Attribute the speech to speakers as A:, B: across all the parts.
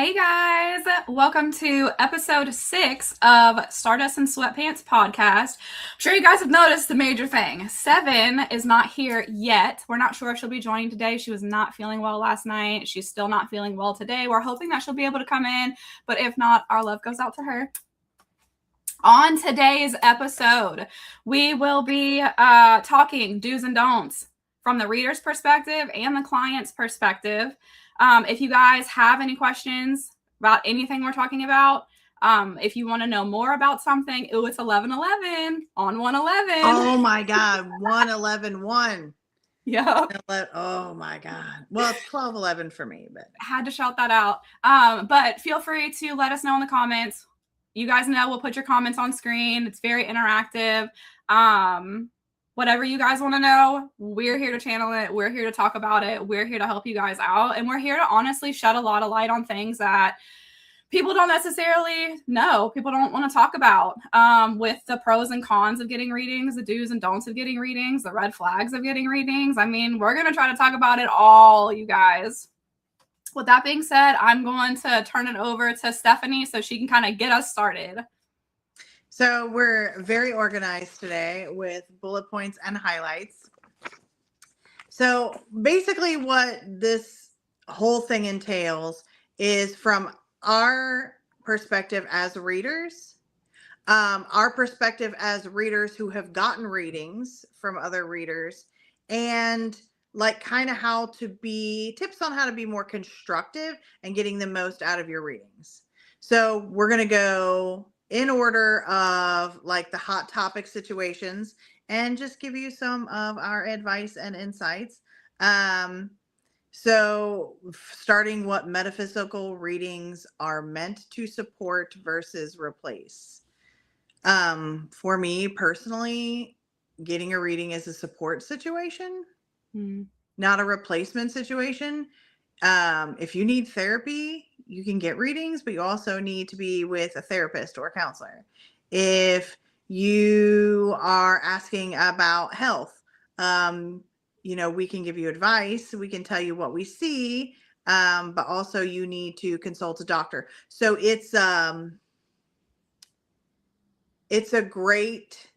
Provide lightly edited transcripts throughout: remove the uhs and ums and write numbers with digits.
A: Hey guys, welcome to episode 6 of Stardust and Sweatpants podcast. I'm sure you guys have noticed the major thing. Sevon is not here yet. We're not sure if she'll be joining today. She was not feeling well last night. She's still not feeling well today. We're hoping that she'll be able to come in, but if not, our love goes out to her. On today's episode, we will be talking do's and don'ts from the reader's perspective and the client's perspective. If you guys have any questions about anything we're talking about, if you want to know more about something, it's 11:11 on 111.
B: Oh my God, 111.
A: Yeah.
B: Oh my God. Well, it's 12:11 for me, but
A: had to shout that out. But feel free to let us know in the comments. You guys know we'll put your comments on screen. It's very interactive. Whatever you guys want to know, we're here to channel it. We're here to talk about it. We're here to help you guys out. And we're here to honestly shed a lot of light on things that people don't necessarily know. People don't want to talk about with the pros and cons of getting readings, the do's and don'ts of getting readings, the red flags of getting readings. I mean, we're going to try to talk about it all, you guys. With that being said, I'm going to turn it over to Stephanie so she can kind of get us started.
B: So we're very organized today with bullet points and highlights. So basically what this whole thing entails is from our perspective as readers, our perspective as readers who have gotten readings from other readers, and like kind of how to be tips on how to be more constructive and getting the most out of your readings. So we're going to go in order of like the hot topic situations and just give you some of our advice and insights. So starting what metaphysical readings are meant to support versus replace. For me personally, getting a reading is a support situation, not a replacement situation. If you need therapy, you can get readings, but you also need to be with a therapist or a counselor. If you are asking about health, we can give you advice. We can tell you what we see, but also you need to consult a doctor. So it's a great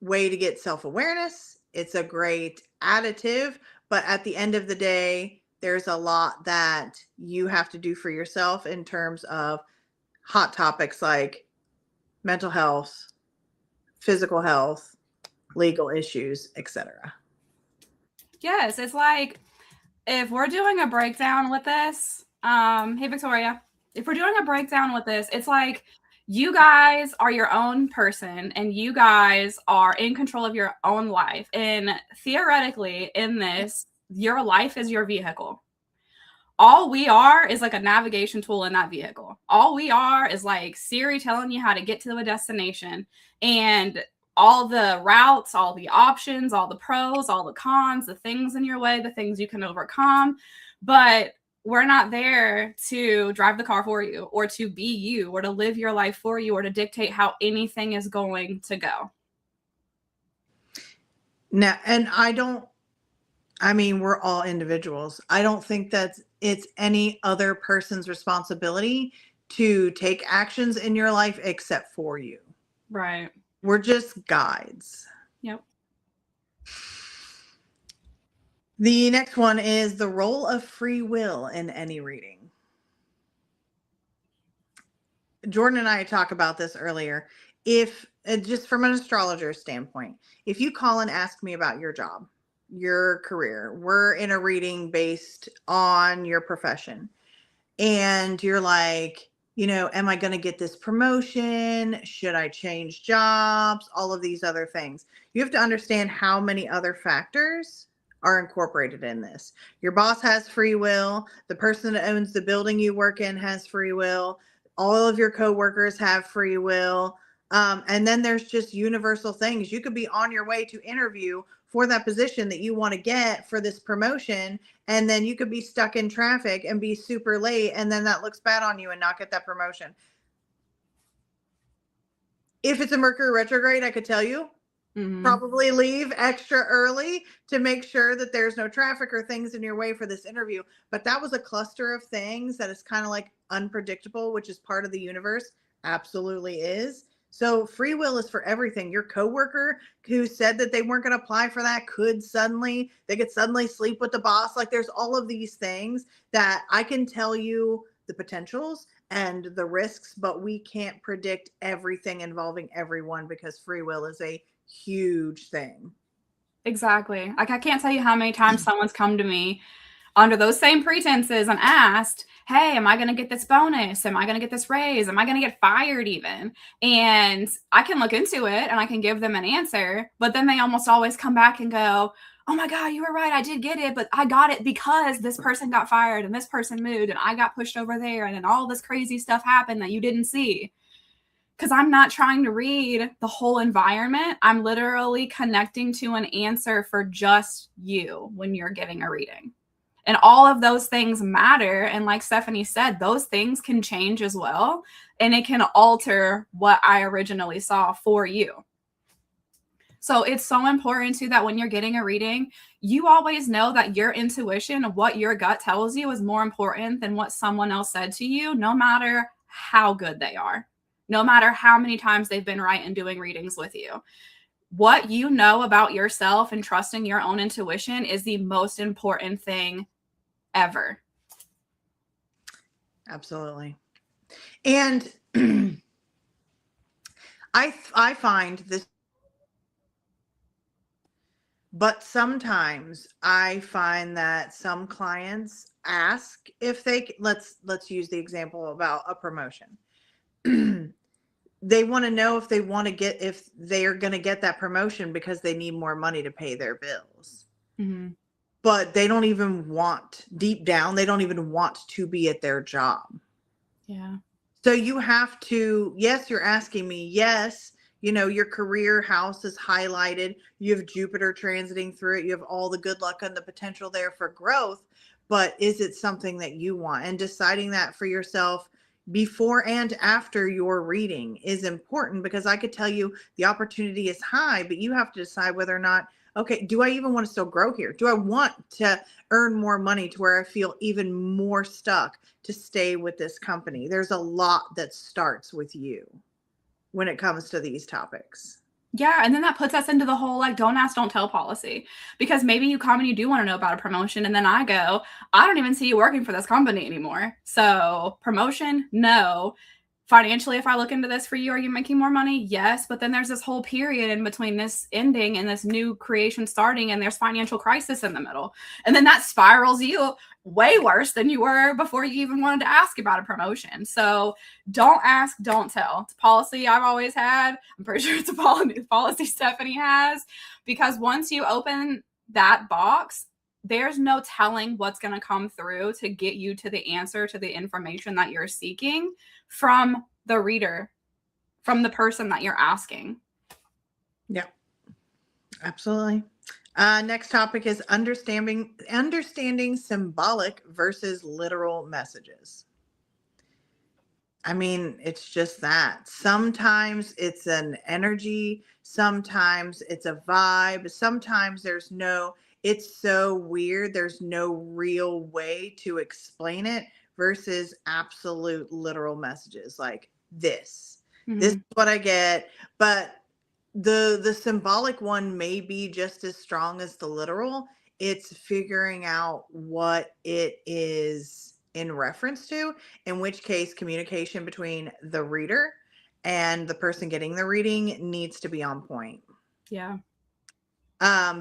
B: way to get self-awareness. It's a great additive, but at the end of the day, there's a lot that you have to do for yourself in terms of hot topics like mental health, physical health, legal issues, etc.
A: Yes, it's like if we're doing a breakdown with this, hey Victoria, if we're doing a breakdown with this, it's like you guys are your own person and you guys are in control of your own life. And theoretically, in this, your life is your vehicle. All we are is like a navigation tool in that vehicle. All we are is like Siri telling you how to get to a destination, and all the routes, all the options, all the pros, all the cons, the things in your way, the things you can overcome. But we're not there to drive the car for you or to be you or to live your life for you or to dictate how anything is going to go.
B: Now, and we're all individuals. I don't think that it's any other person's responsibility to take actions in your life except for you.
A: Right.
B: We're just guides.
A: Yep.
B: The next one is the role of free will in any reading. Jordan and I talked about this earlier. If just from an astrologer standpoint, if you call and ask me about your job, your career, we're in a reading based on your profession, and you're like, am I going to get this promotion? Should I change jobs? All of these other things. You have to understand how many other factors are incorporated in this. Your boss has free will. The person that owns the building you work in has free will. All of your coworkers have free will. And then there's just universal things. You could be on your way to interview for that position that you want to get for this promotion, and then you could be stuck in traffic and be super late, and then that looks bad on you and not get that promotion. If it's a Mercury retrograde, I could tell you Probably leave extra early to make sure that there's no traffic or things in your way for this interview. But that was a cluster of things that is kind of like unpredictable, which is part of the universe. Absolutely is. So free will is for everything. Your coworker who said that they weren't going to apply for that could suddenly sleep with the boss. Like there's all of these things that I can tell you the potentials and the risks, but we can't predict everything involving everyone because free will is a huge thing.
A: Exactly. Like I can't tell you how many times someone's come to me under those same pretenses and asked, hey, am I going to get this bonus? Am I going to get this raise? Am I going to get fired even? And I can look into it and I can give them an answer, but then they almost always come back and go, oh my God, you were right. I did get it, but I got it because this person got fired and this person moved and I got pushed over there and then all this crazy stuff happened that you didn't see. Because I'm not trying to read the whole environment. I'm literally connecting to an answer for just you when you're getting a reading. And all of those things matter. And like Stephanie said, those things can change as well. And it can alter what I originally saw for you. So it's so important too that when you're getting a reading, you always know that your intuition, what your gut tells you, is more important than what someone else said to you, no matter how good they are, no matter how many times they've been right in doing readings with you. What you know about yourself and trusting your own intuition is the most important thing ever.
B: Absolutely. And I find this, but sometimes I find that some clients ask if they let's use the example about a promotion. They want to know if they are going to get that promotion because they need more money to pay their bills.
A: Mm-hmm.
B: But they don't even want, deep down, they don't even want to be at their job.
A: Yeah.
B: So you have to, yes, you're asking me, yes, you know, your career house is highlighted. You have Jupiter transiting through it. You have all the good luck and the potential there for growth. But is it something that you want? And deciding that for yourself before and after your reading is important, because I could tell you the opportunity is high, but you have to decide whether or not, okay, do I even want to still grow here? Do I want to earn more money to where I feel even more stuck to stay with this company? There's a lot that starts with you when it comes to these topics.
A: Yeah, and then that puts us into the whole like don't ask, don't tell policy. Because maybe you come and you do want to know about a promotion, and then I go, I don't even see you working for this company anymore. So promotion, no. Financially, if I look into this for you, are you making more money? Yes. But then there's this whole period in between this ending and this new creation starting, and there's financial crisis in the middle. And then that spirals you way worse than you were before you even wanted to ask about a promotion. So don't ask, don't tell. It's a policy I've always had. I'm pretty sure it's a policy Stephanie has, because once you open that box, there's no telling what's going to come through to get you to the answer, to the information that you're seeking from the reader, from the person that you're asking.
B: Yeah, absolutely. Next topic is understanding symbolic versus literal messages. I mean, it's just that. Sometimes it's an energy, sometimes it's a vibe, sometimes it's so weird, there's no real way to explain it, versus absolute literal messages like this. Mm-hmm. This is what I get. But the symbolic one may be just as strong as the literal. It's figuring out what it is in reference to, in which case communication between the reader and the person getting the reading needs to be on point.
A: Yeah.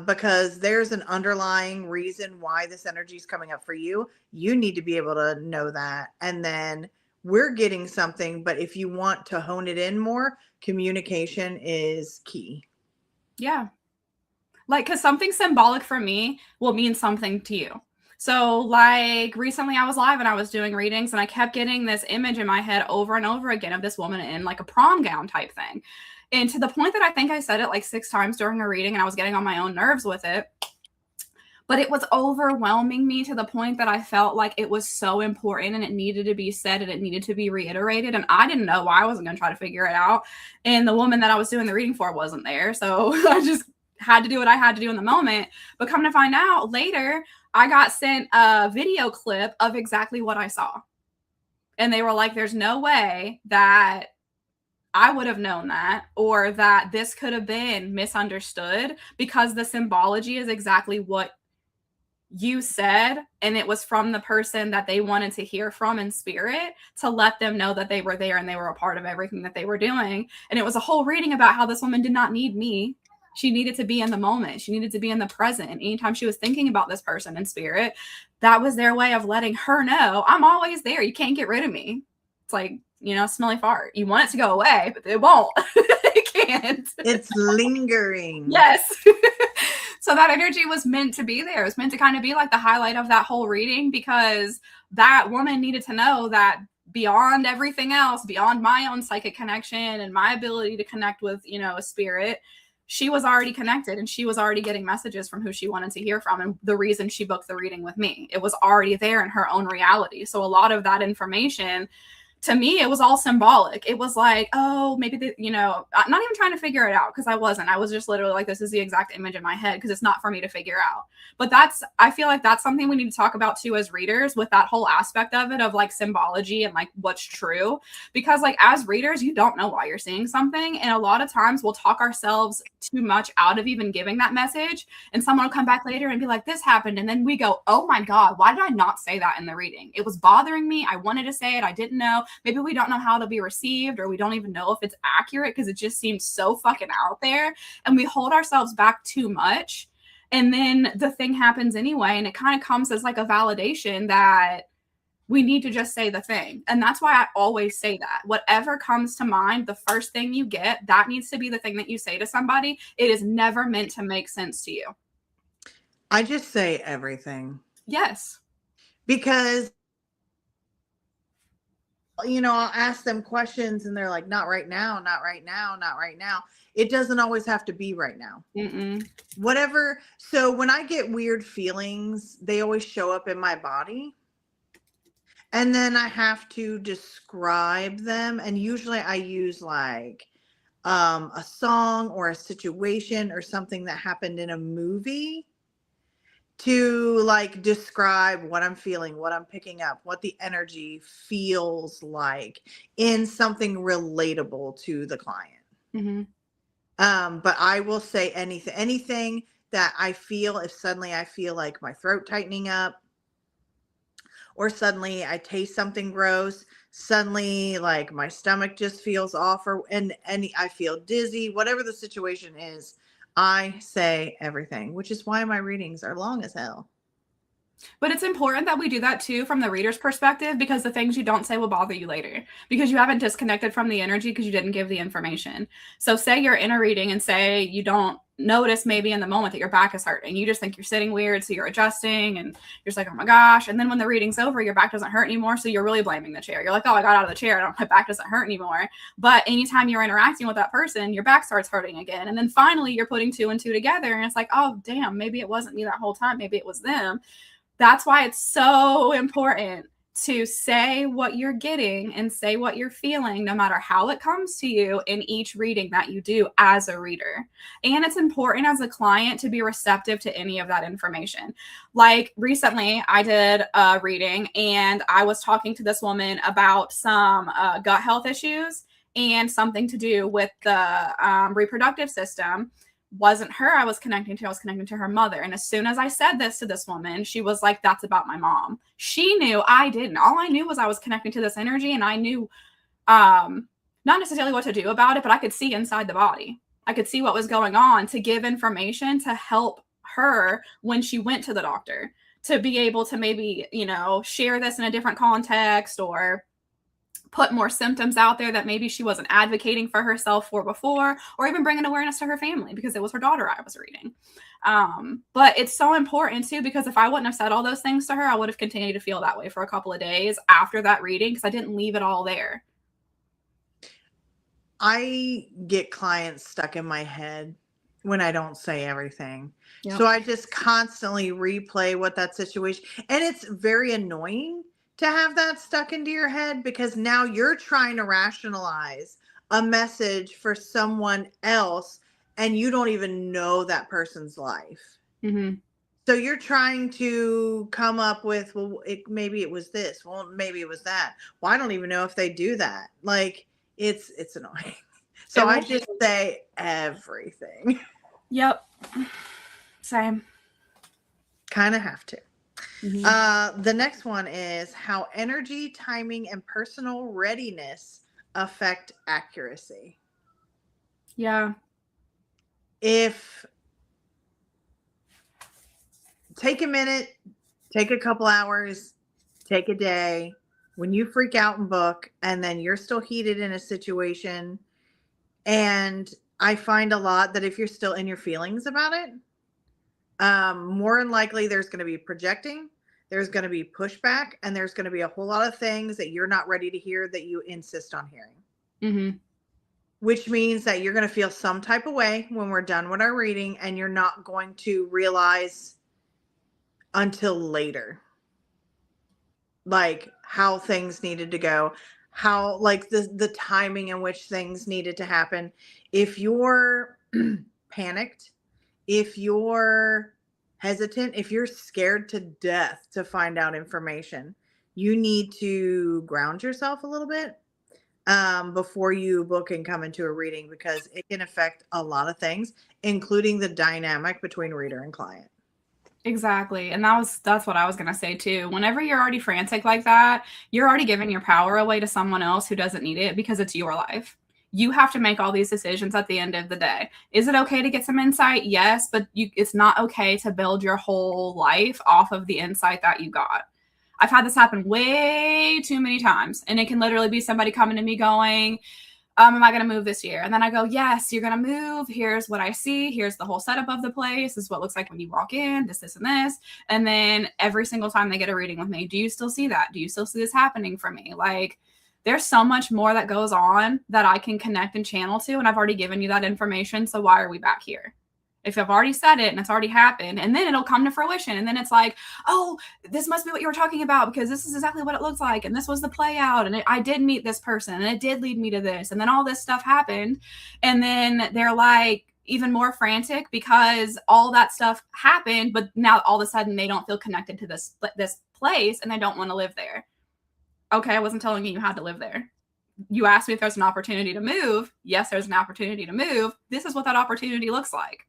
B: Because there's an underlying reason why this energy is coming up for you. You need to be able to know that. And then we're getting something, but if you want to hone it in more, communication is key.
A: Yeah. Like, because something symbolic for me will mean something to you. So like recently I was live and I was doing readings and I kept getting this image in my head over and over again of this woman in like a prom gown type thing. And to the point that I think I said it like 6 times during a reading and I was getting on my own nerves with it. but it was overwhelming me to the point that I felt like it was so important and it needed to be said and it needed to be reiterated. And I didn't know why. I wasn't going to try to figure it out. And the woman that I was doing the reading for wasn't there. So I just had to do what I had to do in the moment. But come to find out later, I got sent a video clip of exactly what I saw. And they were like, there's no way that I would have known that, or that this could have been misunderstood, because the symbology is exactly what you said, and it was from the person that they wanted to hear from in spirit, to let them know that they were there and they were a part of everything that they were doing. And it was a whole reading about how this woman did not need me. She needed to be in the moment. She needed to be in the present. And anytime she was thinking about this person in spirit, that was their way of letting her know, I'm always there. You can't get rid of me. It's like, you know, smelly fart. You want it to go away, but it won't. It can't.
B: It's lingering.
A: Yes. So that energy was meant to be there. It was meant to kind of be like the highlight of that whole reading, because that woman needed to know that beyond everything else, beyond my own psychic connection and my ability to connect with, you know, a spirit, she was already connected and she was already getting messages from who she wanted to hear from. And the reason she booked the reading with me, it was already there in her own reality. So a lot of that information, to me, it was all symbolic. It was like, oh, maybe, you know, not even trying to figure it out, because I wasn't. I was just literally like, this is the exact image in my head, because it's not for me to figure out. But I feel like that's something we need to talk about too as readers, with that whole aspect of it, of like symbology and like what's true. Because like as readers, you don't know why you're seeing something. And a lot of times we'll talk ourselves too much out of even giving that message. And someone will come back later and be like, this happened. And then we go, oh my God, why did I not say that in the reading? It was bothering me. I wanted to say it. I didn't know. Maybe we don't know how it'll be received, or we don't even know if it's accurate, because it just seems so fucking out there. And we hold ourselves back too much. And then the thing happens anyway. And it kind of comes as like a validation that we need to just say the thing. And that's why I always say that. Whatever comes to mind, the first thing you get, that needs to be the thing that you say to somebody. It is never meant to make sense to you.
B: I just say everything.
A: Yes.
B: Because, you know, I'll ask them questions and they're like, not right now, not right now, not right now. It doesn't always have to be right now. Whatever. So when I get weird feelings, they always show up in my body. And then I have to describe them. And usually I use like a song or a situation or something that happened in a movie to like describe what I'm feeling, what I'm picking up, what the energy feels like in something relatable to the client. But I will say anything that I feel. If suddenly I feel like my throat tightening up, or suddenly I taste something gross, suddenly like my stomach just feels off, or and I feel dizzy, whatever the situation is, I say everything, which is why my readings are long as hell.
A: But it's important that we do that too from the reader's perspective, because the things you don't say will bother you later, because you haven't disconnected from the energy because you didn't give the information. So say you're in a reading and say you don't notice maybe in the moment that your back is hurting. You just think you're sitting weird, so you're adjusting and you're just like, oh my gosh. And then when the reading's over, your back doesn't hurt anymore, so you're really blaming the chair. You're like, oh, I got out of the chair, my back doesn't hurt anymore. But anytime you're interacting with that person, your back starts hurting again. And then finally you're putting two and two together and it's like, oh damn, maybe it wasn't me that whole time, maybe it was them. That's why it's so important to say what you're getting and say what you're feeling, no matter how it comes to you in each reading that you do as a reader. And it's important as a client to be receptive to any of that information. Like recently, I did a reading and I was talking to this woman about some gut health issues and something to do with the reproductive system. Wasn't her I was connecting to. I was connecting to her mother. And as soon as I said this to this woman, she was like, that's about my mom. She knew, I didn't. All I knew was I was connecting to this energy, and I knew not necessarily what to do about it, but I could see inside the body. I could see what was going on to give information to help her when she went to the doctor, to be able to maybe, you know, share this in a different context, or put more symptoms out there that maybe she wasn't advocating for herself for before, or even bringing awareness to her family because it was her daughter I was reading. But it's so important too, because if I wouldn't have said all those things to her, I would have continued to feel that way for a couple of days after that reading, because I didn't leave it all there.
B: I get clients stuck in my head when I don't say everything.
A: Yep.
B: So I just constantly replay what that situation, and it's very annoying to have that stuck into your head because now you're trying to rationalize a message for someone else and you don't even know that person's life.
A: Mm-hmm.
B: So you're trying to come up with, well, maybe it was this, well, maybe it was that. Well, I don't even know if they do that. Like it's annoying. So I just say everything.
A: Yep. Same.
B: Kind of have to.
A: Mm-hmm.
B: The next one is how energy, timing, and personal readiness affect accuracy.
A: Yeah.
B: If take a minute, take a couple hours, take a day. When you freak out and book, and then you're still heated in a situation, and I find a lot that if you're still in your feelings about it, more than likely there's going to be projecting, there's going to be pushback, and there's going to be a whole lot of things that you're not ready to hear that you insist on hearing.
A: Mm-hmm.
B: Which means that you're going to feel some type of way when we're done with our reading, and you're not going to realize until later, like how things needed to go, how like the timing in which things needed to happen. If you're panicked, if you're hesitant, if you're scared to death to find out information, you need to ground yourself a little bit before you book and come into a reading, because it can affect a lot of things, including the dynamic between reader and client.
A: Exactly. And that's what I was going to say too. Whenever you're already frantic like that, you're already giving your power away to someone else who doesn't need it because it's your life. You have to make all these decisions at the end of the day. Is it okay to get some insight? Yes, but it's not okay to build your whole life off of the insight that you got. I've had this happen way too many times, and it can literally be somebody coming to me going, am I going to move this year? And then I go, yes, you're going to move. Here's what I see. Here's the whole setup of the place. This is what it looks like when you walk in, this, and this. And then every single time they get a reading with me, do you still see that? Do you still see this happening for me? Like, there's so much more that goes on that I can connect and channel to. And I've already given you that information. So why are we back here? If I've already said it and it's already happened, and then it'll come to fruition. And then it's like, oh, this must be what you were talking about because this is exactly what it looks like. And this was the play out. And I did meet this person and it did lead me to this. And then all this stuff happened. And then they're like even more frantic because all that stuff happened. But now all of a sudden they don't feel connected to this place and they don't want to live there. Okay, I wasn't telling you had to live there. You asked me if there's an opportunity to move. Yes, there's an opportunity to move. This is what that opportunity looks like.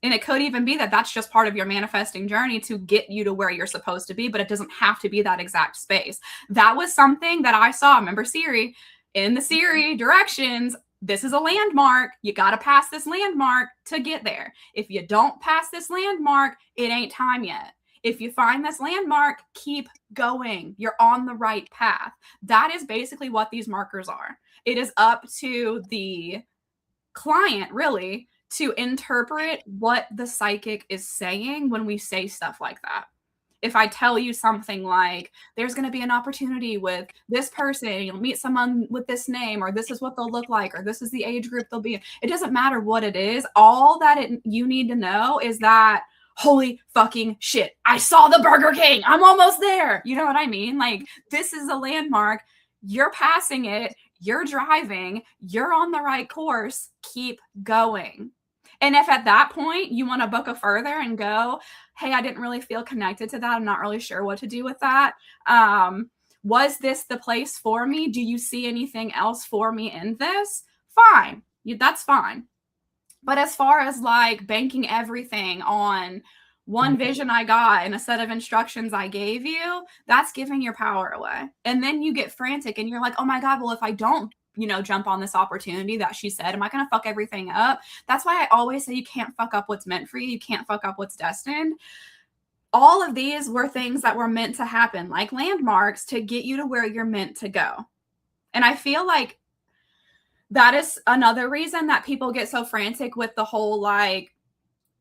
A: And it could even be that that's just part of your manifesting journey to get you to where you're supposed to be, but it doesn't have to be that exact space. That was something that I saw. Remember Siri? In the Siri directions, this is a landmark. You got to pass this landmark to get there. If you don't pass this landmark, it ain't time yet. If you find this landmark, keep going. You're on the right path. That is basically what these markers are. It is up to the client, really, to interpret what the psychic is saying when we say stuff like that. If I tell you something like, there's going to be an opportunity with this person, you'll meet someone with this name, or this is what they'll look like, or this is the age group they'll be in. It doesn't matter what it is. All that you need to know is that, holy fucking shit, I saw the Burger King. I'm almost there. You know what I mean? Like, this is a landmark. You're passing it. You're driving. You're on the right course. Keep going. And if at that point you want to book a further and go, hey, I didn't really feel connected to that. I'm not really sure what to do with that. Was this the place for me? Do you see anything else for me in this? Fine. That's fine. But as far as like banking everything on one vision I got and a set of instructions I gave you, that's giving your power away. And then you get frantic and you're like, oh my God, well, if I don't, jump on this opportunity that she said, am I going to fuck everything up? That's why I always say you can't fuck up what's meant for you. You can't fuck up what's destined. All of these were things that were meant to happen, like landmarks, to get you to where you're meant to go. And I feel like that is another reason that people get so frantic with the whole, like,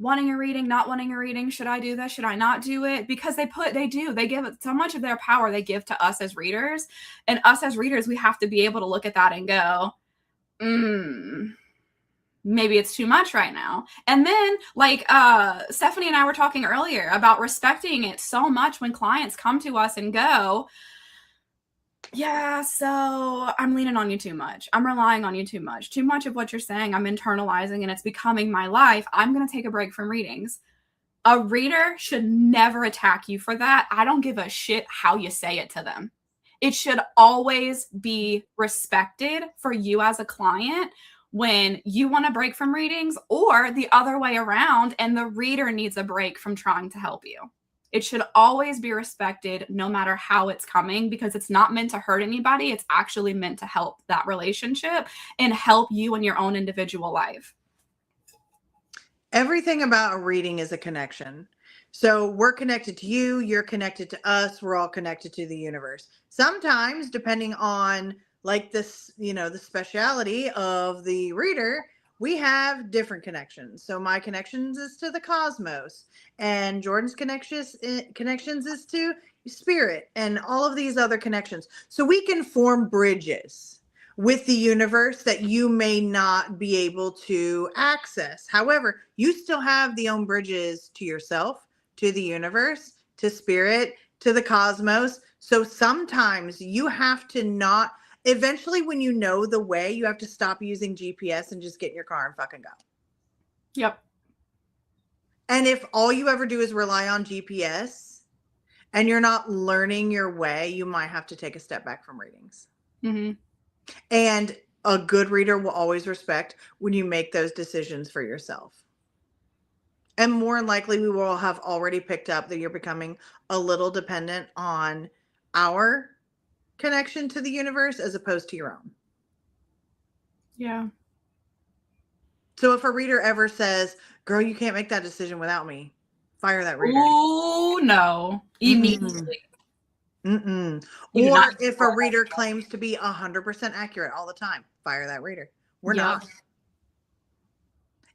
A: wanting a reading, not wanting a reading. Should I do this? Should I not do it? Because they give so much of their power they give to us as readers. And us as readers, we have to be able to look at that and go, no, maybe it's too much right now. And then like Stephanie and I were talking earlier about respecting it so much when clients come to us and go, yeah, so I'm leaning on you too much. I'm relying on you too much. Too much of what you're saying, I'm internalizing and it's becoming my life. I'm going to take a break from readings. A reader should never attack you for that. I don't give a shit how you say it to them. It should always be respected for you as a client when you want a break from readings, or the other way around, and the reader needs a break from trying to help you. It should always be respected no matter how it's coming, because it's not meant to hurt anybody. It's actually meant to help that relationship and help you in your own individual life.
B: Everything about a reading is a connection. So we're connected to you, you're connected to us, we're all connected to the universe. Sometimes, depending on like this, the speciality of the reader, we have different connections. So my connections is to the cosmos, and Jordan's connections is to spirit, and all of these other connections. So we can form bridges with the universe that you may not be able to access. However, you still have the own bridges to yourself, to the universe, to spirit, to the cosmos. So sometimes you have to not, eventually when you know the way, you have to stop using GPS and just get in your car and fucking go.
A: Yep.
B: And if all you ever do is rely on GPS and you're not learning your way, you might have to take a step back from readings.
A: Mm-hmm.
B: And a good reader will always respect when you make those decisions for yourself. And more than likely, we will have already picked up that you're becoming a little dependent on our connection to the universe as opposed to your own.
A: Yeah.
B: So if a reader ever says, girl, you can't make that decision without me, fire that reader.
A: Oh, no. Immediately.
B: Or if a reader claims to be 100% accurate all the time, fire that reader. We're not.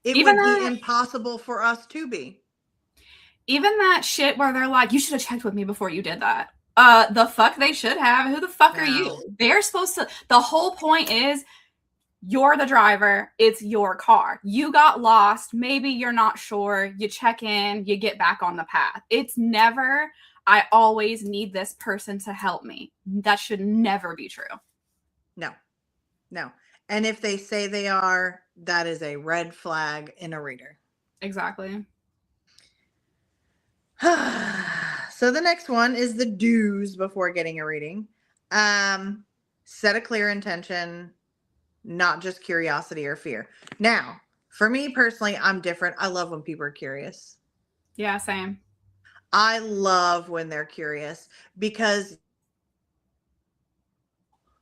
B: It would be impossible for us to be.
A: Even that shit where they're like, you should have checked with me before you did that. The fuck they should have. Who the fuck are you? They're supposed to. The whole point is you're the driver. It's your car. You got lost. Maybe you're not sure. You check in. You get back on the path. It's never, I always need this person to help me. That should never be true.
B: No. And if they say they are, that is a red flag in a reader.
A: Exactly.
B: So the next one is the do's before getting a reading. Set a clear intention, not just curiosity or fear. Now, for me personally, I'm different. I love when people are curious.
A: Yeah, same.
B: I love when they're curious because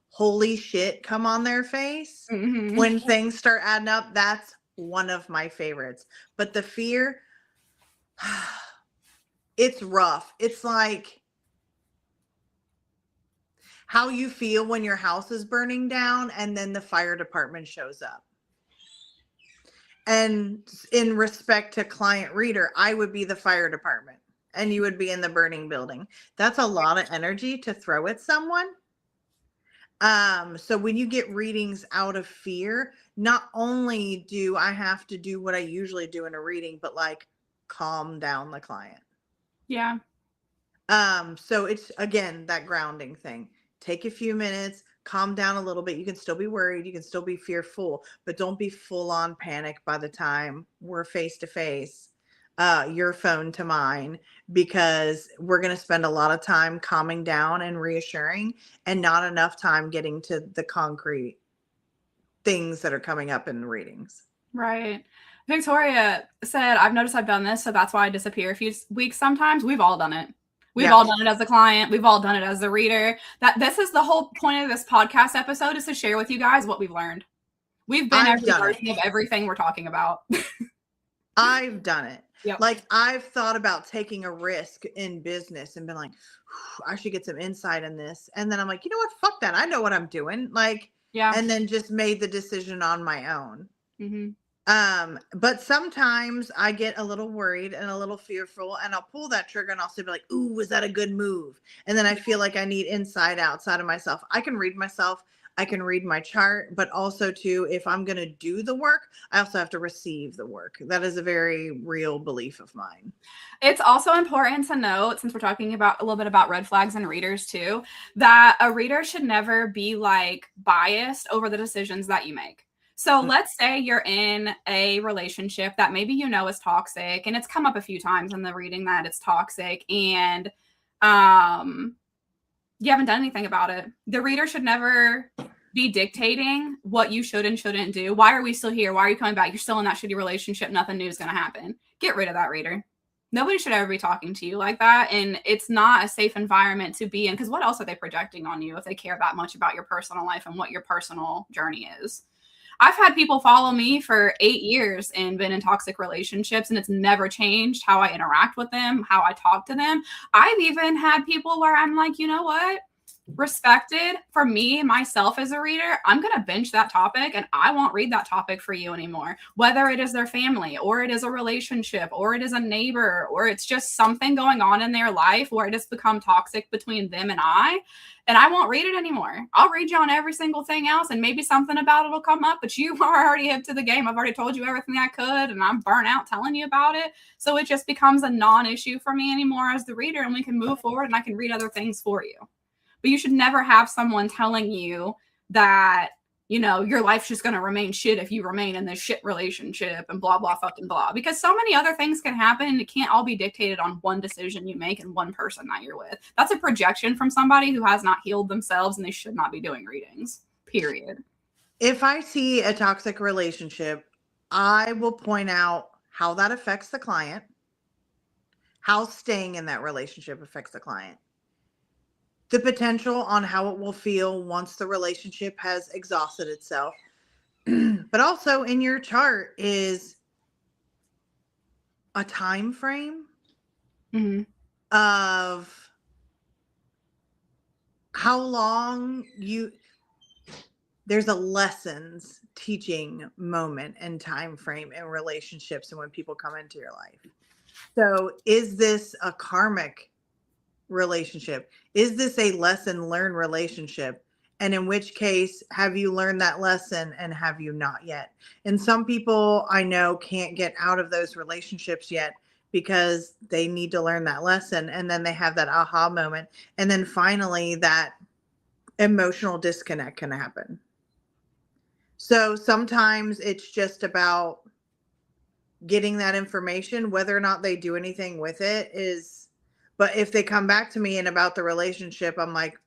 B: holy shit come on their face when things start adding up. That's one of my favorites. But the fear, it's rough. It's like how you feel when your house is burning down and then the fire department shows up. And in respect to client reader, I would be the fire department and you would be in the burning building. That's a lot of energy to throw at someone. So when you get readings out of fear, not only do I have to do what I usually do in a reading, but like calm down the client.
A: Yeah.
B: So it's again, that grounding thing. Take a few minutes, calm down a little bit. You can still be worried. You can still be fearful, but don't be full on panic by the time we're face to face, your phone to mine, because we're going to spend a lot of time calming down and reassuring and not enough time getting to the concrete things that are coming up in the readings.
A: Right. Victoria said, I've noticed I've done this, so that's why I disappear a few weeks sometimes. We've all done it. We've all done it as a client. We've all done it as a reader. This is the whole point of this podcast episode, is to share with you guys what we've learned. We've been every version of everything we're talking about.
B: I've done it.
A: Yep.
B: Like I've thought about taking a risk in business and been like, I should get some insight in this. And then I'm like, you know what? Fuck that. I know what I'm doing. Like, and then just made the decision on my own. But sometimes I get a little worried and a little fearful and I'll pull that trigger and I'll say like, ooh, was that a good move? And then I feel like I need insight outside of myself. I can read myself I can read my chart, but also too, if I'm going to do the work, I also have to receive the work. That is a very real belief of mine.
A: It's also important to note, since we're talking about a little bit about red flags and readers too, that a reader should never be like biased over the decisions that you make. So let's say you're in a relationship that maybe you know is toxic, and it's come up a few times in the reading that it's toxic, and you haven't done anything about it. The reader should never be dictating what you should and shouldn't do. Why are we still here? Why are you coming back? You're still in that shitty relationship. Nothing new is going to happen. Get rid of that reader. Nobody should ever be talking to you like that. And it's not a safe environment to be in, because what else are they projecting on you if they care that much about your personal life and what your personal journey is? I've had people follow me for 8 years and been in toxic relationships, and it's never changed how I interact with them, how I talk to them. I've even had people where I'm like, you know what? Respected for me, myself as a reader, I'm going to bench that topic and I won't read that topic for you anymore. Whether it is their family or it is a relationship or it is a neighbor or it's just something going on in their life where it has become toxic between them and I won't read it anymore. I'll read you on every single thing else and maybe something about it will come up, but you are already hip to the game. I've already told you everything I could and I'm burnt out telling you about it. So it just becomes a non-issue for me anymore as the reader, and we can move forward and I can read other things for you. But you should never have someone telling you that, you know, your life's just going to remain shit if you remain in this shit relationship and blah, blah, fucking blah. Because so many other things can happen and it can't all be dictated on one decision you make and one person that you're with. That's a projection from somebody who has not healed themselves, and they should not be doing readings, period.
B: If I see a toxic relationship, I will point out how that affects the client, how staying in that relationship affects the client, the potential on how it will feel once the relationship has exhausted itself. But also in your chart is a time frame of how long there's a lessons teaching moment and time frame in relationships and when people come into your life. So is this a karmic relationship? Is this a lesson learned relationship? And in which case, have you learned that lesson and have you not yet? And some people I know can't get out of those relationships yet because they need to learn that lesson. And then they have that aha moment. And then finally, that emotional disconnect can happen. So sometimes it's just about getting that information. Whether or not they do anything with it is, but if they come back to me and about the relationship, I'm like,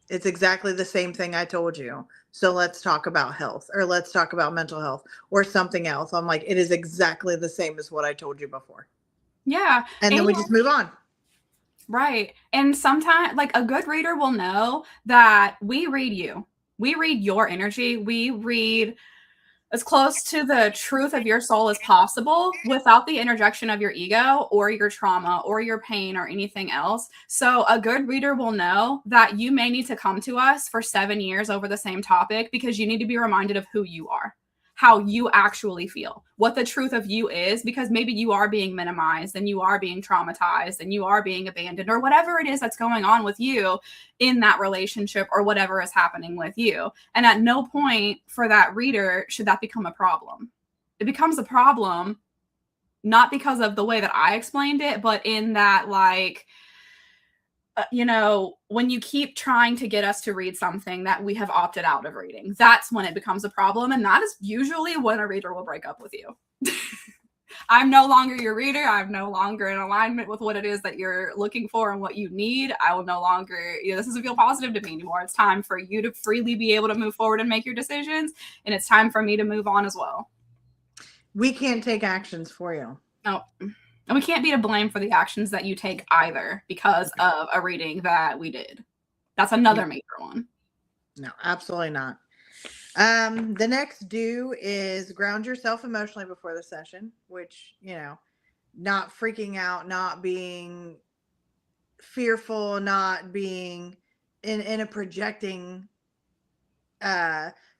B: it's exactly the same thing I told you. So let's talk about health, or let's talk about mental health or something else. I'm like, it is exactly the same as what I told you before.
A: Yeah.
B: And then we just move on.
A: Right. And sometimes, like, a good reader will know that we read you. We read your energy. We read as close to the truth of your soul as possible without the interjection of your ego or your trauma or your pain or anything else. So a good reader will know that you may need to come to us for 7 years over the same topic because you need to be reminded of who you are, how you actually feel, what the truth of you is, because maybe you are being minimized and you are being traumatized and you are being abandoned or whatever it is that's going on with you in that relationship or whatever is happening with you. And at no point for that reader should that become a problem. It becomes a problem not because of the way that I explained it, but in that, like, you know, when you keep trying to get us to read something that we have opted out of reading, that's when it becomes a problem. And that is usually when a reader will break up with you. I'm no longer your reader. I'm no longer in alignment with what it is that you're looking for and what you need. I will no longer, this doesn't feel positive to me anymore. It's time for you to freely be able to move forward and make your decisions. And it's time for me to move on as well.
B: We can't take actions for you.
A: No. And we can't be to blame for the actions that you take either because of a reading that we did. That's another major one.
B: No, absolutely not. The next do is ground yourself emotionally before the session, which, you know, not freaking out, not being fearful, not being in a projecting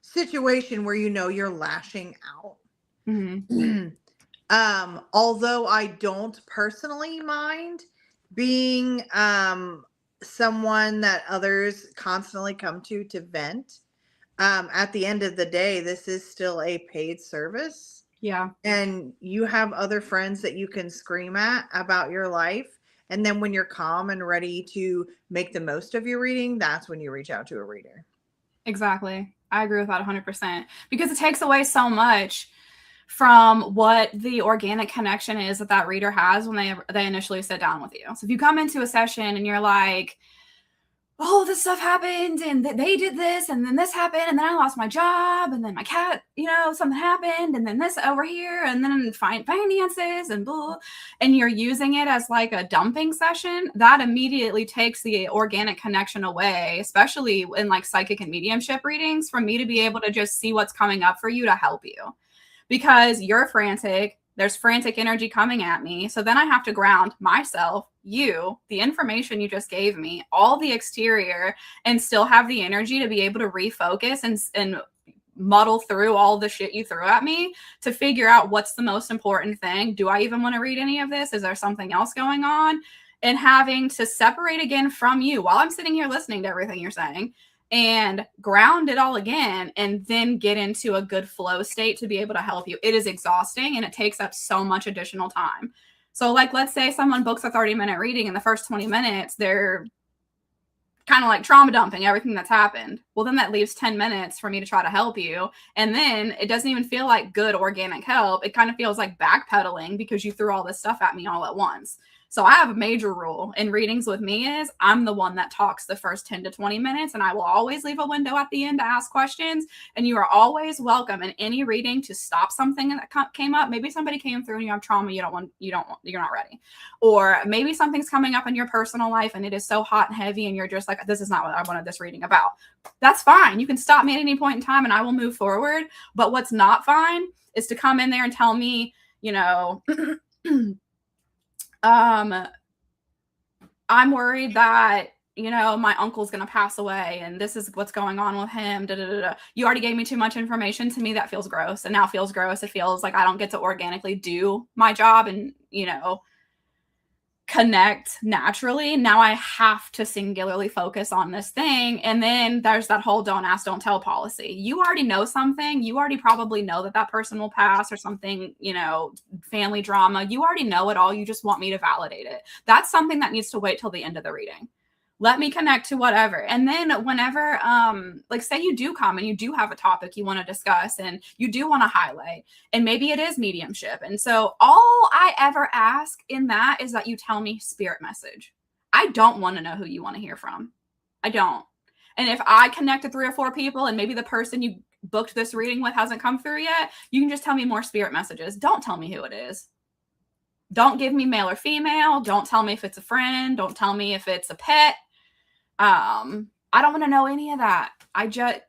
B: situation where you know you're lashing out.
A: Mm-hmm.
B: Although I don't personally mind being someone that others constantly come to vent, at the end of the day, this is still a paid service.
A: Yeah.
B: And you have other friends that you can scream at about your life. And then when you're calm and ready to make the most of your reading, that's when you reach out to a reader.
A: Exactly. I agree with that 100% because it takes away so much from what the organic connection is that that reader has when they initially sit down with you. So if you come into a session and you're like, oh, this stuff happened and they did this and then this happened and then I lost my job and then my cat, something happened and then this over here and then finances and blah, and you're using it as like a dumping session, that immediately takes the organic connection away, especially in like psychic and mediumship readings, for me to be able to just see what's coming up for you to help you. Because you're frantic, there's frantic energy coming at me. So then I have to ground myself, you, the information you just gave me, all the exterior, and still have the energy to be able to refocus and muddle through all the shit you threw at me to figure out what's the most important thing. Do I even want to read any of this? Is there something else going on? And having to separate again from you while I'm sitting here listening to everything you're saying and ground it all again and then get into a good flow state to be able to help you. It is exhausting and it takes up so much additional time. So like, let's say someone books a 30-minute reading. In the first 20 minutes, they're kind of like trauma dumping everything that's happened. Well, then that leaves 10 minutes for me to try to help you. And then it doesn't even feel like good organic help. It kind of feels like backpedaling because you threw all this stuff at me all at once. So I have a major rule in readings with me is I'm the one that talks the first 10 to 20 minutes, and I will always leave a window at the end to ask questions. And you are always welcome in any reading to stop something that came up. Maybe somebody came through and you have trauma you're not ready. Or maybe something's coming up in your personal life and it is so hot and heavy and you're just like, this is not what I wanted this reading about. That's fine. You can stop me at any point in time and I will move forward. But what's not fine is to come in there and tell me, I'm worried that, my uncle's going to pass away and this is what's going on with him. Da, da, da, da. You already gave me too much information. To me, that feels gross. And now it feels gross. It feels like I don't get to organically do my job and, connect naturally. Now I have to singularly focus on this thing. And then there's that whole don't ask, don't tell policy. You already know something. You already probably know that person will pass or something, family drama. You already know it all. You just want me to validate it. That's something that needs to wait till the end of the reading. Let me connect to whatever. And then whenever, like say you do come and you do have a topic you want to discuss and you do want to highlight, and maybe it is mediumship. And so all I ever ask in that is that you tell me spirit message. I don't want to know who you want to hear from. I don't. And if I connected 3 or 4 people and maybe the person you booked this reading with hasn't come through yet, you can just tell me more spirit messages. Don't tell me who it is. Don't give me male or female. Don't tell me if it's a friend. Don't tell me if it's a pet. I don't want to know any of that.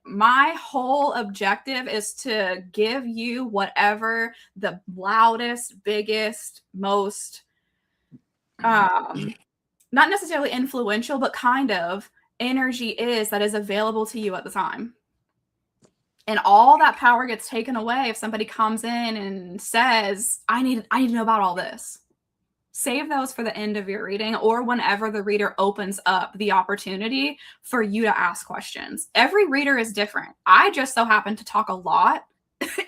A: My whole objective is to give you whatever the loudest, biggest, most, not necessarily influential, but kind of energy is that is available to you at the time. And all that power gets taken away if somebody comes in and says, I need to know about all this. Save those for the end of your reading or whenever the reader opens up the opportunity for you to ask questions. Every reader is different. I just so happen to talk a lot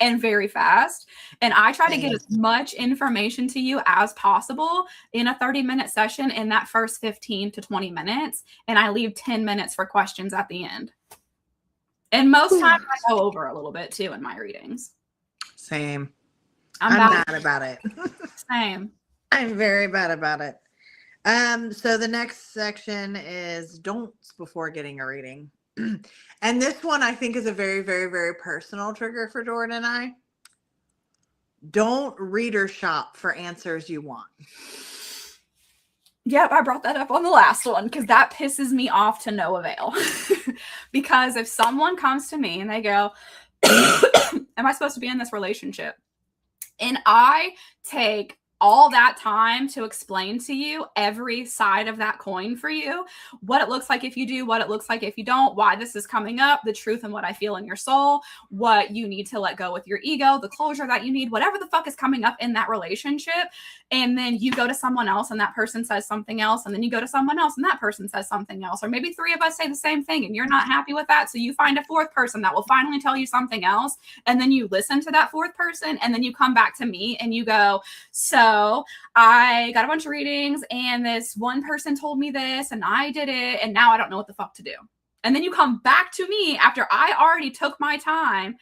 A: and very fast. And I try to get as much information to you as possible in a 30-minute session in that first 15 to 20 minutes. And I leave 10 minutes for questions at the end. And most times I go over a little bit too in my readings.
B: Same. I'm bad about it.
A: Same.
B: I'm very bad about it. So the next section is don'ts before getting a reading. And this one I think is a very, very, very personal trigger for Jordan and I. Don't reader shop for answers you want.
A: Yep, I brought that up on the last one because that pisses me off to no avail. Because if someone comes to me and they go, am I supposed to be in this relationship? And I take all that time to explain to you every side of that coin for you, what it looks like if you do, what it looks like if you don't, why this is coming up, the truth and what I feel in your soul, what you need to let go with your ego, the closure that you need, whatever the fuck is coming up in that relationship. And then you go to someone else and that person says something else. And then you go to someone else and that person says something else. Or maybe three of us say the same thing and you're not happy with that. So you find a fourth person that will finally tell you something else. And then you listen to that fourth person. And then you come back to me and you go, so I got a bunch of readings and this one person told me this and I did it. And now I don't know what the fuck to do. And then you come back to me after I already took my time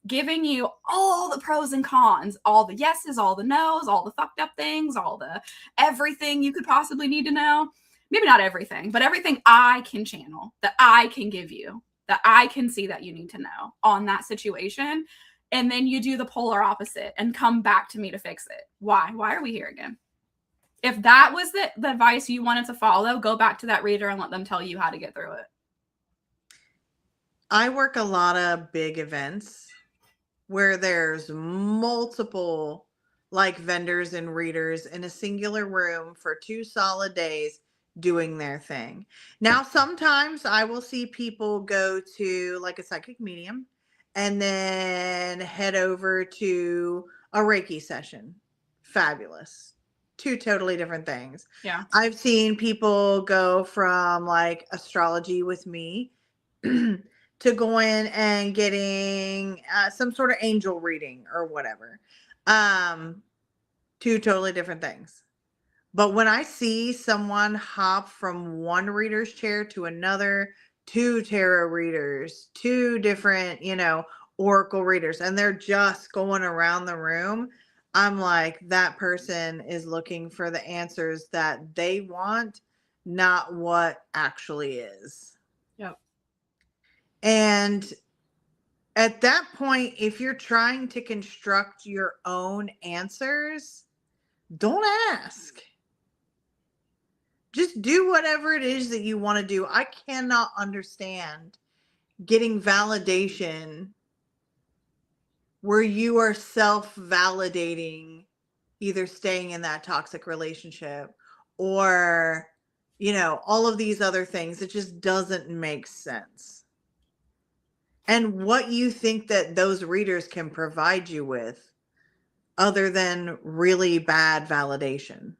A: giving you all the pros and cons, all the yeses, all the nos, all the fucked up things, all the everything you could possibly need to know. Maybe not everything, but everything I can channel, that I can give you, that I can see that you need to know on that situation. And then you do the polar opposite and come back to me to fix it. Why? Why are we here again? If that was the advice you wanted to follow, go back to that reader and let them tell you how to get through it.
B: I work a lot of big events where there's multiple like vendors and readers in a singular room for 2 solid days doing their thing. Now, sometimes I will see people go to like a psychic medium and then head over to a Reiki session. Fabulous. 2 totally different things.
A: Yeah.
B: I've seen people go from like astrology with me to going and getting some sort of angel reading or whatever. 2 totally different things. But when I see someone hop from one reader's chair to another, 2 tarot readers, 2 different, oracle readers, and they're just going around the room, I'm like, that person is looking for the answers that they want, not what actually is.
A: Yep.
B: And at that point, if you're trying to construct your own answers, don't ask. Just do whatever it is that you want to do. I cannot understand getting validation where you are self-validating either staying in that toxic relationship or, all of these other things. It just doesn't make sense. And what you think that those readers can provide you with other than really bad validation.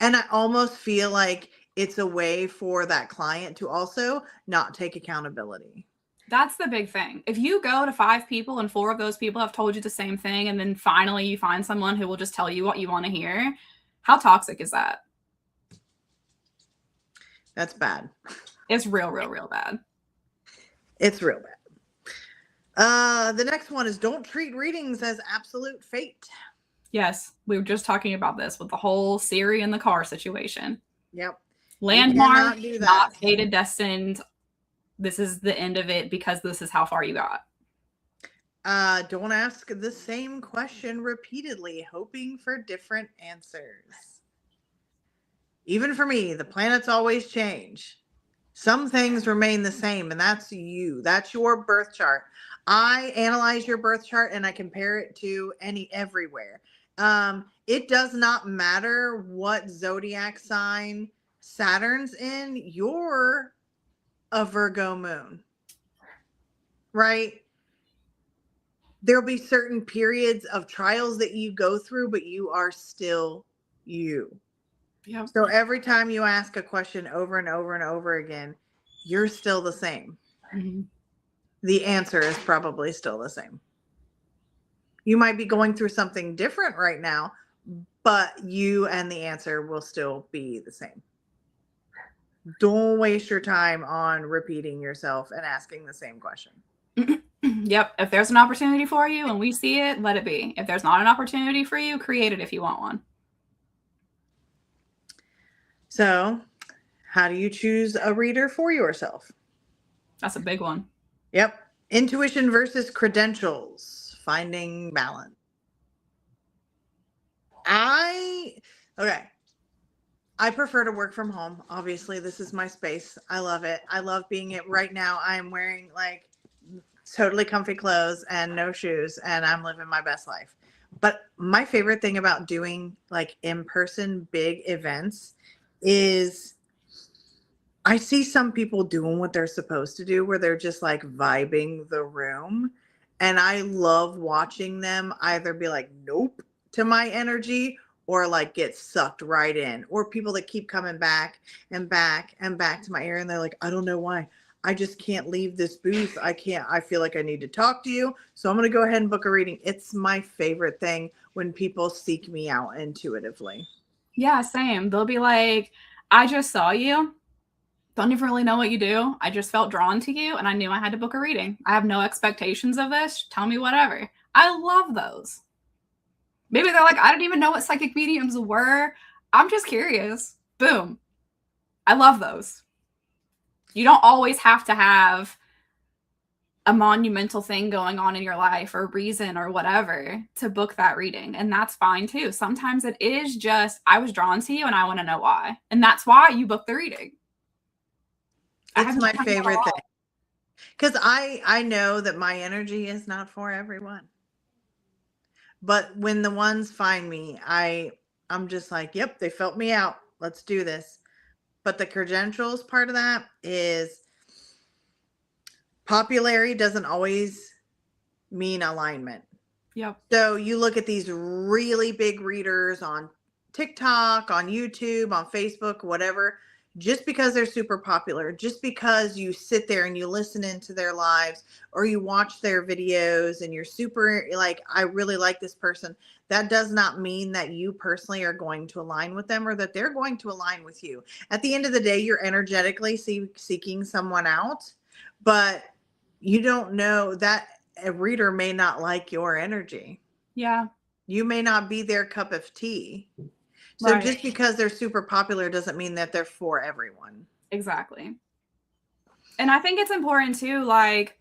B: And I almost feel like it's a way for that client to also not take accountability.
A: That's the big thing. If you go to 5 people and 4 of those people have told you the same thing, and then finally you find someone who will just tell you what you want to hear, how toxic is that?
B: That's bad.
A: It's real, real, real bad.
B: It's real bad. The next one is don't treat readings as absolute fate.
A: Yes, we were just talking about this with the whole Siri in the car situation.
B: Yep.
A: Landmark, not fated, destined. This is the end of it because this is how far you got.
B: Don't ask the same question repeatedly, hoping for different answers. Even for me, the planets always change. Some things remain the same, and that's you. That's your birth chart. I analyze your birth chart and I compare it to everywhere. It does not matter what zodiac sign Saturn's in. You're a Virgo moon, right? There'll be certain periods of trials that you go through, but you are still you.
A: Yep.
B: So every time you ask a question over and over and over again, you're still the same.
A: Mm-hmm.
B: The answer is probably still the same. You might be going through something different right now, but you and the answer will still be the same. Don't waste your time on repeating yourself and asking the same question.
A: Yep. If there's an opportunity for you and we see it, let it be. If there's not an opportunity for you, create it if you want one.
B: So, how do you choose a reader for yourself?
A: That's a big one.
B: Yep. Intuition versus credentials. Finding balance. I prefer to work from home. Obviously, this is my space. I love it. I love being it. Right now, I am wearing like totally comfy clothes and no shoes, and I'm living my best life. But my favorite thing about doing like in-person big events is I see some people doing what they're supposed to do where they're just like vibing the room. And I love watching them either be like, nope to my energy or like get sucked right in. Or people that keep coming back and back and back to my area. And they're like, I don't know why. I just can't leave this booth. I feel like I need to talk to you. So I'm going to go ahead and book a reading. It's my favorite thing when people seek me out intuitively.
A: Yeah, same. They'll be like, I just saw you. Don't even really know what you do. I just felt drawn to you and I knew I had to book a reading. I have no expectations of this. Tell me whatever. I love those. Maybe they're like, I don't even know what psychic mediums were. I'm just curious. Boom. I love those. You don't always have to have a monumental thing going on in your life or reason or whatever to book that reading. And that's fine too. Sometimes it is just, I was drawn to you and I want to know why. And that's why you book the reading.
B: It's my favorite thing. Because I know that my energy is not for everyone. But when the ones find me, I'm just like, yep, they felt me out. Let's do this. But the credentials part of that is popularity doesn't always mean alignment.
A: Yep.
B: So you look at these really big readers on TikTok, on YouTube, on Facebook, whatever, just because they're super popular, just because you sit there and you listen into their lives or you watch their videos and you're super like, I really like this person. That does not mean that you personally are going to align with them or that they're going to align with you. At the end of the day, you're energetically seeking someone out, but you don't know that a reader may not like your energy.
A: Yeah.
B: You may not be their cup of tea. So right. Just because they're super popular doesn't mean that they're for everyone.
A: Exactly. And I think it's important too, like,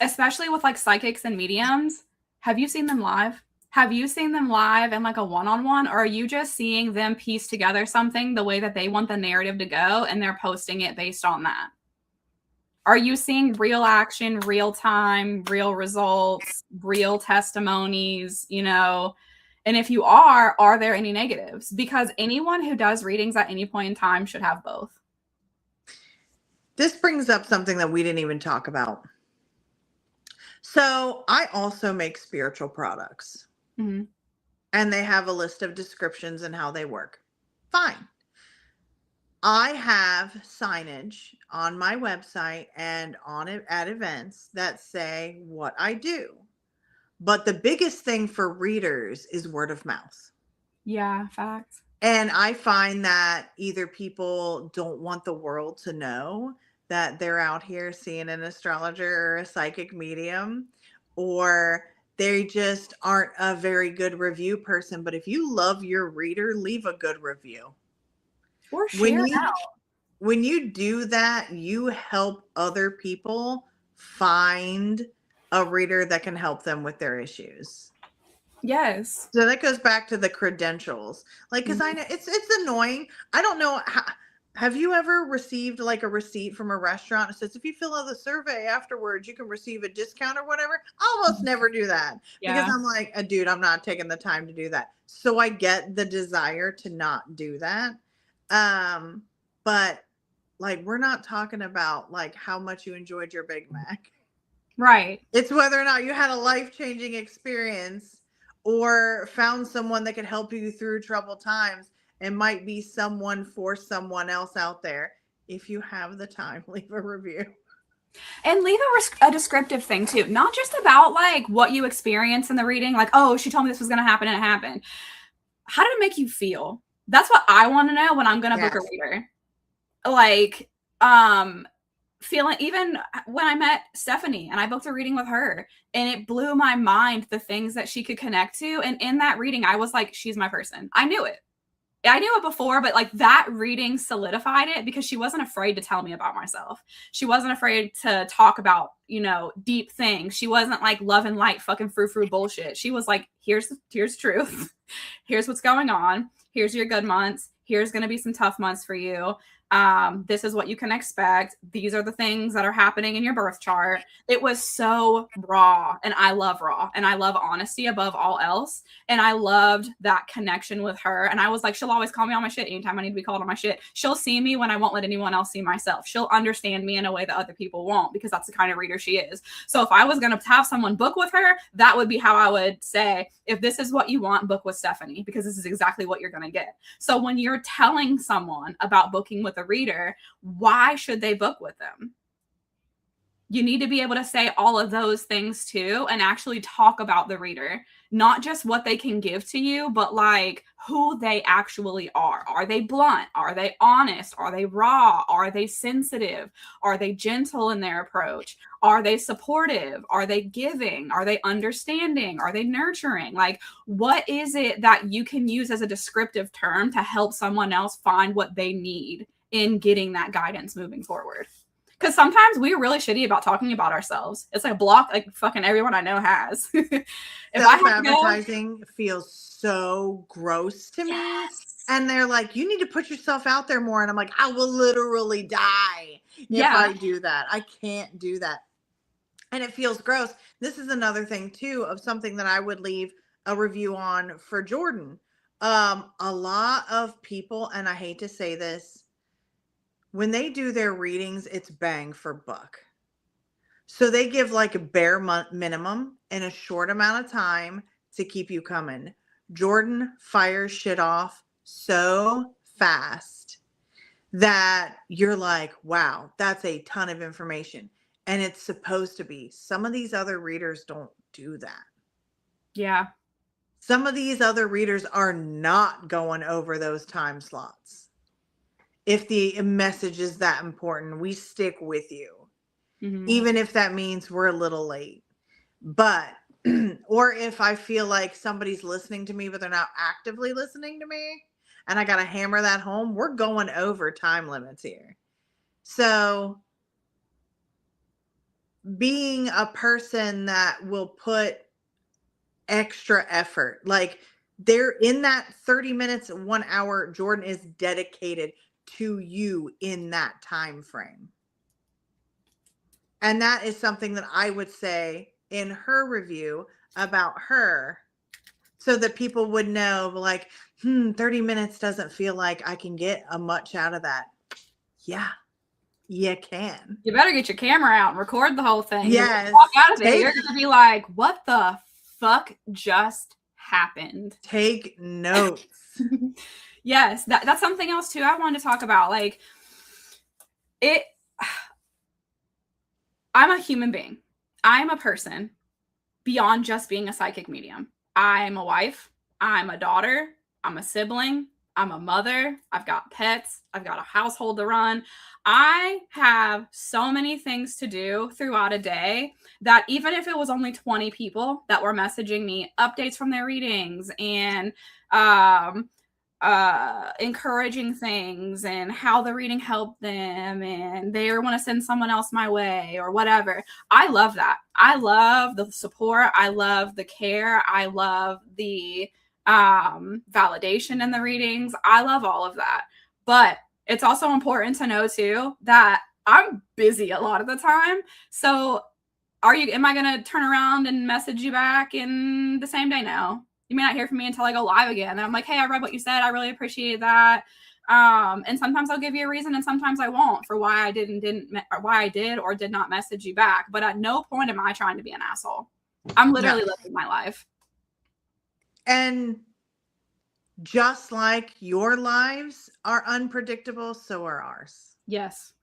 A: especially with like psychics and mediums, have you seen them live? Have you seen them live in like a one-on-one, or are you just seeing them piece together something the way that they want the narrative to go and they're posting it based on that? Are you seeing real action, real time, real results, real testimonies, you know? And if you are there any negatives? Because anyone who does readings at any point in time should have both.
B: This brings up something that we didn't even talk about. So I also make spiritual products. Mm-hmm. And they have a list of descriptions and how they work. Fine. I have signage on my website and on it at events that say what I do. But the biggest thing for readers is word of mouth.
A: Yeah, facts.
B: And I find that either people don't want the world to know that they're out here seeing an astrologer or a psychic medium, or they just aren't a very good review person. But if you love your reader, leave a good review.
A: Or share out.
B: When you do that, you help other people find a reader that can help them with their issues.
A: Yes.
B: So that goes back to the credentials. Like, because I know it's annoying. I don't know. Have you ever received like a receipt from a restaurant that says if you fill out the survey afterwards, you can receive a discount or whatever? I almost never do that because I'm like, dude, I'm not taking the time to do that. So I get the desire to not do that. But like, we're not talking about like how much you enjoyed your Big Mac.
A: Right.
B: It's whether or not you had a life-changing experience or found someone that could help you through troubled times and might be someone for someone else out there. If you have the time, leave a review.
A: And leave a descriptive thing too, not just about like what you experienced in the reading, like, oh, she told me this was going to happen and it happened. How did it make you feel? That's what I want to know when I'm going to book a reader. Like, feeling, even when I met Stephanie and I booked a reading with her, and it blew my mind the things that she could connect to. And in that reading, I was like, she's my person. I knew it. I knew it before, but like that reading solidified it because she wasn't afraid to tell me about myself. She wasn't afraid to talk about, you know, deep things. She wasn't like love and light fucking frou-frou bullshit. She was like, here's truth. Here's what's going on. Here's your good months. Here's going to be some tough months for you. This is what you can expect. These are the things that are happening in your birth chart. It was so raw, and I love raw, and I love honesty above all else. And I loved that connection with her. And I was like, she'll always call me on my shit anytime I need to be called on my shit. She'll see me when I won't let anyone else see myself. She'll understand me in a way that other people won't, because that's the kind of reader she is. So if I was going to have someone book with her, that would be how I would say, if this is what you want, book with Stephanie, because this is exactly what you're going to get. So when you're telling someone about booking with a reader, why should they book with them? You need to be able to say all of those things too, and actually talk about the reader, not just what they can give to you, but like who they actually are. Are they blunt? Are they honest? Are they raw? Are they sensitive? Are they gentle in their approach? Are they supportive? Are they giving? Are they understanding? Are they nurturing? Like, what is it that you can use as a descriptive term to help someone else find what they need in getting that guidance moving forward? Because sometimes we're really shitty about talking about ourselves. It's like a block, like fucking everyone I know has. If
B: Self-advertising feels so gross to me.
A: Yes.
B: And they're like, you need to put yourself out there more. And I'm like, I will literally die if I do that. I can't do that. And it feels gross. This is another thing too of something that I would leave a review on for Jordan. A lot of people, and I hate to say this, when they do their readings, it's bang for buck. So they give like a bare minimum in a short amount of time to keep you coming. Jordan fires shit off so fast that you're like, wow, that's a ton of information. And it's supposed to be. Some of these other readers don't do that.
A: Yeah.
B: Some of these other readers are not going over those time slots. If the message is that important, we stick with you. Mm-hmm. Even if that means we're a little late. But, or if I feel like somebody's listening to me, but they're not actively listening to me, and I got to hammer that home, we're going over time limits here. So being a person that will put extra effort, like they're in that 30 minutes, 1 hour, Jordan is dedicated to you in that time frame. And that is something that I would say in her review about her, so that people would know, like, 30 minutes doesn't feel like I can get a much out of that. Yeah, you can.
A: You better get your camera out and record the whole thing.
B: Yes.
A: Walk out of it, you're going to be like, what the fuck just happened?
B: Take notes.
A: Yes, that's something else too I wanted to talk about. Like, I'm a human being. I'm a person beyond just being a psychic medium. I'm a wife. I'm a daughter. I'm a sibling. I'm a mother. I've got pets. I've got a household to run. I have so many things to do throughout a day that even if it was only 20 people that were messaging me updates from their readings and encouraging things and how the reading helped them and they want to send someone else my way or whatever. I love that. I love the support. I love the care. I love the validation in the readings. I love all of that. But it's also important to know too that I'm busy a lot of the time. So am I going to turn around and message you back in the same day? No. You may not hear from me until I go live again. And I'm like, hey, I read what you said. I really appreciate that. And sometimes I'll give you a reason and sometimes I won't for why I why I did or did not message you back. But at no point am I trying to be an asshole. I'm literally living my life.
B: And just like your lives are unpredictable, so are ours.
A: Yes.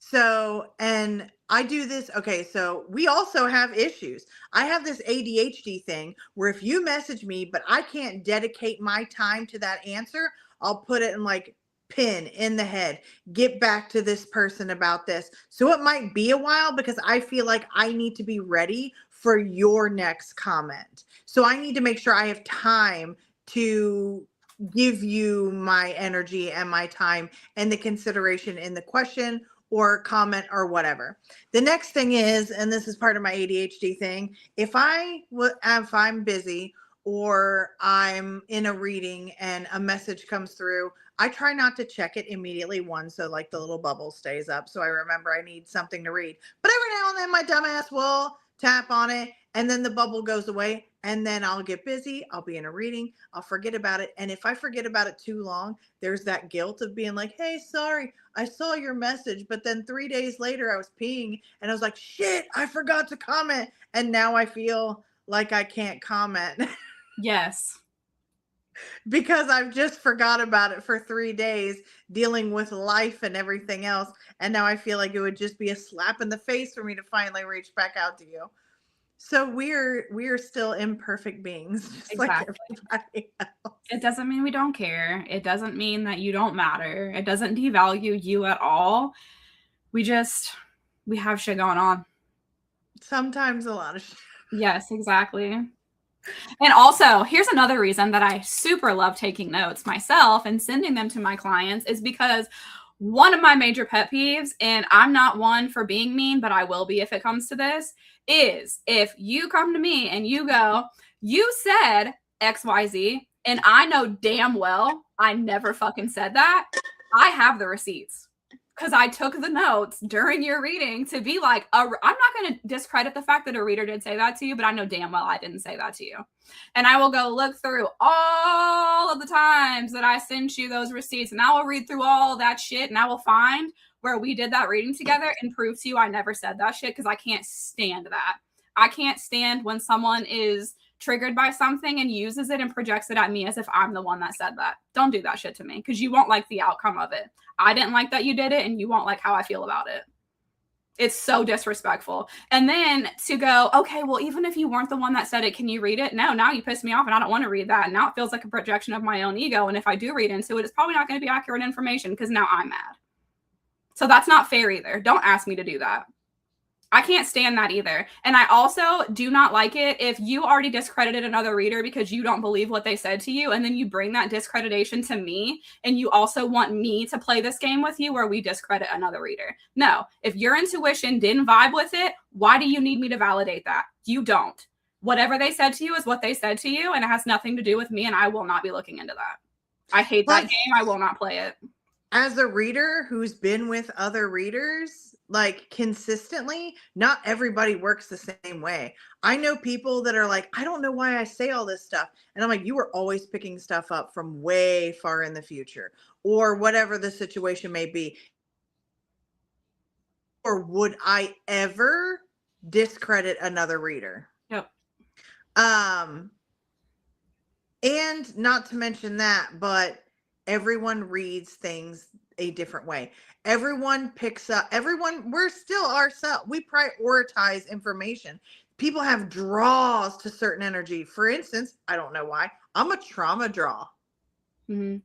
B: So, and I do this. Okay. So we also have issues. I have this ADHD thing where if you message me, but I can't dedicate my time to that answer, I'll put it in like pin in the head, get back to this person about this. So it might be a while because I feel like I need to be ready for your next comment. So I need to make sure I have time to give you my energy and my time and the consideration in the question or comment or whatever. The next thing is, and this is part of my ADHD thing, if I'm busy or I'm in a reading and a message comes through, I try not to check it immediately, one, so like the little bubble stays up, so I remember I need something to read. But every now and then my dumbass will tap on it, and then the bubble goes away, and then I'll get busy. I'll be in a reading. I'll forget about it. And if I forget about it too long, there's that guilt of being like, hey, sorry, I saw your message. But then 3 days later, I was peeing and I was like, shit, I forgot to comment. And now I feel like I can't comment.
A: Yes.
B: Because I've just forgot about it for 3 days dealing with life and everything else. And now I feel like it would just be a slap in the face for me to finally reach back out to you. So we're still imperfect beings, just like
A: Exactly.
B: everybody else.
A: It doesn't mean we don't care. It doesn't mean that you don't matter. It doesn't devalue you at all. We have shit going on.
B: Sometimes a lot of shit.
A: Yes, exactly. And also, here's another reason that I super love taking notes myself and sending them to my clients is because one of my major pet peeves, and I'm not one for being mean, but I will be if it comes to this, is if you come to me and you go, you said XYZ, and I know damn well I never fucking said that, I have the receipts. Because I took the notes during your reading to be like, I'm not going to discredit the fact that a reader did say that to you, but I know damn well I didn't say that to you. And I will go look through all of the times that I sent you those receipts, and I will read through all that shit, and I will find where we did that reading together and prove to you I never said that shit, because I can't stand that. I can't stand when someone is triggered by something and uses it and projects it at me as if I'm the one that said that. Don't do that shit to me, because you won't like the outcome of it. I didn't like that you did it, and you won't like how I feel about it. It's so disrespectful. And then to go, okay, well, even if you weren't the one that said it, can you read it? No, now you pissed me off and I don't want to read that. And now it feels like a projection of my own ego. And if I do read into it, it's probably not going to be accurate information because now I'm mad. So that's not fair either. Don't ask me to do that. I can't stand that either. And I also do not like it if you already discredited another reader because you don't believe what they said to you, and then you bring that discreditation to me, and you also want me to play this game with you where we discredit another reader. No, if your intuition didn't vibe with it, why do you need me to validate that? You don't. Whatever they said to you is what they said to you, and it has nothing to do with me, and I will not be looking into that. I hate that game. I will not play it.
B: As a reader who's been with other readers, like consistently, not everybody works the same way. I know people that are like, I don't know why I say all this stuff. And I'm like, you were always picking stuff up from way far in the future or whatever the situation may be. Or would I ever discredit another reader?
A: Yep.
B: And not to mention that, but everyone reads things a different way. Everyone picks up, we're still ourselves. We prioritize information. People have draws to certain energy. For instance, I don't know why, I'm a trauma draw.
A: Mm-hmm.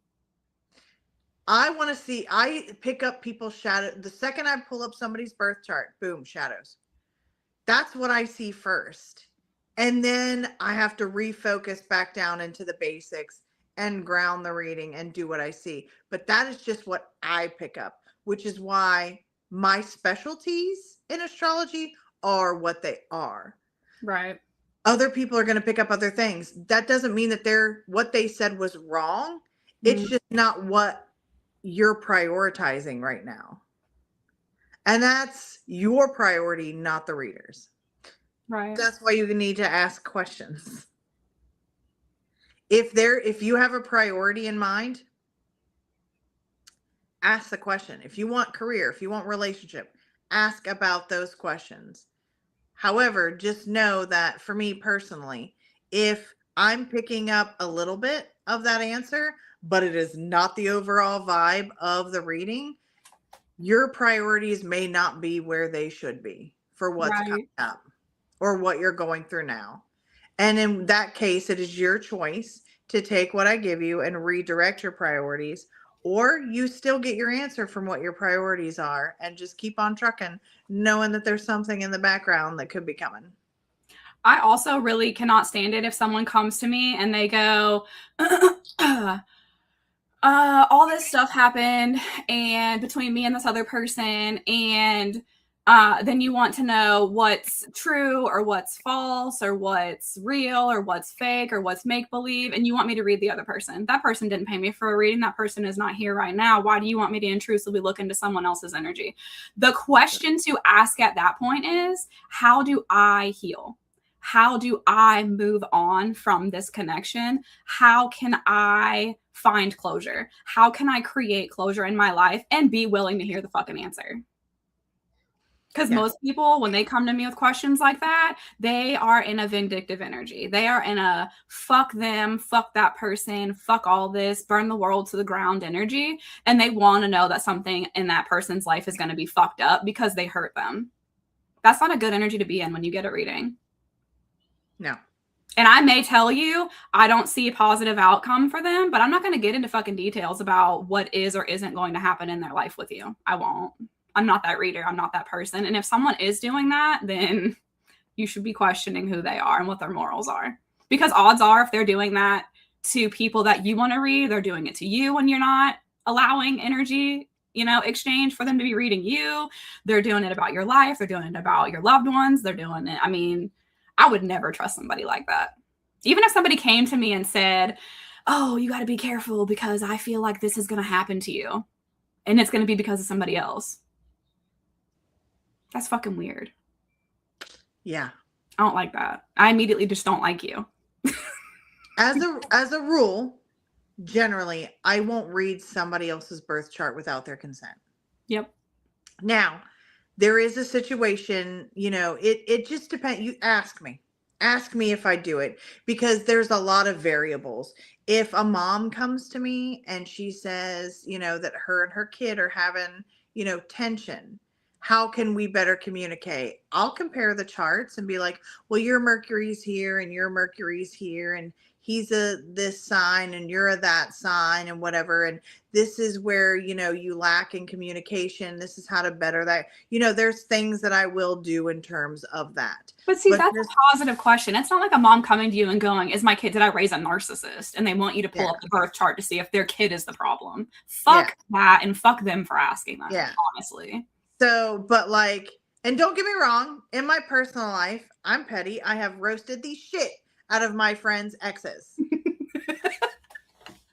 B: I pick up people's shadow. The second I pull up somebody's birth chart, boom, shadows. That's what I see first. And then I have to refocus back down into the basics and ground the reading and do what I see. But that is just what I pick up, which is why my specialties in astrology are what they are.
A: Right.
B: Other people are going to pick up other things. That doesn't mean that what they said was wrong. It's just not what you're prioritizing right now. And that's your priority, not the reader's.
A: Right.
B: That's why you need to ask questions. If you have a priority in mind, ask the question. If you want career, if you want relationship, ask about those questions. However, just know that for me personally, if I'm picking up a little bit of that answer, but it is not the overall vibe of the reading, your priorities may not be where they should be for what's coming up or what you're going through now. And in that case, it is your choice to take what I give you and redirect your priorities, or you still get your answer from what your priorities are and just keep on trucking, knowing that there's something in the background that could be coming.
A: I also really cannot stand it if someone comes to me and they go, all this stuff happened and between me and this other person, and Then you want to know what's true or what's false or what's real or what's fake or what's make believe. And you want me to read the other person. That person didn't pay me for a reading. That person is not here right now. Why do you want me to intrusively look into someone else's energy? The question to ask at that point is, how do I heal? How do I move on from this connection? How can I find closure? How can I create closure in my life and be willing to hear the fucking answer? Because most people, when they come to me with questions like that, they are in a vindictive energy. They are in a fuck them, fuck that person, fuck all this, burn the world to the ground energy. And they want to know that something in that person's life is going to be fucked up because they hurt them. That's not a good energy to be in when you get a reading.
B: No.
A: And I may tell you I don't see a positive outcome for them, but I'm not going to get into fucking details about what is or isn't going to happen in their life with you. I won't. I'm not that reader. I'm not that person. And if someone is doing that, then you should be questioning who they are and what their morals are. Because odds are, if they're doing that to people that you want to read, they're doing it to you when you're not allowing energy, exchange for them to be reading you. They're doing it about your life. They're doing it about your loved ones. They're doing it. I mean, I would never trust somebody like that. Even if somebody came to me and said, oh, you got to be careful because I feel like this is going to happen to you. And it's going to be because of somebody else. That's fucking weird.
B: Yeah.
A: I don't like that. I immediately just don't like you.
B: As a rule, generally, I won't read somebody else's birth chart without their consent.
A: Yep.
B: Now, there is a situation, it just depends. You ask me if I do it, because there's a lot of variables. If a mom comes to me and she says, that her and her kid are having, tension, how can we better communicate? I'll compare the charts and be like, well, your Mercury's here and your Mercury's here, and he's a this sign and you're a that sign and whatever. And this is where, you lack in communication. This is how to better that. There's things that I will do in terms of that.
A: But see, that's a positive question. It's not like a mom coming to you and going, did I raise a narcissist? And they want you to pull up the birth chart to see if their kid is the problem. Fuck that, and fuck them for asking that, honestly.
B: So, but and don't get me wrong, in my personal life, I'm petty. I have roasted the shit out of my friends' exes.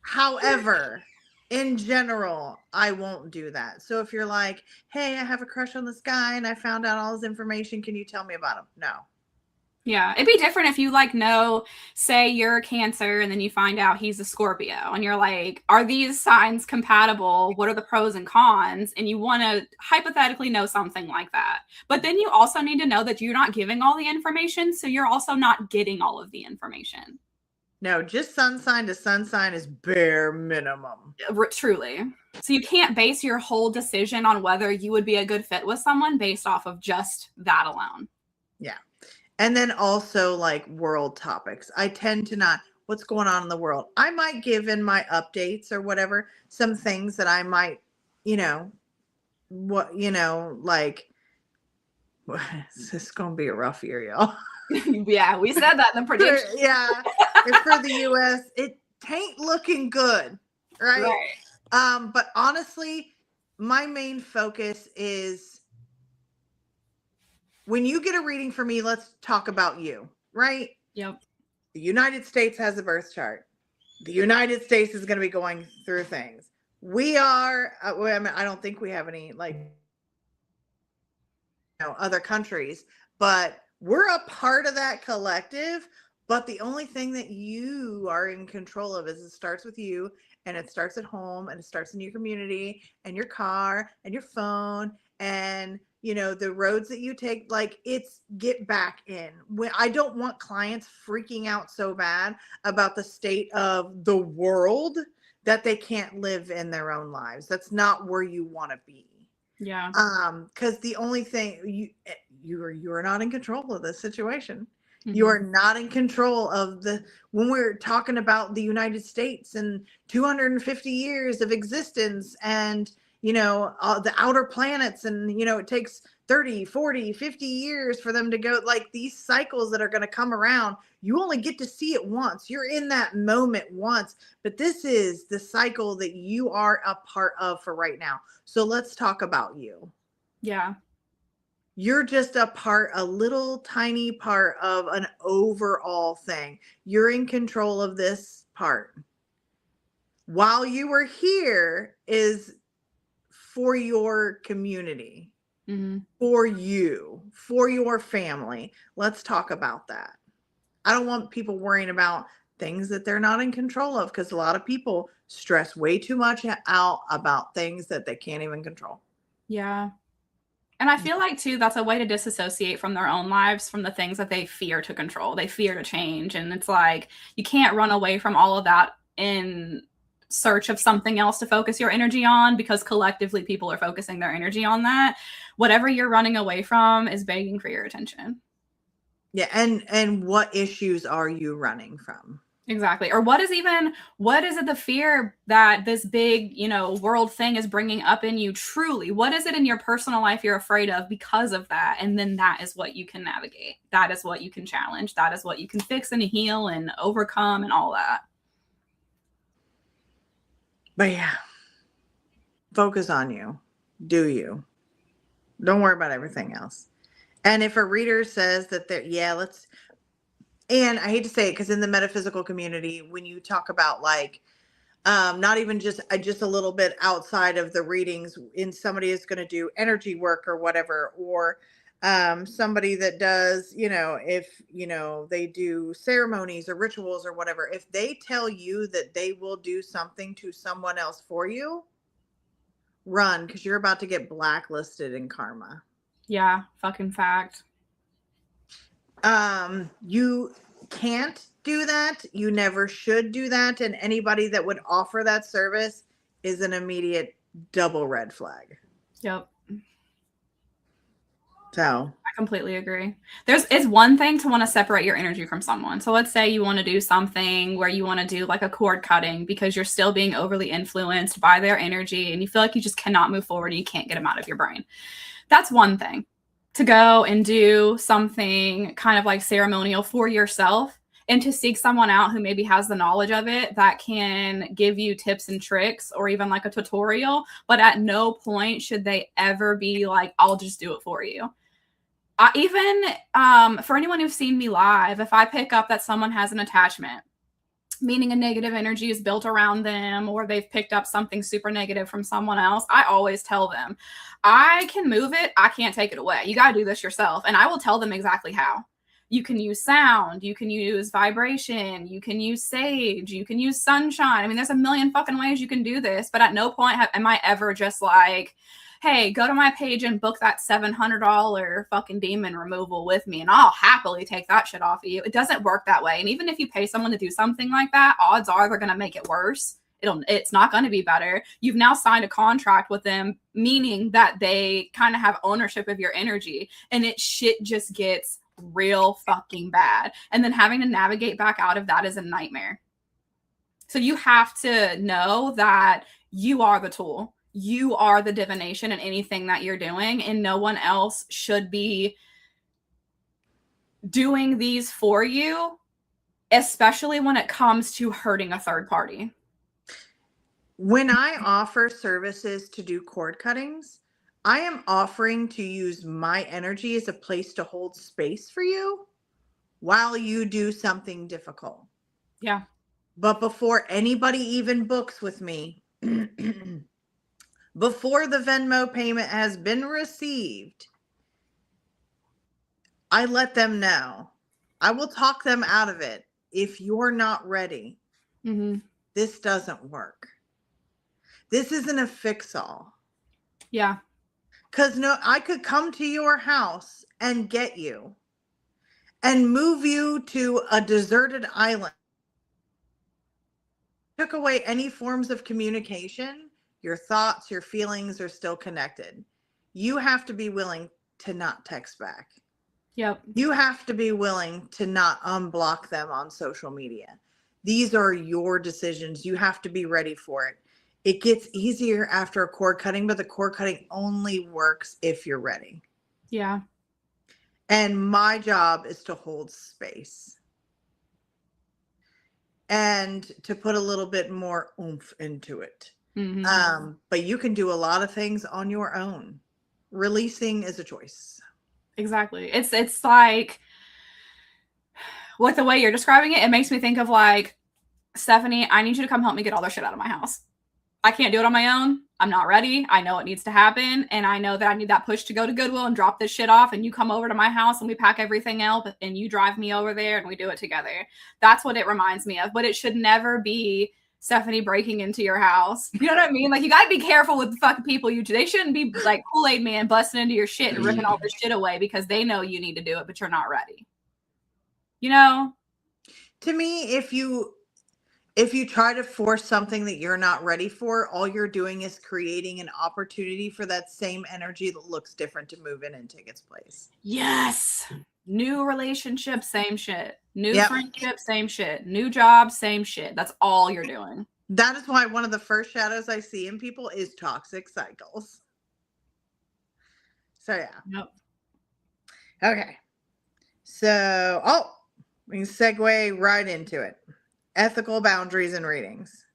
B: However, in general, I won't do that. So if you're like, hey, I have a crush on this guy and I found out all his information, can you tell me about him? No.
A: Yeah, it'd be different if you say you're a Cancer and then you find out he's a Scorpio and you're like, are these signs compatible? What are the pros and cons? And you want to hypothetically know something like that. But then you also need to know that you're not giving all the information, so you're also not getting all of the information.
B: No, just sun sign to sun sign is bare minimum.
A: Truly. So you can't base your whole decision on whether you would be a good fit with someone based off of just that alone.
B: Yeah. And then also world topics. I tend to not, what's going on in the world. I might give in my updates or whatever, some things that I might, this is going to be a rough year, y'all.
A: Yeah, we said that in the prediction.
B: Yeah. For the US, it ain't looking good. Right. But honestly, my main focus is, when you get a reading for me, let's talk about you, right?
A: Yep.
B: The United States has a birth chart. The United States is going to be going through things. We are, I don't think we have any other countries, but we're a part of that collective. But the only thing that you are in control of is it starts with you, and it starts at home, and it starts in your community and your car and your phone and the roads that you take. It's get back in. I don't want clients freaking out so bad about the state of the world that they can't live in their own lives. That's not where you want to be.
A: Yeah.
B: Because the only thing you are not in control of this situation. Mm-hmm. You are not in control of when we're talking about the United States and 250 years of existence and the outer planets, and it takes 30, 40, 50 years for them to go, these cycles that are going to come around. You only get to see it once. You're in that moment once, but this is the cycle that you are a part of for right now. So let's talk about you.
A: Yeah.
B: You're just a little tiny part of an overall thing. You're in control of this part. While you were here is for your community, for you, for your family. Let's talk about that. I don't want people worrying about things that they're not in control of, because a lot of people stress way too much out about things that they can't even control.
A: Yeah. And I feel like, too, that's a way to disassociate from their own lives, from the things that they fear to control. They fear to change. And it's like, you can't run away from all of that in search of something else to focus your energy on, because collectively people are focusing their energy on that. Whatever you're running away from is begging for your attention.
B: Yeah. And what issues are you running from?
A: Exactly. Or what is it the fear that this big, world thing is bringing up in you truly? What is it in your personal life you're afraid of because of that? And then that is what you can navigate. That is what you can challenge. That is what you can fix and heal and overcome and all that.
B: But yeah, focus on you. Do you? Don't worry about everything else. And if a reader says that and I hate to say it, because in the metaphysical community, when you talk about like, not even just a little bit outside of the readings, in somebody is going to do energy work or whatever, or somebody that does, if they do ceremonies or rituals or whatever, if they tell you that they will do something to someone else for you, run, because you're about to get blacklisted in karma.
A: Yeah, fucking fact.
B: You can't do that. You never should do that. And anybody that would offer that service is an immediate double red flag.
A: Yep.
B: So
A: I completely agree. It's one thing to want to separate your energy from someone. So let's say you want to do something where you want to do like a cord cutting because you're still being overly influenced by their energy and you feel like you just cannot move forward and you can't get them out of your brain. That's one thing. To go and do something kind of like ceremonial for yourself, and to seek someone out who maybe has the knowledge of it that can give you tips and tricks or even like a tutorial, but at no point should they ever be like, I'll just do it for you. For anyone who's seen me live, if I pick up that someone has an attachment, meaning a negative energy is built around them, or they've picked up something super negative from someone else, I always tell them, I can move it, I can't take it away. You got to do this yourself. And I will tell them exactly how. You can use sound, you can use vibration, you can use sage, you can use sunshine. I mean, there's a million fucking ways you can do this, but at no point am I ever just like, hey, go to my page and book that $700 fucking demon removal with me, and I'll happily take that shit off of you. It doesn't work that way. And even if you pay someone to do something like that, odds are they're going to make it worse. It's not going to be better. You've now signed a contract with them, meaning that they kind of have ownership of your energy, and shit just gets real fucking bad. And then having to navigate back out of that is a nightmare. So you have to know that you are the tool. You are the divination in anything that you're doing, and no one else should be doing these for you, especially when it comes to hurting a third party.
B: When I offer services to do cord cuttings, I am offering to use my energy as a place to hold space for you while you do something difficult.
A: Yeah.
B: But before anybody even books with me, before the Venmo payment has been received, I let them know. I will talk them out of it. If you're not ready, this doesn't work. This isn't a fix-all.
A: Yeah.
B: Because I could come to your house and get you and move you to a deserted island. Took away any forms of communication. Your thoughts, your feelings are still connected. You have to be willing to not text back.
A: Yep.
B: You have to be willing to not unblock them on social media. These are your decisions. You have to be ready for it. It gets easier after a cord cutting, but the cord cutting only works if you're ready.
A: Yeah.
B: And my job is to hold space and to put a little bit more oomph into it. But you can do a lot of things on your own. Releasing is a choice.
A: Exactly. It's like, with the way you're describing it, it makes me think of like, Stephanie, I need you to come help me get all their shit out of my house. I can't do it on my own. I'm not ready. I know it needs to happen. And I know that I need that push to go to Goodwill and drop this shit off. And you come over to my house and we pack everything up and you drive me over there and we do it together. That's what it reminds me of. But it should never be Stephanie breaking into your house. You know what I mean? Like, you got to be careful with the fucking people you do. They shouldn't be like Kool-Aid Man busting into your shit and ripping all this shit away because they know you need to do it, but you're not ready. You know?
B: To me, if you try to force something that you're not ready for, all you're doing is creating an opportunity for that same energy that looks different to move in and take its place.
A: Yes. New relationship, same shit. New
B: Yep.
A: friendship, same shit. New job, same shit. That's all you're doing.
B: That is why one of the first shadows I see in people is toxic cycles. So, yeah.
A: Yep.
B: Okay. So, we can segue right into it. Ethical boundaries and readings.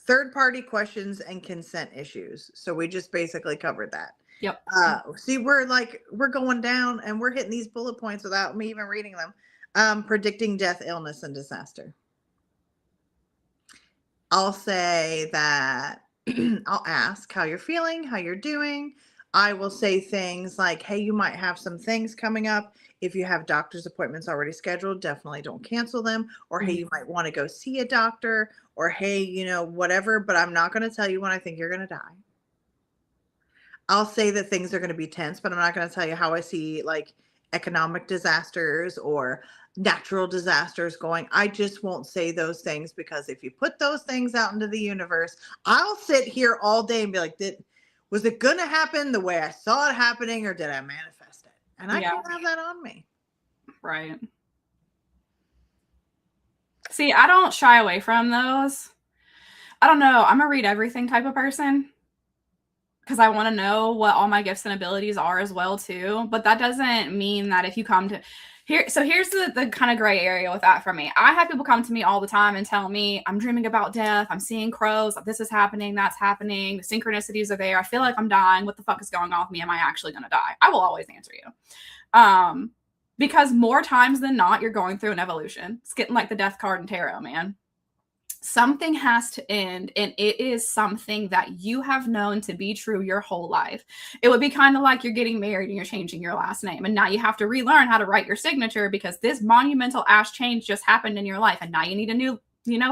B: Third-party questions and consent issues. So we just basically covered that.
A: Yep.
B: See, we're going down and we're hitting these bullet points without me even reading them. Predicting death, illness, and disaster. I'll say that I'll ask how you're feeling, how you're doing. I will say things like, hey, you might have some things coming up. If you have doctor's appointments already scheduled, definitely don't cancel them. Or, hey, you might want to go see a doctor. Or, hey, whatever, but I'm not going to tell you when I think you're going to die. I'll say that things are going to be tense, but I'm not going to tell you how I see like economic disasters or natural disasters going. I just won't say those things because if you put those things out into the universe, I'll sit here all day and be like, was it going to happen the way I saw it happening or did I manifest it? And I can't have that on me.
A: Right. See, I don't shy away from those. I don't know. I'm a read everything type of person because I want to know what all my gifts and abilities are as well too. But that doesn't mean that if you come to here, so here's the kind of gray area with that for me. I have people come to me all the time and tell me I'm dreaming about death. I'm seeing crows. This is happening. That's happening. The synchronicities are there. I feel like I'm dying. What the fuck is going on with me? Am I actually going to die? I will always answer you. Because more times than not, you're going through an evolution. It's getting like the death card in tarot, man. Something has to end, and it is something that you have known to be true your whole life. It would be kind of like you're getting married and you're changing your last name, and now you have to relearn how to write your signature because this monumental ass change just happened in your life, and now you need a new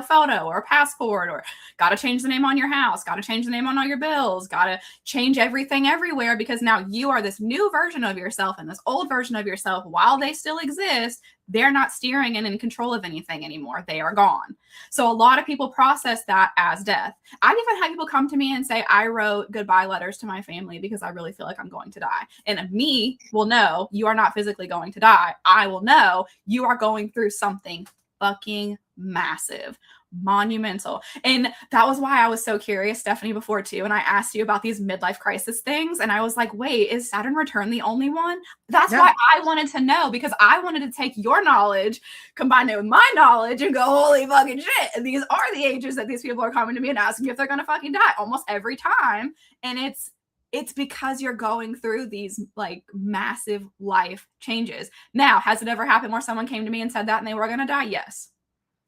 A: photo or a passport, or got to change the name on your house, got to change the name on all your bills, got to change everything everywhere because now you are this new version of yourself and this old version of yourself, while they still exist, they're not steering and in control of anything anymore. They are gone. So a lot of people process that as death. I've even had people come to me and say, I wrote goodbye letters to my family because I really feel like I'm going to die. And me will know you are not physically going to die. I will know you are going through something fucking massive, monumental. And that was why I was so curious, Stephanie, before too. And I asked you about these midlife crisis things. And I was like, wait, is Saturn return the only one? That's why I wanted to know, because I wanted to take your knowledge, combine it with my knowledge and go, holy fucking shit. And these are the ages that these people are coming to me and asking me if they're going to fucking die almost every time. And it's because you're going through these like massive life changes. Now, has it ever happened where someone came to me and said that and they were going to die? Yes.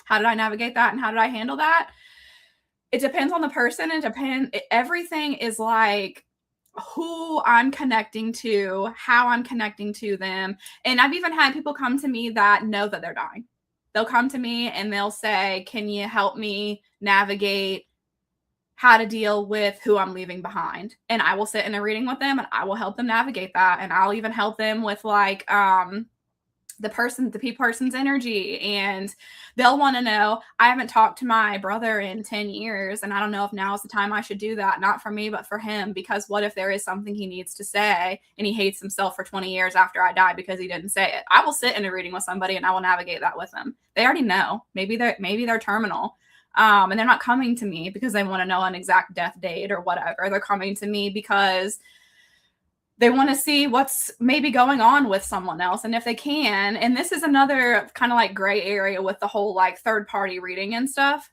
A: How did I navigate that and how did I handle that? It depends on the person. Everything is like who I'm connecting to, how I'm connecting to them. And I've even had people come to me that know that they're dying. They'll come to me and they'll say, can you help me navigate how to deal with who I'm leaving behind? And I will sit in a reading with them and I will help them navigate that. And I'll even help them with like, the person's energy, and they'll want to know, I haven't talked to my brother in 10 years. And I don't know if now is the time I should do that. Not for me, but for him, because what if there is something he needs to say and he hates himself for 20 years after I die because he didn't say it? I will sit in a reading with somebody and I will navigate that with them. They already know. Maybe they're terminal. And they're not coming to me because they want to know an exact death date or whatever. They're coming to me because they want to see what's maybe going on with someone else. And if they can, and this is another kind of like gray area with the whole like third party reading and stuff.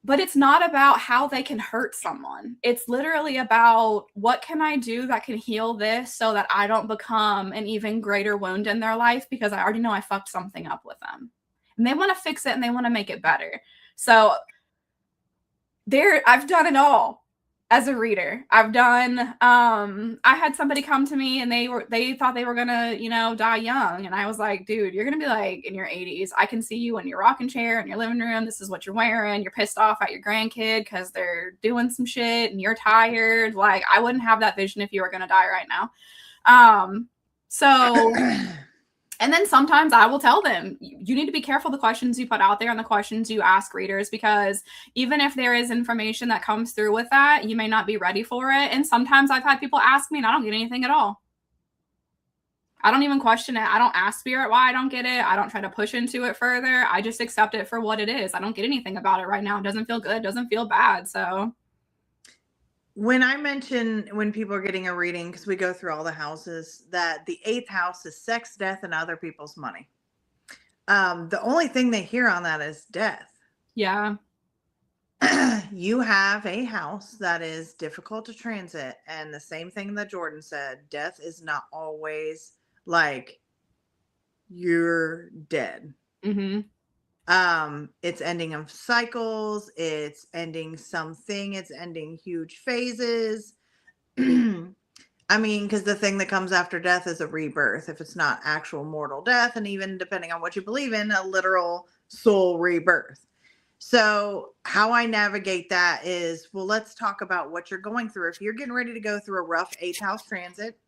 A: But it's not about how they can hurt someone. It's literally about what can I do that can heal this so that I don't become an even greater wound in their life because I already know I fucked something up with them. And they want to fix it and they want to make it better. So I've done it all as a reader. I've done I had somebody come to me and they thought they were gonna, die young. And I was like, dude, you're gonna be like in your 80s. I can see you in your rocking chair in your living room. This is what you're wearing. You're pissed off at your grandkid because they're doing some shit and you're tired. Like, I wouldn't have that vision if you were gonna die right now. So and then sometimes I will tell them, you need to be careful the questions you put out there and the questions you ask readers, because even if there is information that comes through with that, you may not be ready for it. And sometimes I've had people ask me and I don't get anything at all. I don't even question it. I don't ask spirit why I don't get it. I don't try to push into it further. I just accept it for what it is. I don't get anything about it right now. It doesn't feel good. It doesn't feel bad. So
B: when I mention when people are getting a reading, because we go through all the houses, that the 8th house is sex, death, and other people's money. The only thing they hear on that is death.
A: Yeah.
B: You have a house that is difficult to transit. And the same thing that Jordan said, death is not always like you're dead.
A: Mm-hmm.
B: It's ending of cycles, it's ending something, it's ending huge phases. I mean, because the thing that comes after death is a rebirth, if it's not actual mortal death, and even depending on what you believe in, a literal soul rebirth. So how I navigate that is, well, let's talk about what you're going through. If you're getting ready to go through a rough 8th house transit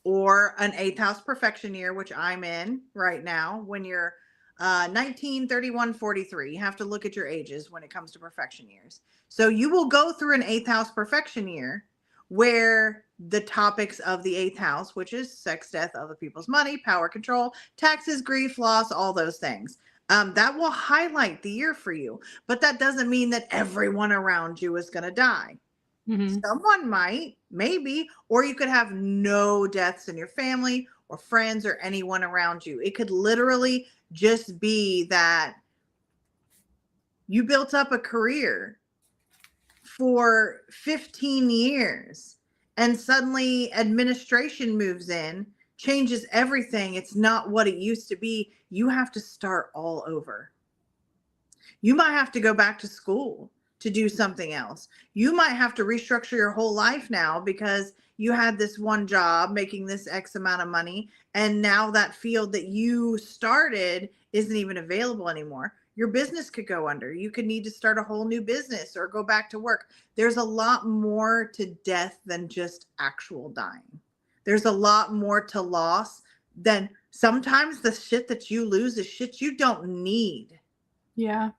B: or an 8th house perfection year, which I'm in right now, when you're 19, 31, 43. You have to look at your ages when it comes to perfection years. So you will go through an 8th house perfection year where the topics of the 8th house, which is sex, death, other people's money, power, control, taxes, grief, loss, all those things. That will highlight the year for you. But that doesn't mean that everyone around you is going to die. Mm-hmm. Someone might, maybe, or you could have no deaths in your family or friends or anyone around you. It could literally just be that you built up a career for 15 years and suddenly administration moves in, changes everything. It's not what it used to be. You have to start all over. You might have to go back to school to do something else. You might have to restructure your whole life now because you had this one job making this X amount of money, and now that field that you started isn't even available anymore. Your business could go under. You could need to start a whole new business or go back to work. There's a lot more to death than just actual dying. There's a lot more to loss than sometimes the shit that you lose is shit you don't need.
A: Yeah.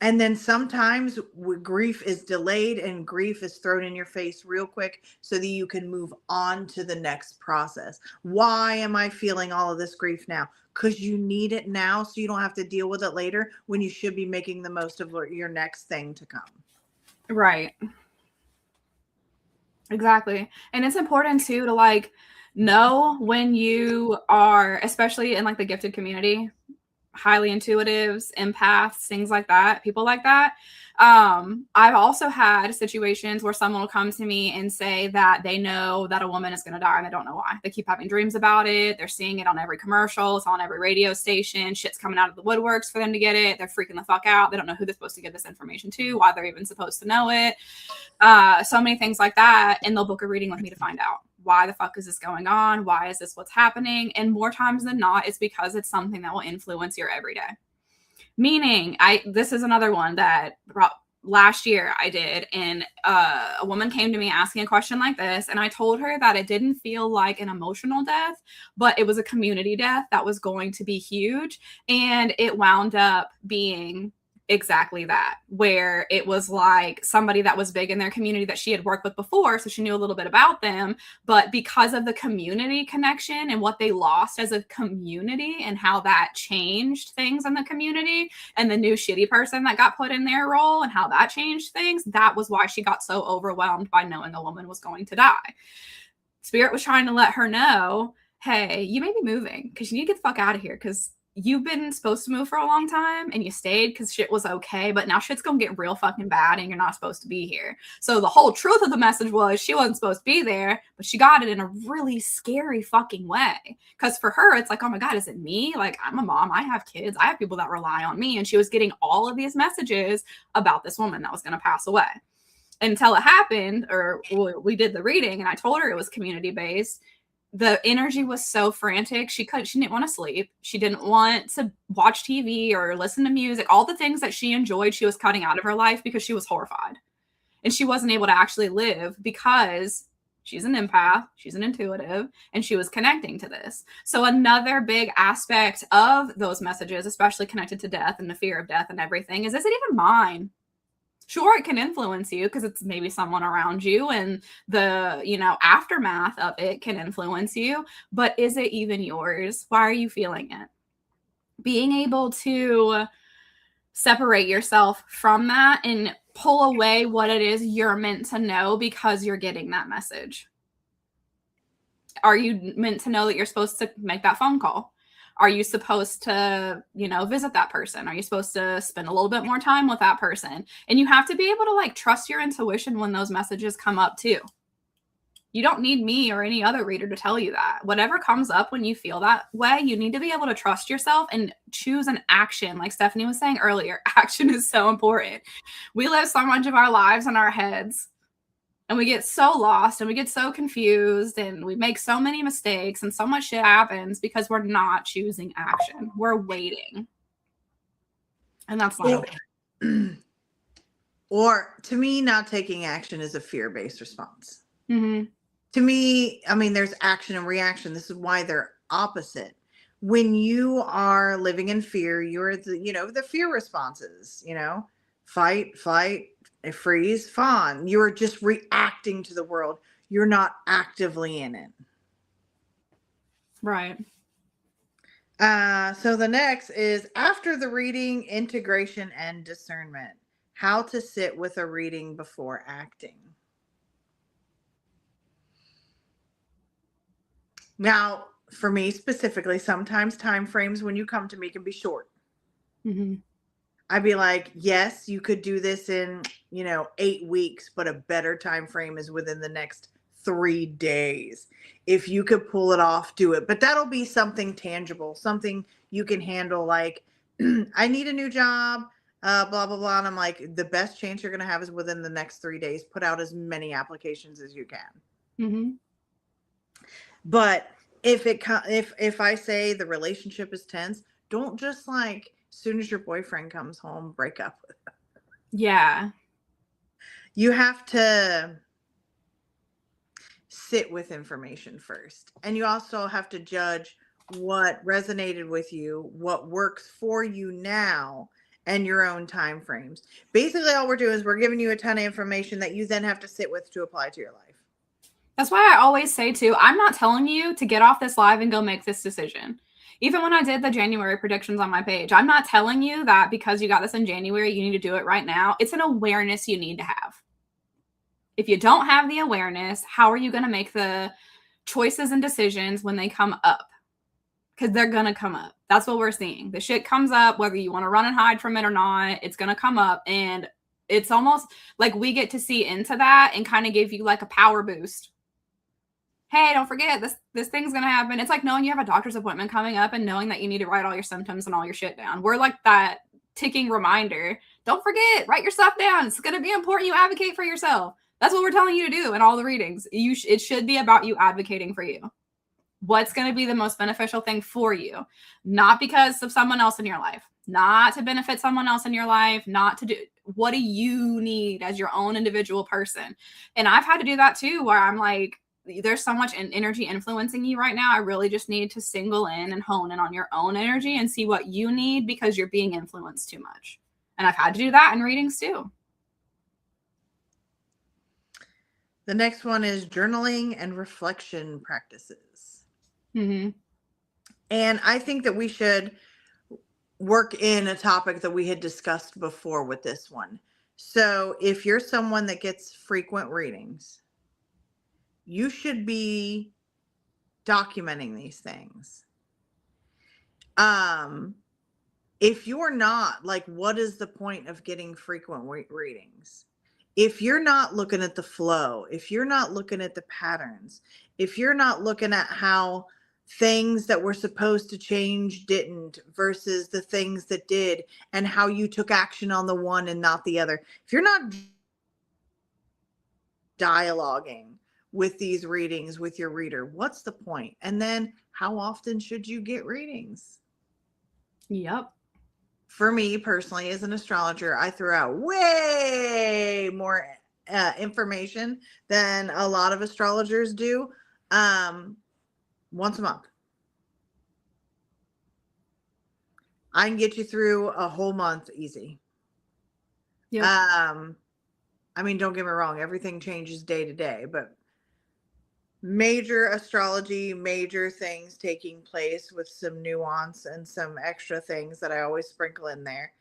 B: And then sometimes grief is delayed and grief is thrown in your face real quick so that you can move on to the next process. Why am I feeling all of this grief now? Because you need it now so you don't have to deal with it later when you should be making the most of your next thing to come.
A: Right. Exactly. And it's important too to like know when you are, especially in like the gifted community, highly intuitives, empaths, things like that, people like that. I've also had situations where someone will come to me and say that they know that a woman is going to die and they don't know why. They keep having dreams about it. They're seeing it on every commercial. It's on every radio station. Shit's coming out of the woodworks for them to get it. They're freaking the fuck out. They don't know who they're supposed to give this information to, why they're even supposed to know it. So many things like that. And they'll book a reading with me to find out. Why the fuck is this going on? Why is this what's happening? And more times than not, it's because it's something that will influence your everyday. Meaning, this is another one that last year I did, and a woman came to me asking a question like this, and I told her that it didn't feel like an emotional death, but it was a community death that was going to be huge, and it wound up being exactly that, where it was like somebody that was big in their community that she had worked with before, so she knew a little bit about them, but because of the community connection and what they lost as a community and how that changed things in the community, and the new shitty person that got put in their role and how that changed things, that was why she got so overwhelmed by knowing the woman was going to die. Spirit was trying to let her know, hey, you may be moving because you need to get the fuck out of here because you've been supposed to move for a long time and you stayed because shit was okay, but now shit's gonna get real fucking bad and you're not supposed to be here. So the whole truth of the message was she wasn't supposed to be there, but she got it in a really scary fucking way. Because for her, it's like, oh my God, is it me? Like, I'm a mom, I have kids, I have people that rely on me. And she was getting all of these messages about this woman that was gonna pass away. Until it happened, or we did the reading and I told her it was community based. The energy was so frantic. She didn't want to sleep. She didn't want to watch TV or listen to music. All the things that she enjoyed, she was cutting out of her life because she was horrified. And she wasn't able to actually live because she's an empath, she's an intuitive, and she was connecting to this. So another big aspect of those messages, especially connected to death and the fear of death and everything, is it even mine? Sure, it can influence you because it's maybe someone around you and the, aftermath of it can influence you, but is it even yours? Why are you feeling it? Being able to separate yourself from that and pull away what it is you're meant to know because you're getting that message. Are you meant to know that you're supposed to make that phone call? Are you supposed to, visit that person? Are you supposed to spend a little bit more time with that person? And you have to be able to trust your intuition when those messages come up too. You don't need me or any other reader to tell you that. Whatever comes up when you feel that way, you need to be able to trust yourself and choose an action. Like Stephanie was saying earlier, action is so important. We live so much of our lives in our heads. And we get so lost and we get so confused and we make so many mistakes and so much shit happens because we're not choosing action. We're waiting. And that's not okay.
B: Or to me, not taking action is a fear-based response.
A: Mm-hmm.
B: To me, I mean, there's action and reaction. This is why they're opposite. When you are living in fear, you're the fear responses, fight, flight, freeze, fawn. You're just reacting to the world. You're not actively in it.
A: Right.
B: So the next is after the reading, integration and discernment. How to sit with a reading before acting. Now, for me specifically, sometimes time frames when you come to me can be short.
A: Mm-hmm.
B: I'd be like, yes, you could do this in, 8 weeks, but a better time frame is within the next 3 days. If you could pull it off, do it. But that'll be something tangible, something you can handle. Like, I need a new job, blah, blah, blah. And I'm like, the best chance you're going to have is within the next 3 days. Put out as many applications as you can.
A: Mm-hmm.
B: But if I say the relationship is tense, don't just as soon as your boyfriend comes home, break up with him.
A: Yeah.
B: You have to sit with information first. And you also have to judge what resonated with you, what works for you now, and your own time frames. Basically, all we're doing is we're giving you a ton of information that you then have to sit with to apply to your life.
A: That's why I always say too, I'm not telling you to get off this live and go make this decision. Even when I did the January predictions on my page, I'm not telling you that because you got this in January, you need to do it right now. It's an awareness you need to have. If you don't have the awareness, how are you going to make the choices and decisions when they come up? Because they're going to come up. That's what we're seeing. The shit comes up, whether you want to run and hide from it or not, it's going to come up. And it's almost like we get to see into that and kind of give you like a power boost. Hey, don't forget this thing's going to happen. It's like knowing you have a doctor's appointment coming up and knowing that you need to write all your symptoms and all your shit down. We're like that ticking reminder. Don't forget, write your stuff down. It's going to be important you advocate for yourself. That's what we're telling you to do in all the readings. It should be about you advocating for you. What's going to be the most beneficial thing for you? Not because of someone else in your life. Not to benefit someone else in your life. Not to do. What do you need as your own individual person? And I've had to do that too, where I'm like, there's so much energy influencing you right now. I really just need to single in and hone in on your own energy and see what you need because you're being influenced too much. And I've had to do that in readings too.
B: The next one is journaling and reflection practices.
A: Mm-hmm.
B: And I think that we should work in a topic that we had discussed before with this one. So if you're someone that gets frequent readings, you should be documenting these things. If you're not, like, what is the point of getting frequent readings? If you're not looking at the flow, if you're not looking at the patterns, if you're not looking at how things that were supposed to change didn't versus the things that did, and how you took action on the one and not the other, if you're not dialoguing with these readings with your reader, what's the point? And then how often should you get readings?
A: Yep.
B: For me personally, as an astrologer, I threw out way more information than a lot of astrologers do. Once a month, I can get you through a whole month easy.
A: Yep.
B: I mean, don't get me wrong, everything changes day to day, but major astrology, major things taking place with some nuance and some extra things that I always sprinkle in there.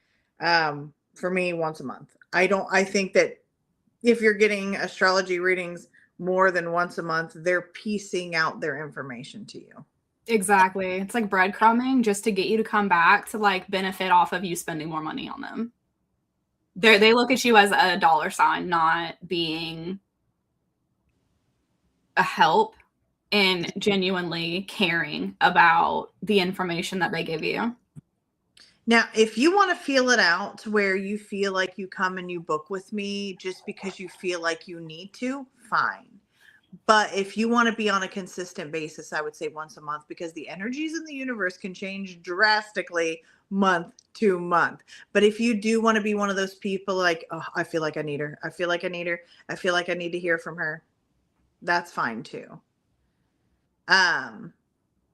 B: For me, once a month. I think that if you're getting astrology readings more than once a month, they're piecing out their information to you.
A: Exactly. It's like breadcrumbing just to get you to come back to like benefit off of you spending more money on them. They look at you as a dollar sign, not being a help and genuinely caring about the information that they give you.
B: Now, if you want to feel it out to where you feel like you come and you book with me just because you feel like you need to, fine. But if you want to be on a consistent basis, I would say once a month, because the energies in the universe can change drastically month to month. But if you do want to be one of those people like, oh, I feel like I need her. I feel like I need her. I feel like I need to hear from her. That's fine too.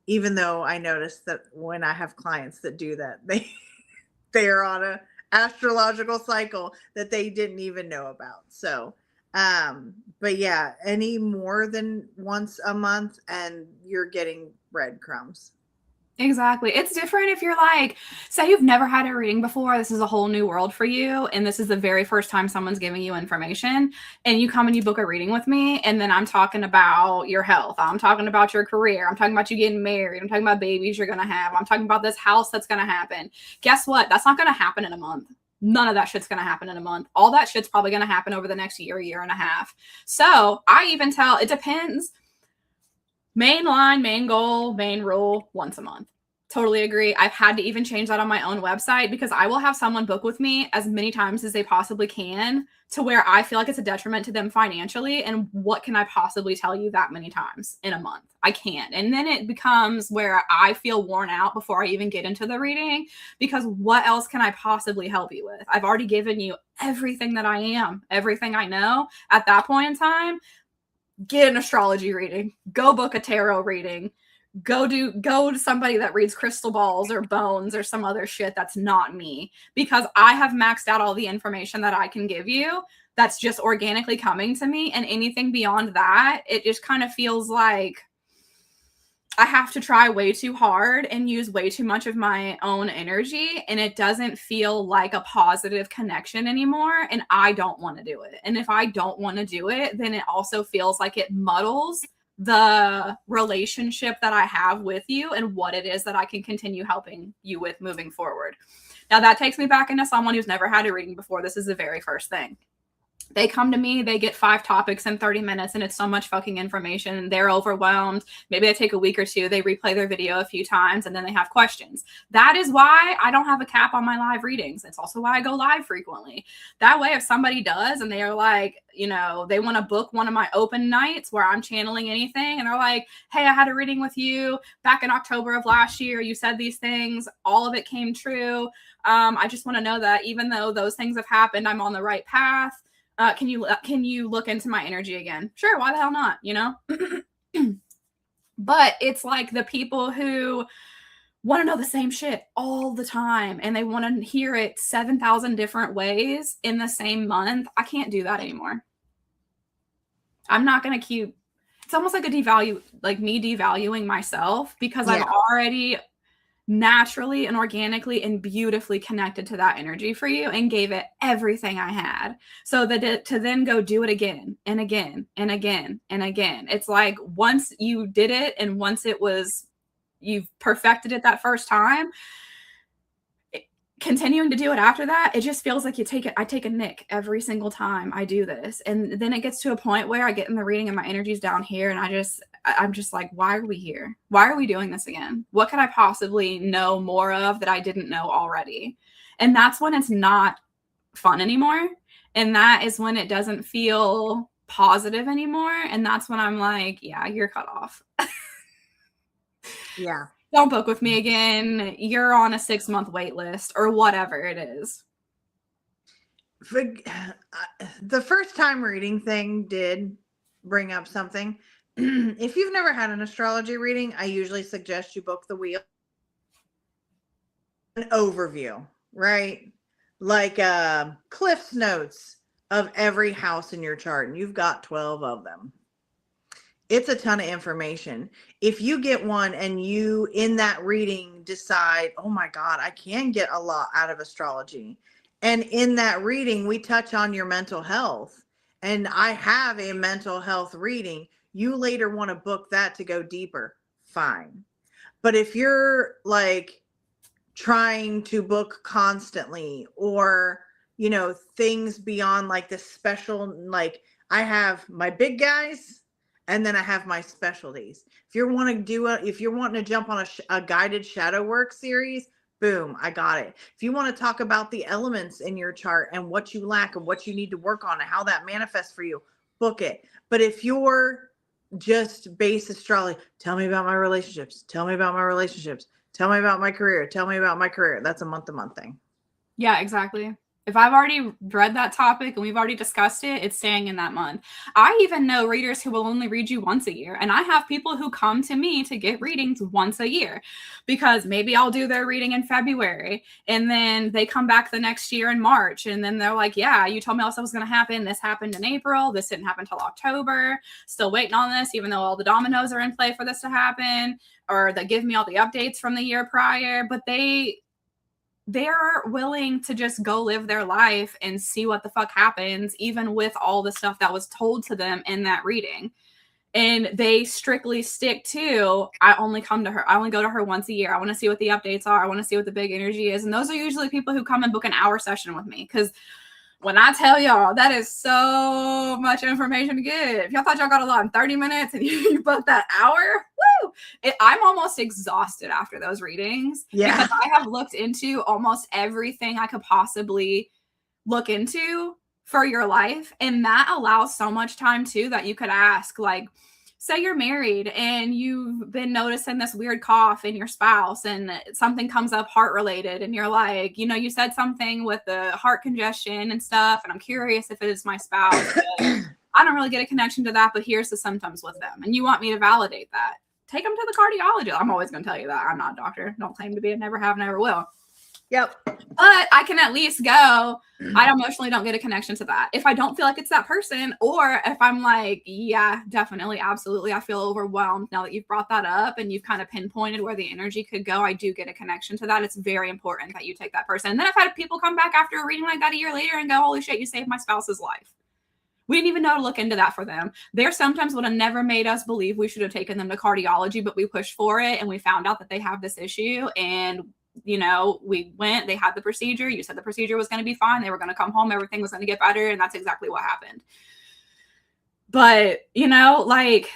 B: Even though I notice that when I have clients that do that, they are on a astrological cycle that they didn't even know about. So, but yeah, any more than once a month and you're getting breadcrumbs.
A: Exactly. It's different if you're like, say you've never had a reading before, this is a whole new world for you, and this is the very first time someone's giving you information, and you come and you book a reading with me, and then I'm talking about your health, I'm talking about your career, I'm talking about you getting married, I'm talking about babies you're going to have, I'm talking about this house that's going to happen. Guess what? That's not going to happen in a month. None of that shit's going to happen in a month. All that shit's probably going to happen over the next year and a half. So I even tell, it depends. Main line, main goal, main rule, once a month. Totally agree. I've had to even change that on my own website because I will have someone book with me as many times as they possibly can to where I feel like it's a detriment to them financially. And what can I possibly tell you that many times in a month? I can't. And then it becomes where I feel worn out before I even get into the reading because what else can I possibly help you with? I've already given you everything that I am, everything I know at that point in time. Get an astrology reading, go book a tarot reading, go to somebody that reads crystal balls or bones or some other shit that's not me, because I have maxed out all the information that I can give you that's just organically coming to me, and anything beyond that, it just kind of feels like I have to try way too hard and use way too much of my own energy, and it doesn't feel like a positive connection anymore, and I don't want to do it. And if I don't want to do it, then it also feels like it muddles the relationship that I have with you and what it is that I can continue helping you with moving forward. Now that takes me back into someone who's never had a reading before. This is the very first thing. They come to me, they get 5 topics in 30 minutes, and it's so much fucking information. They're overwhelmed. Maybe they take a week or two, they replay their video a few times, and then they have questions. That is why I don't have a cap on my live readings. It's also why I go live frequently. That way, if somebody does and they are like, you know, they want to book one of my open nights where I'm channeling anything, and they're like, hey, I had a reading with you back in October of last year. You said these things. All of it came true. I just want to know that even though those things have happened, I'm on the right path. Can you look into my energy again? Sure, why the hell not, you know? But it's like the people who want to know the same shit all the time and they want to hear it 7,000 different ways in the same month. I can't do that anymore. I'm not going to keep, it's almost like me devaluing myself because I've already naturally and organically and beautifully connected to that energy for you and gave it everything I had. So that to then go do it again and again and again and again. It's like once you did it and once it was you've perfected it that first time, continuing to do it after that, it just feels like I take a nick every single time I do this. And then it gets to a point where I get in the reading and my energy's down here, and I'm just like, why are we here? Why are we doing this again? What could I possibly know more of that I didn't know already? And that's when it's not fun anymore. And that is when it doesn't feel positive anymore. And that's when I'm like, yeah, you're cut off.
B: Yeah.
A: Don't book with me again. You're on a 6-month wait list or whatever it is.
B: The first time reading thing did bring up something. If you've never had an astrology reading, I usually suggest you book the wheel. An overview, right? Like Cliff's Notes of every house in your chart, and you've got 12 of them. It's a ton of information. If you get one and you in that reading decide, oh my God, I can get a lot out of astrology. And in that reading, we touch on your mental health. And I have a mental health reading. You later want to book that to go deeper. Fine. But if you're like trying to book constantly, or, you know, things beyond like the special, like I have my big guys, and then I have my specialties. If you're wanting to jump on a guided shadow work series, boom, I got it. If you want to talk about the elements in your chart and what you lack and what you need to work on and how that manifests for you, book it. But if you're just base astrology, tell me about my relationships, tell me about my relationships, tell me about my career, tell me about my career, that's a month-to-month thing.
A: Yeah, exactly. If I've already read that topic and we've already discussed it, it's staying in that month. I even know readers who will only read you once a year. And I have people who come to me to get readings once a year because maybe I'll do their reading in February and then they come back the next year in March. And then they're like, yeah, you told me all this was going to happen. This happened in April. This didn't happen until October. Still waiting on this, even though all the dominoes are in play for this to happen. Or they give me all the updates from the year prior. But they're willing to just go live their life and see what the fuck happens, even with all the stuff that was told to them in that reading. And they strictly stick to, I only come to her. I only go to her once a year. I want to see what the updates are. I want to see what the big energy is. And those are usually people who come and book an hour session with me. Because when I tell y'all, that is so much information to give. If y'all thought y'all got a lot in 30 minutes and you booked that hour, woo! I'm almost exhausted after those readings.
B: Yeah.
A: Because I have looked into almost everything I could possibly look into for your life. And that allows so much time too that you could ask, like, say you're married and you've been noticing this weird cough in your spouse and something comes up heart related and you're like, you know, you said something with the heart congestion and stuff, and I'm curious if it is my spouse. I don't really get a connection to that, but here's the symptoms with them. And you want me to validate that. Take them to the cardiologist. I'm always going to tell you that. I'm not a doctor. Don't claim to be. I never have, never will.
B: Yep.
A: But I can at least go, I emotionally don't get a connection to that. If I don't feel like it's that person, or if I'm like, yeah, definitely, absolutely, I feel overwhelmed now that you've brought that up and you've kind of pinpointed where the energy could go, I do get a connection to that. It's very important that you take that person. And then I've had people come back after a reading like that a year later and go, holy shit, you saved my spouse's life. We didn't even know to look into that for them. There sometimes would have never made us believe we should have taken them to cardiology, but we pushed for it and we found out that they have this issue. And you know, we went, they had the procedure. You said the procedure was going to be fine. They were going to come home. Everything was going to get better. And that's exactly what happened. But, you know, like,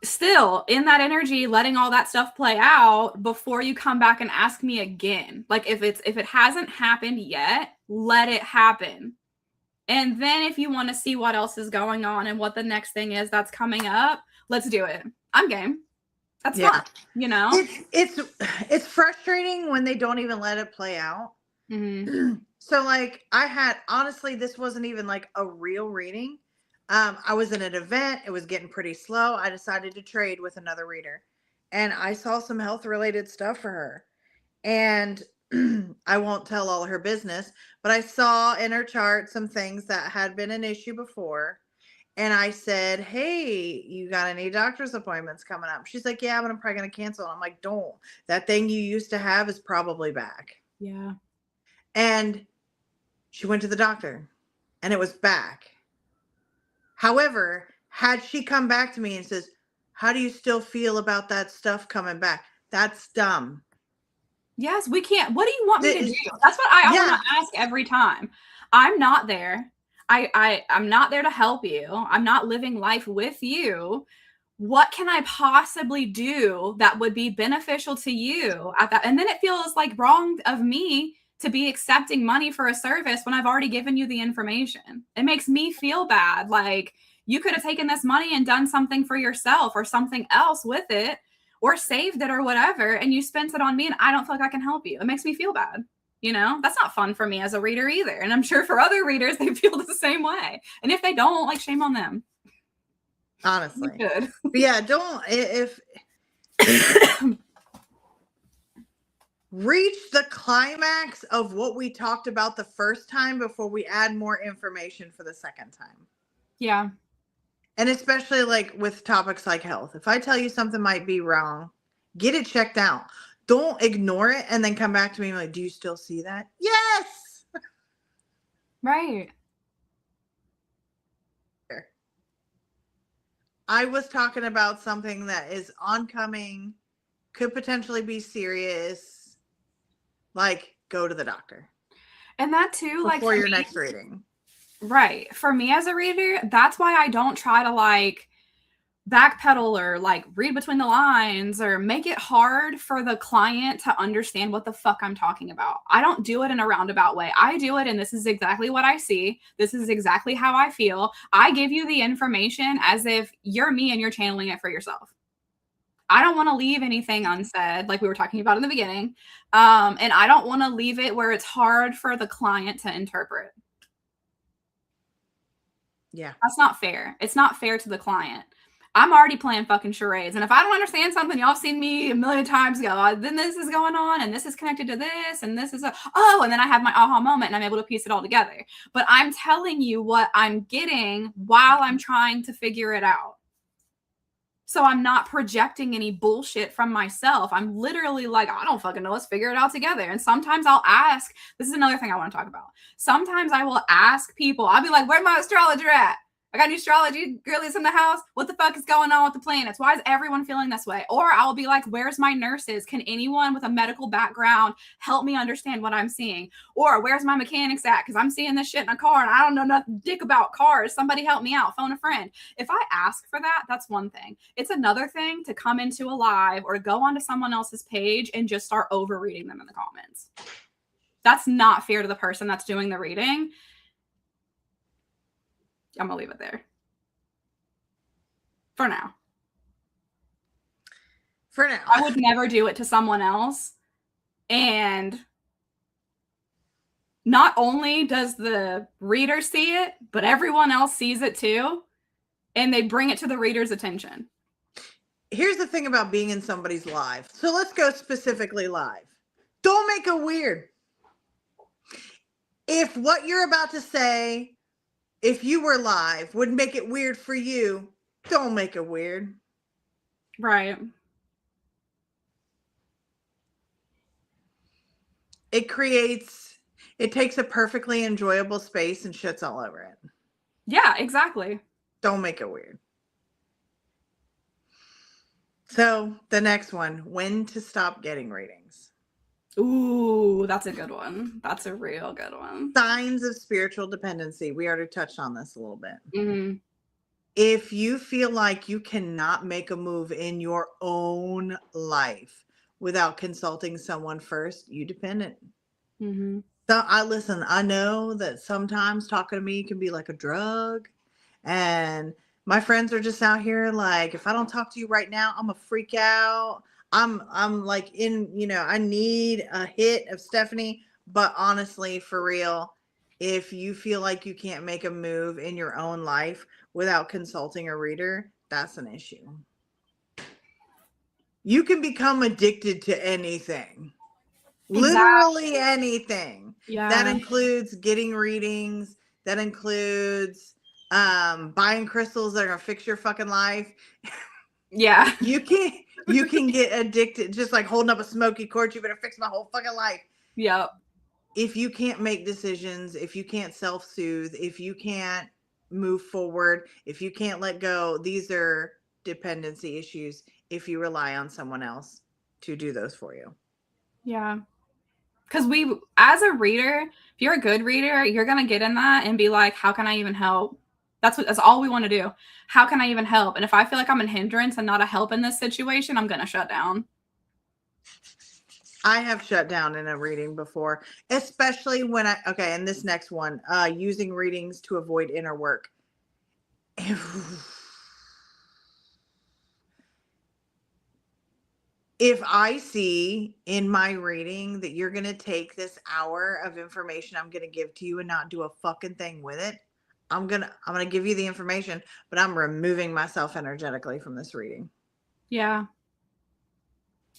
A: still in that energy, letting all that stuff play out before you come back and ask me again. Like, if it hasn't happened yet, let it happen. And then if you want to see what else is going on and what the next thing is that's coming up, let's do it. I'm game. That's fun, you know?
B: It's frustrating when they don't even let it play out.
A: Mm-hmm.
B: So like honestly, this wasn't even like a real reading. I was in an event. It was getting pretty slow. I decided to trade with another reader and I saw some health related stuff for her. And I won't tell all her business, but I saw in her chart some things that had been an issue before. And I said, hey, you got any doctor's appointments coming up? She's like, yeah, but I'm probably going to cancel. And I'm like, don't. That thing you used to have is probably back.
A: Yeah.
B: And she went to the doctor and it was back. However, had she come back to me and says, How do you still feel about that stuff coming back? That's dumb.
A: Yes, we can't. What do you want me to do?
B: It's,
A: That's what I want
B: yeah.
A: to ask every time. I'm not there. I'm not there to help you. I'm not living life with you. What can I possibly do that would be beneficial to you at that? And then it feels like wrong of me to be accepting money for a service when I've already given you the information. It makes me feel bad. Like you could have taken this money and done something for yourself or something else with it or saved it or whatever, and you spent it on me and I don't feel like I can help you. It makes me feel bad. You know, that's not fun for me as a reader either. And I'm sure for other readers, they feel the same way. And if they don't, like, shame on them.
B: Honestly.
A: Good.
B: But yeah, don't, if reach the climax of what we talked about the first time before we add more information for the second time.
A: Yeah.
B: And especially like with topics like health. If I tell you something might be wrong, get it checked out. Don't ignore it and then come back to me and like, do you still see that? Yes.
A: Right.
B: I was talking about something that is oncoming, could potentially be serious. Like, go to the doctor.
A: And that too, like
B: before your next reading.
A: Right. For me as a reader, that's why I don't try to like backpedal or like read between the lines or make it hard for the client to understand what the fuck I'm talking about. I don't do it in a roundabout way. I do it and this is exactly what I see. This is exactly how I feel. I give you the information as if you're me and you're channeling it for yourself. I don't want to leave anything unsaid, like we were talking about in the beginning. And I don't want to leave it where it's hard for the client to interpret.
B: Yeah.
A: That's not fair. It's not fair to the client. I'm already playing fucking charades. And if I don't understand something, y'all have seen me a million times go, then this is going on and this is connected to this and this is and then I have my aha moment and I'm able to piece it all together. But I'm telling you what I'm getting while I'm trying to figure it out. So I'm not projecting any bullshit from myself. I'm literally like, I don't fucking know. Let's figure it out together. And sometimes I'll ask, this is another thing I want to talk about. Sometimes I will ask people, I'll be like, where's my astrologer at? I got new astrology girlies in the house. What the fuck is going on with the planets? Why is everyone feeling this way? Or I'll be like, where's my nurses? Can anyone with a medical background help me understand what I'm seeing? Or where's my mechanics at? Because I'm seeing this shit in a car and I don't know nothing dick about cars. Somebody help me out. Phone a friend. If I ask for that, that's one thing. It's another thing to come into a live or go onto someone else's page and just start overreading them in the comments. That's not fair to the person that's doing the reading. I'm going to leave it there. For now.
B: For now.
A: I would never do it to someone else. And not only does the reader see it, but everyone else sees it too. And they bring it to the reader's attention.
B: Here's the thing about being in somebody's live. So let's go specifically live. Don't make it weird. If what you're about to say, if you were live, would make it weird for you, don't make it weird.
A: Right.
B: It takes a perfectly enjoyable space and shits all over it.
A: Yeah, exactly.
B: Don't make it weird. So the next one, when to stop getting readings.
A: Ooh, that's a good one. That's a real good one.
B: Signs of spiritual dependency. We already touched on this a little bit.
A: Mm-hmm.
B: If you feel like you cannot make a move in your own life without consulting someone first, you dependent.
A: Mm-hmm.
B: So I know that sometimes talking to me can be like a drug, and my friends are just out here like, if I don't talk to you right now, I'm gonna freak out. I'm like I need a hit of Stephanie. But honestly, for real, if you feel like you can't make a move in your own life without consulting a reader, that's an issue. You can become addicted to anything. Literally anything.
A: Yeah.
B: That includes getting readings. That includes buying crystals that are gonna fix your fucking life.
A: Yeah.
B: You can get addicted, just like holding up a smoky torch. You better fix my whole fucking life.
A: Yep.
B: If you can't make decisions, if you can't self-soothe, if you can't move forward, if you can't let go, these are codependency issues if you rely on someone else to do those for you.
A: Yeah. Because as a reader, if you're a good reader, you're going to get in that and be like, how can I even help? That's all we want to do. How can I even help? And if I feel like I'm a hindrance and not a help in this situation, I'm going to shut down.
B: I have shut down in a reading before, especially when and this next one, using readings to avoid inner work. If I see in my reading that you're going to take this hour of information I'm going to give to you and not do a fucking thing with it, I'm going to give you the information, but I'm removing myself energetically from this reading.
A: Yeah.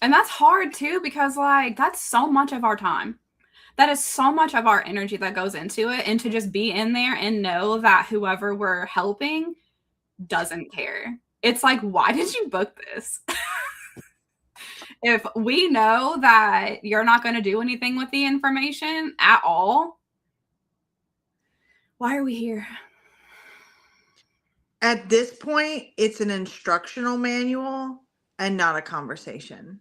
A: And that's hard too, because like that's so much of our time. That is so much of our energy that goes into it. And to just be in there and know that whoever we're helping doesn't care. It's like, why did you book this? If we know that you're not going to do anything with the information at all, why are we here?
B: At this point, it's an instructional manual and not a conversation.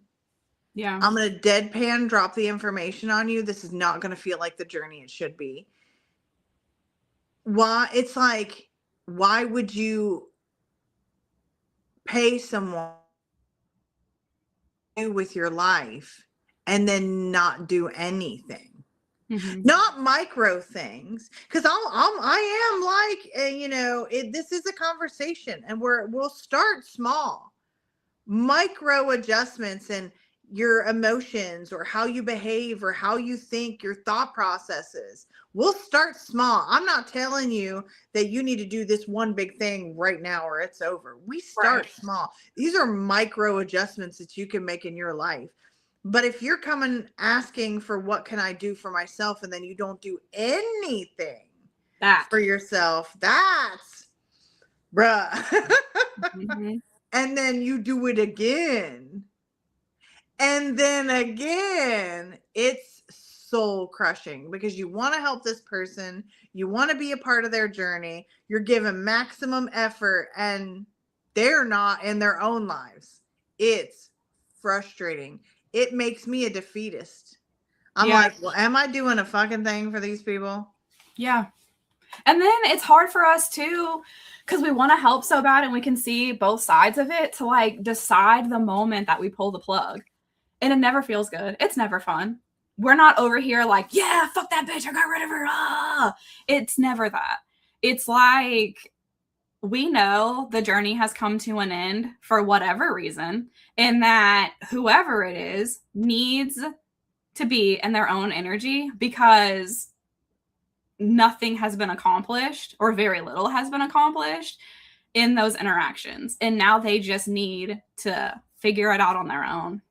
A: Yeah.
B: I'm going to deadpan drop the information on you. This is not going to feel like the journey it should be. Why? It's like, why would you pay someone with your life and then not do anything?
A: Mm-hmm.
B: Not micro things, because I am like, this is a conversation, and we'll start small, micro adjustments in your emotions or how you behave or how you think, your thought processes. We'll start small. I'm not telling you that you need to do this one big thing right now or it's over. We start small. These are micro adjustments that you can make in your life. But if you're coming asking for what can I do for myself and then you don't do anything for yourself, that's bruh.
A: Mm-hmm.
B: And then you do it again. And then again, it's soul crushing because you want to help this person. You want to be a part of their journey. You're giving maximum effort and they're not in their own lives. It's frustrating. It makes me a defeatist. I'm like, well, am I doing a fucking thing for these people?
A: Yeah. And then it's hard for us too, because we want to help so bad and we can see both sides of it, to like decide the moment that we pull the plug. And it never feels good. It's never fun. We're not over here like, yeah, fuck that bitch, I got rid of her. Ah! It's never that. It's like, we know the journey has come to an end for whatever reason, and that whoever it is needs to be in their own energy, because nothing has been accomplished, or very little has been accomplished in those interactions. And now they just need to figure it out on their own.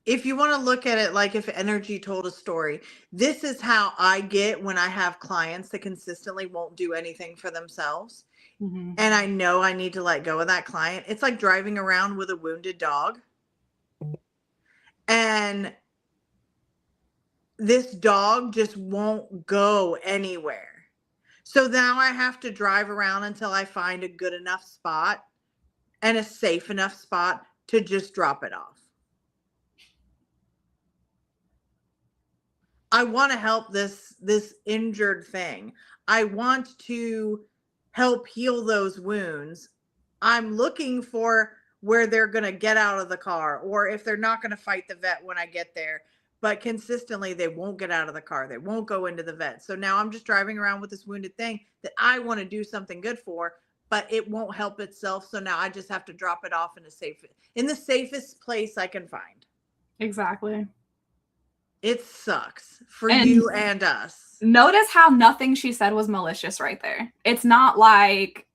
B: If you want to look at it like if energy told a story, this is how I get when I have clients that consistently won't do anything for themselves.
A: Mm-hmm.
B: And I know I need to let go of that client. It's like driving around with a wounded dog. And this dog just won't go anywhere. So now I have to drive around until I find a good enough spot and a safe enough spot to just drop it off. I want to help this injured thing. I want to help heal those wounds. I'm looking for where they're going to get out of the car, or if they're not going to fight the vet when I get there, but consistently they won't get out of the car. They won't go into the vet. So now I'm just driving around with this wounded thing that I want to do something good for, but it won't help itself. So now I just have to drop it off in the safest place I can find.
A: Exactly.
B: It sucks for you and us.
A: Notice how nothing she said was malicious right there. It's not like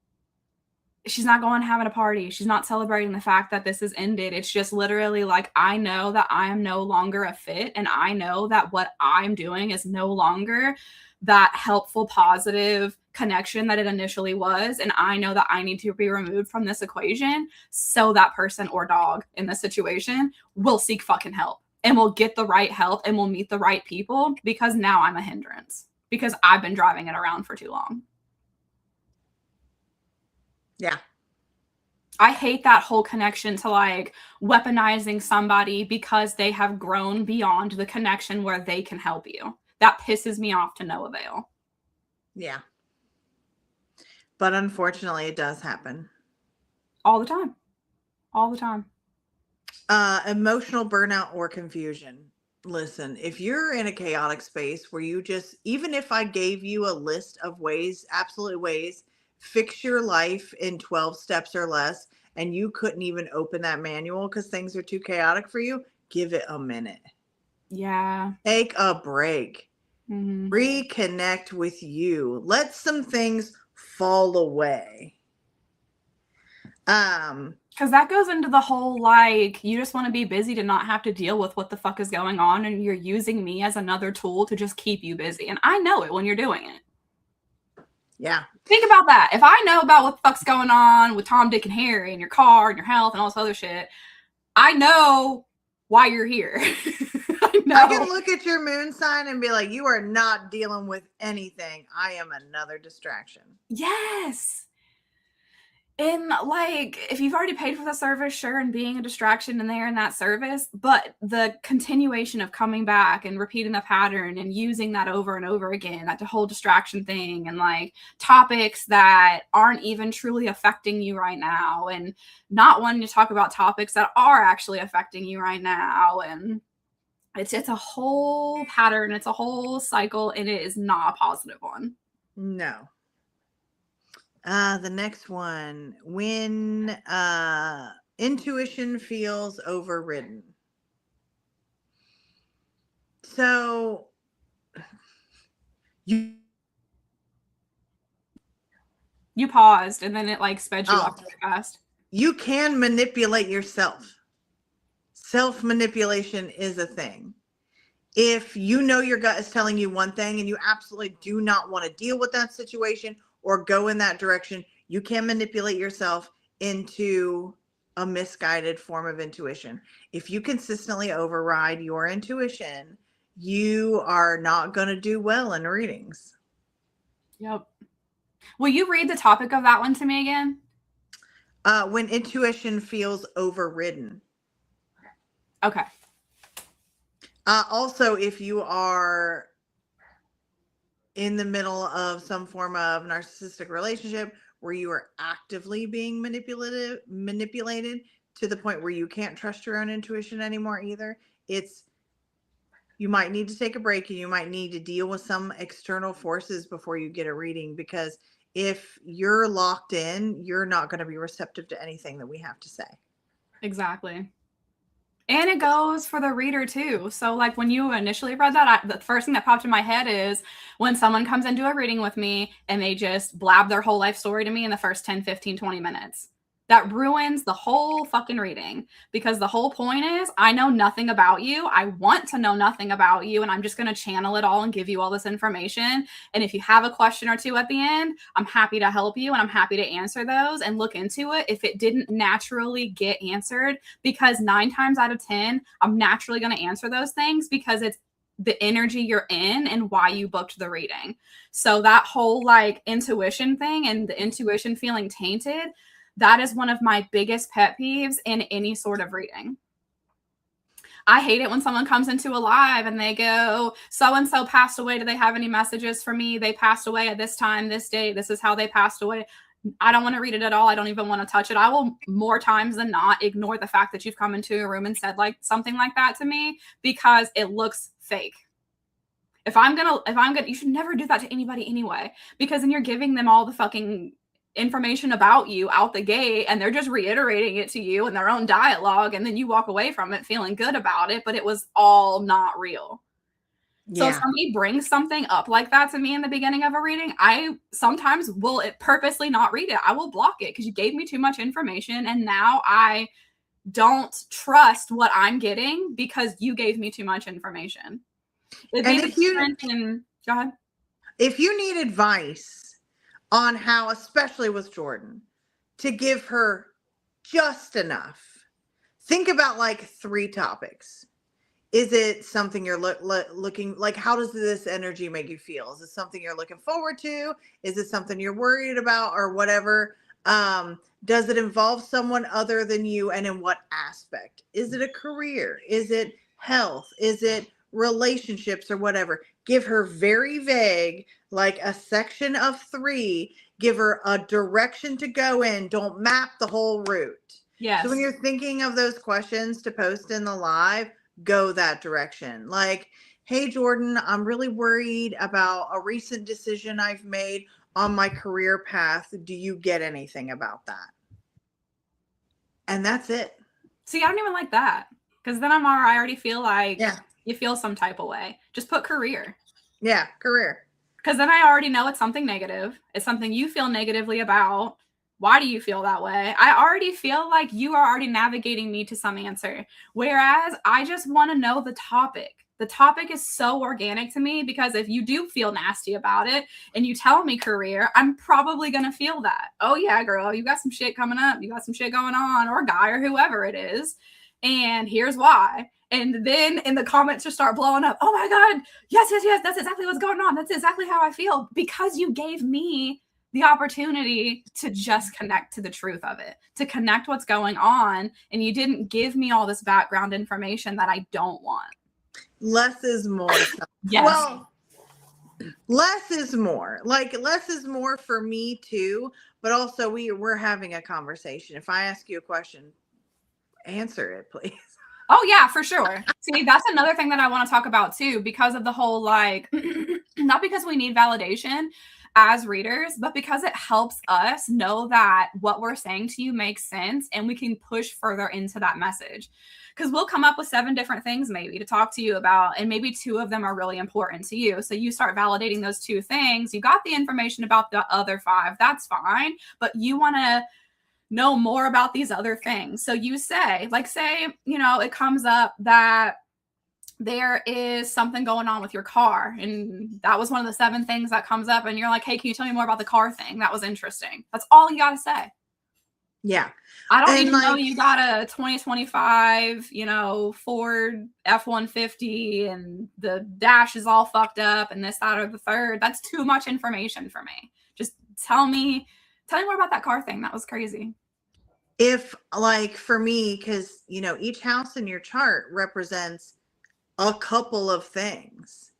A: she's not going having a party. She's not celebrating the fact that this has ended. It's just literally like, I know that I am no longer a fit, and I know that what I'm doing is no longer that helpful, positive connection that it initially was. And I know that I need to be removed from this equation so that person or dog in this situation will seek fucking help and will get the right help and will meet the right people, because now I'm a hindrance because I've been driving it around for too long.
B: Yeah.
A: I hate that whole connection to like weaponizing somebody because they have grown beyond the connection where they can help you. That pisses me off to no avail.
B: Yeah. But unfortunately, it does happen.
A: All the time. All the time.
B: Emotional burnout or confusion. Listen, if you're in a chaotic space where you just, even if I gave you a list of ways, absolute ways, fix your life in 12 steps or less, and you couldn't even open that manual because things are too chaotic for you, give it a minute.
A: Yeah.
B: Take a break.
A: Mm-hmm.
B: Reconnect with you. Let some things fall away.
A: Because that goes into the whole like you just want to be busy to not have to deal with what the fuck is going on, and you're using me as another tool to just keep you busy. And I know it when you're doing it.
B: Yeah.
A: Think about that. If I know about what the fuck's going on with Tom, Dick, and Harry and your car and your health and all this other shit, I know why you're here. I know.
B: I can look at your moon sign and be like, you are not dealing with anything. I am another distraction.
A: Yes. And like, if you've already paid for the service, sure, and being a distraction in there in that service, but the continuation of coming back and repeating the pattern and using that over and over again, that whole distraction thing, and like topics that aren't even truly affecting you right now, and not wanting to talk about topics that are actually affecting you right now. And it's a whole pattern, it's a whole cycle, and it is not a positive one.
B: No. The next one, when intuition feels overridden. So you
A: paused and then it like sped you off really fast.
B: You can manipulate yourself. Self-manipulation is a thing. If you know your gut is telling you one thing and you absolutely do not want to deal with that situation or go in that direction, you can manipulate yourself into a misguided form of intuition. If you consistently override your intuition, you are not going to do well in readings.
A: Yep. Will you read the topic of that one to me again?
B: When intuition feels overridden.
A: Okay.
B: Also, if you are in the middle of some form of narcissistic relationship where you are actively being manipulated to the point where you can't trust your own intuition anymore either, you might need to take a break and you might need to deal with some external forces before you get a reading, because if you're locked in, you're not going to be receptive to anything that we have to say.
A: Exactly. And it goes for the reader too. So like when you initially read that, the first thing that popped in my head is when someone comes into a reading with me and they just blab their whole life story to me in the first 10, 15, 20 minutes. That ruins the whole fucking reading, because the whole point is I know nothing about you. I want to know nothing about you, and I'm just going to channel it all and give you all this information. And if you have a question or two at the end, I'm happy to help you and I'm happy to answer those and look into it if it didn't naturally get answered, because 9 times out of 10, I'm naturally going to answer those things because it's the energy you're in and why you booked the reading. So that whole like intuition thing and the intuition feeling tainted, that is one of my biggest pet peeves in any sort of reading. I hate it when someone comes into a live and they go, so-and-so passed away. Do they have any messages for me? They passed away at this time, this date. This is how they passed away. I don't want to read it at all. I don't even want to touch it. I will more times than not ignore the fact that you've come into a room and said like something like that to me, because it looks fake. If I'm gonna, you should never do that to anybody anyway, because then you're giving them all the fucking information about you out the gate and they're just reiterating it to you in their own dialogue, and then you walk away from it feeling good about it, but it was all not real. So if somebody brings something up like that to me in the beginning of a reading, I sometimes will purposely not read it. I will block it because you gave me too much information and now I don't trust what I'm getting because you gave me too much information. Go ahead.
B: If you need advice on how, especially with Jordan, to give her just enough, think about like 3 topics. Is it something you're looking, like, how does this energy make you feel? Is it something you're looking forward to? Is it something you're worried about or whatever? Does it involve someone other than you, and in what aspect? Is it a career? Is it health? Is it relationships or whatever? Give her very vague, like a section of 3. Give her a direction to go in. Don't map the whole route.
A: Yes.
B: So when you're thinking of those questions to post in the live, go that direction. Like, hey, Jordan, I'm really worried about a recent decision I've made on my career path. Do you get anything about that? And that's it.
A: See, I don't even like that, because then I already feel like you feel some type of way. Just put career.
B: Yeah, career.
A: Because then I already know it's something negative. It's something you feel negatively about. Why do you feel that way? I already feel like you are already navigating me to some answer. Whereas I just want to know the topic. The topic is so organic to me, because if you do feel nasty about it and you tell me career, I'm probably going to feel that. Oh, yeah, girl, you got some shit coming up. You got some shit going on, or guy, or whoever it is. And here's why. And then in the comments just start blowing up. Oh my God. Yes. That's exactly what's going on. That's exactly how I feel, because you gave me the opportunity to just connect to the truth of it, to connect what's going on. And you didn't give me all this background information that I don't want.
B: Less is more.
A: Yes.
B: Well, less is more. Like, less is more for me too. But also we're having a conversation. If I ask you a question, answer it, please.
A: Oh, yeah, for sure. See, that's another thing that I want to talk about too, because of the whole, like, not because we need validation as readers, but because it helps us know that what we're saying to you makes sense, and we can push further into that message. Because we'll come up with 7 different things maybe to talk to you about, and maybe 2 of them are really important to you. So you start validating those 2 things. You got the information about the other 5. That's fine. But you want to know more about these other things. So you say, like, say, you know, it comes up that there is something going on with your car, and that was one of the 7 things that comes up, and you're like, hey, can you tell me more about the car thing? That was interesting. That's all you got to say.
B: Yeah.
A: I don't even know you got a 2025, you know, Ford F-150 and the dash is all fucked up and this, that, or the third. That's too much information for me. Just tell me more about that car thing. That was crazy.
B: If, like, for me, because, you know, each house in your chart represents a couple of things.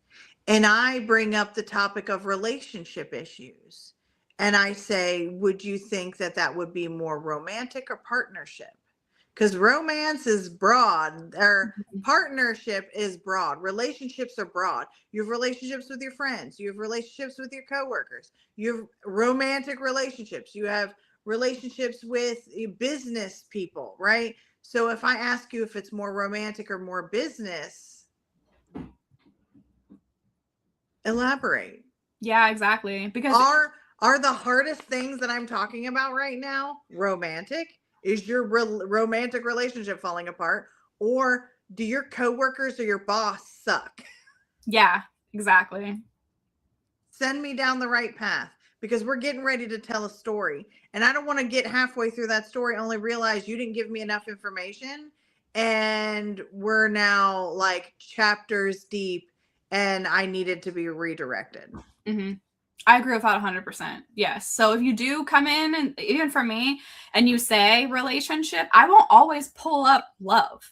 B: And I bring up the topic of relationship issues. And I say, would you think that that would be more romantic or partnership? Because romance is broad, or partnership is broad. Relationships are broad. You have relationships with your friends. You have relationships with your coworkers. You have romantic relationships. You have relationships with business people, right? So if I ask you if it's more romantic or more business, elaborate.
A: Yeah, exactly. Because
B: are the hardest things that I'm talking about right now romantic? Is your romantic relationship falling apart? Or do your coworkers or your boss suck?
A: Yeah, exactly.
B: Send me down the right path, because we're getting ready to tell a story. And I don't want to get halfway through that story, only realize you didn't give me enough information. And we're now like chapters deep, and I needed to be redirected.
A: Mm-hmm. I agree with that 100%. Yes. So if you do come in, and even for me, and you say relationship, I won't always pull up love.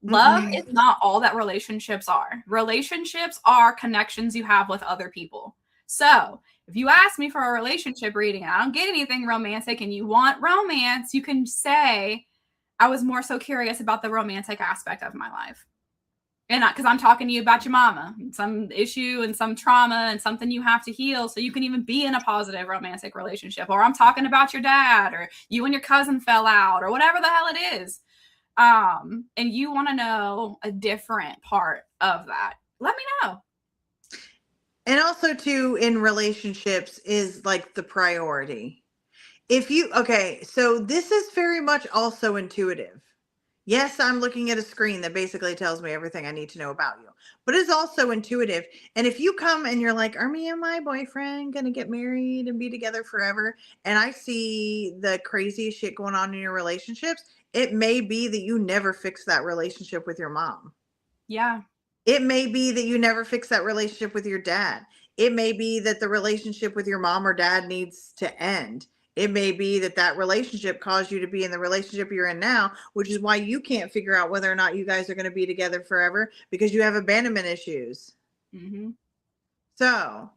A: Love is not all that relationships are. Relationships are connections you have with other people. So if you ask me for a relationship reading and I don't get anything romantic and you want romance, you can say, I was more so curious about the romantic aspect of my life. And because I'm talking to you about your mama, some issue and some trauma and something you have to heal so you can even be in a positive romantic relationship. Or I'm talking about your dad, or you and your cousin fell out, or whatever the hell it is. And you want to know a different part of that, let me know.
B: And also too, in relationships is like the priority. Okay, so this is very much also intuitive. Yes, I'm looking at a screen that basically tells me everything I need to know about you, but it's also intuitive. And if you come and you're like, are me and my boyfriend going to get married and be together forever? And I see the crazy shit going on in your relationships, it may be that you never fix that relationship with your mom.
A: Yeah.
B: It may be that you never fix that relationship with your dad. It may be that the relationship with your mom or dad needs to end. It may be that relationship caused you to be in the relationship you're in now, which is why you can't figure out whether or not you guys are going to be together forever, because you have abandonment issues.
A: Mm-hmm.
B: So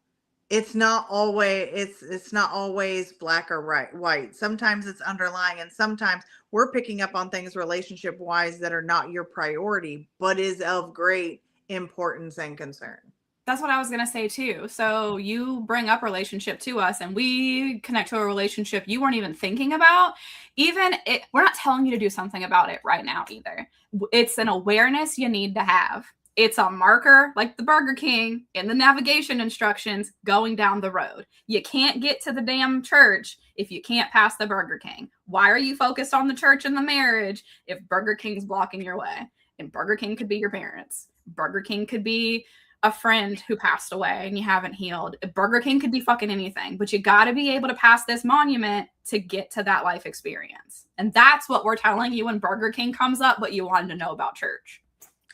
B: it's not always black or white. Sometimes it's underlying, and sometimes we're picking up on things relationship wise that are not your priority, but is of great importance and concern.
A: That's what I was going to say too. So you bring up relationship to us and we connect to a relationship you weren't even thinking about. We're not telling you to do something about it right now either. It's an awareness you need to have. It's a marker like the Burger King in the navigation instructions going down the road. You can't get to the damn church if you can't pass the Burger King. Why are you focused on the church and the marriage if Burger King's blocking your way? And Burger King could be your parents. Burger King could be a friend who passed away and you haven't healed. Burger King could be fucking anything, but you got to be able to pass this monument to get to that life experience. And that's what we're telling you when Burger King comes up, but you wanted to know about church.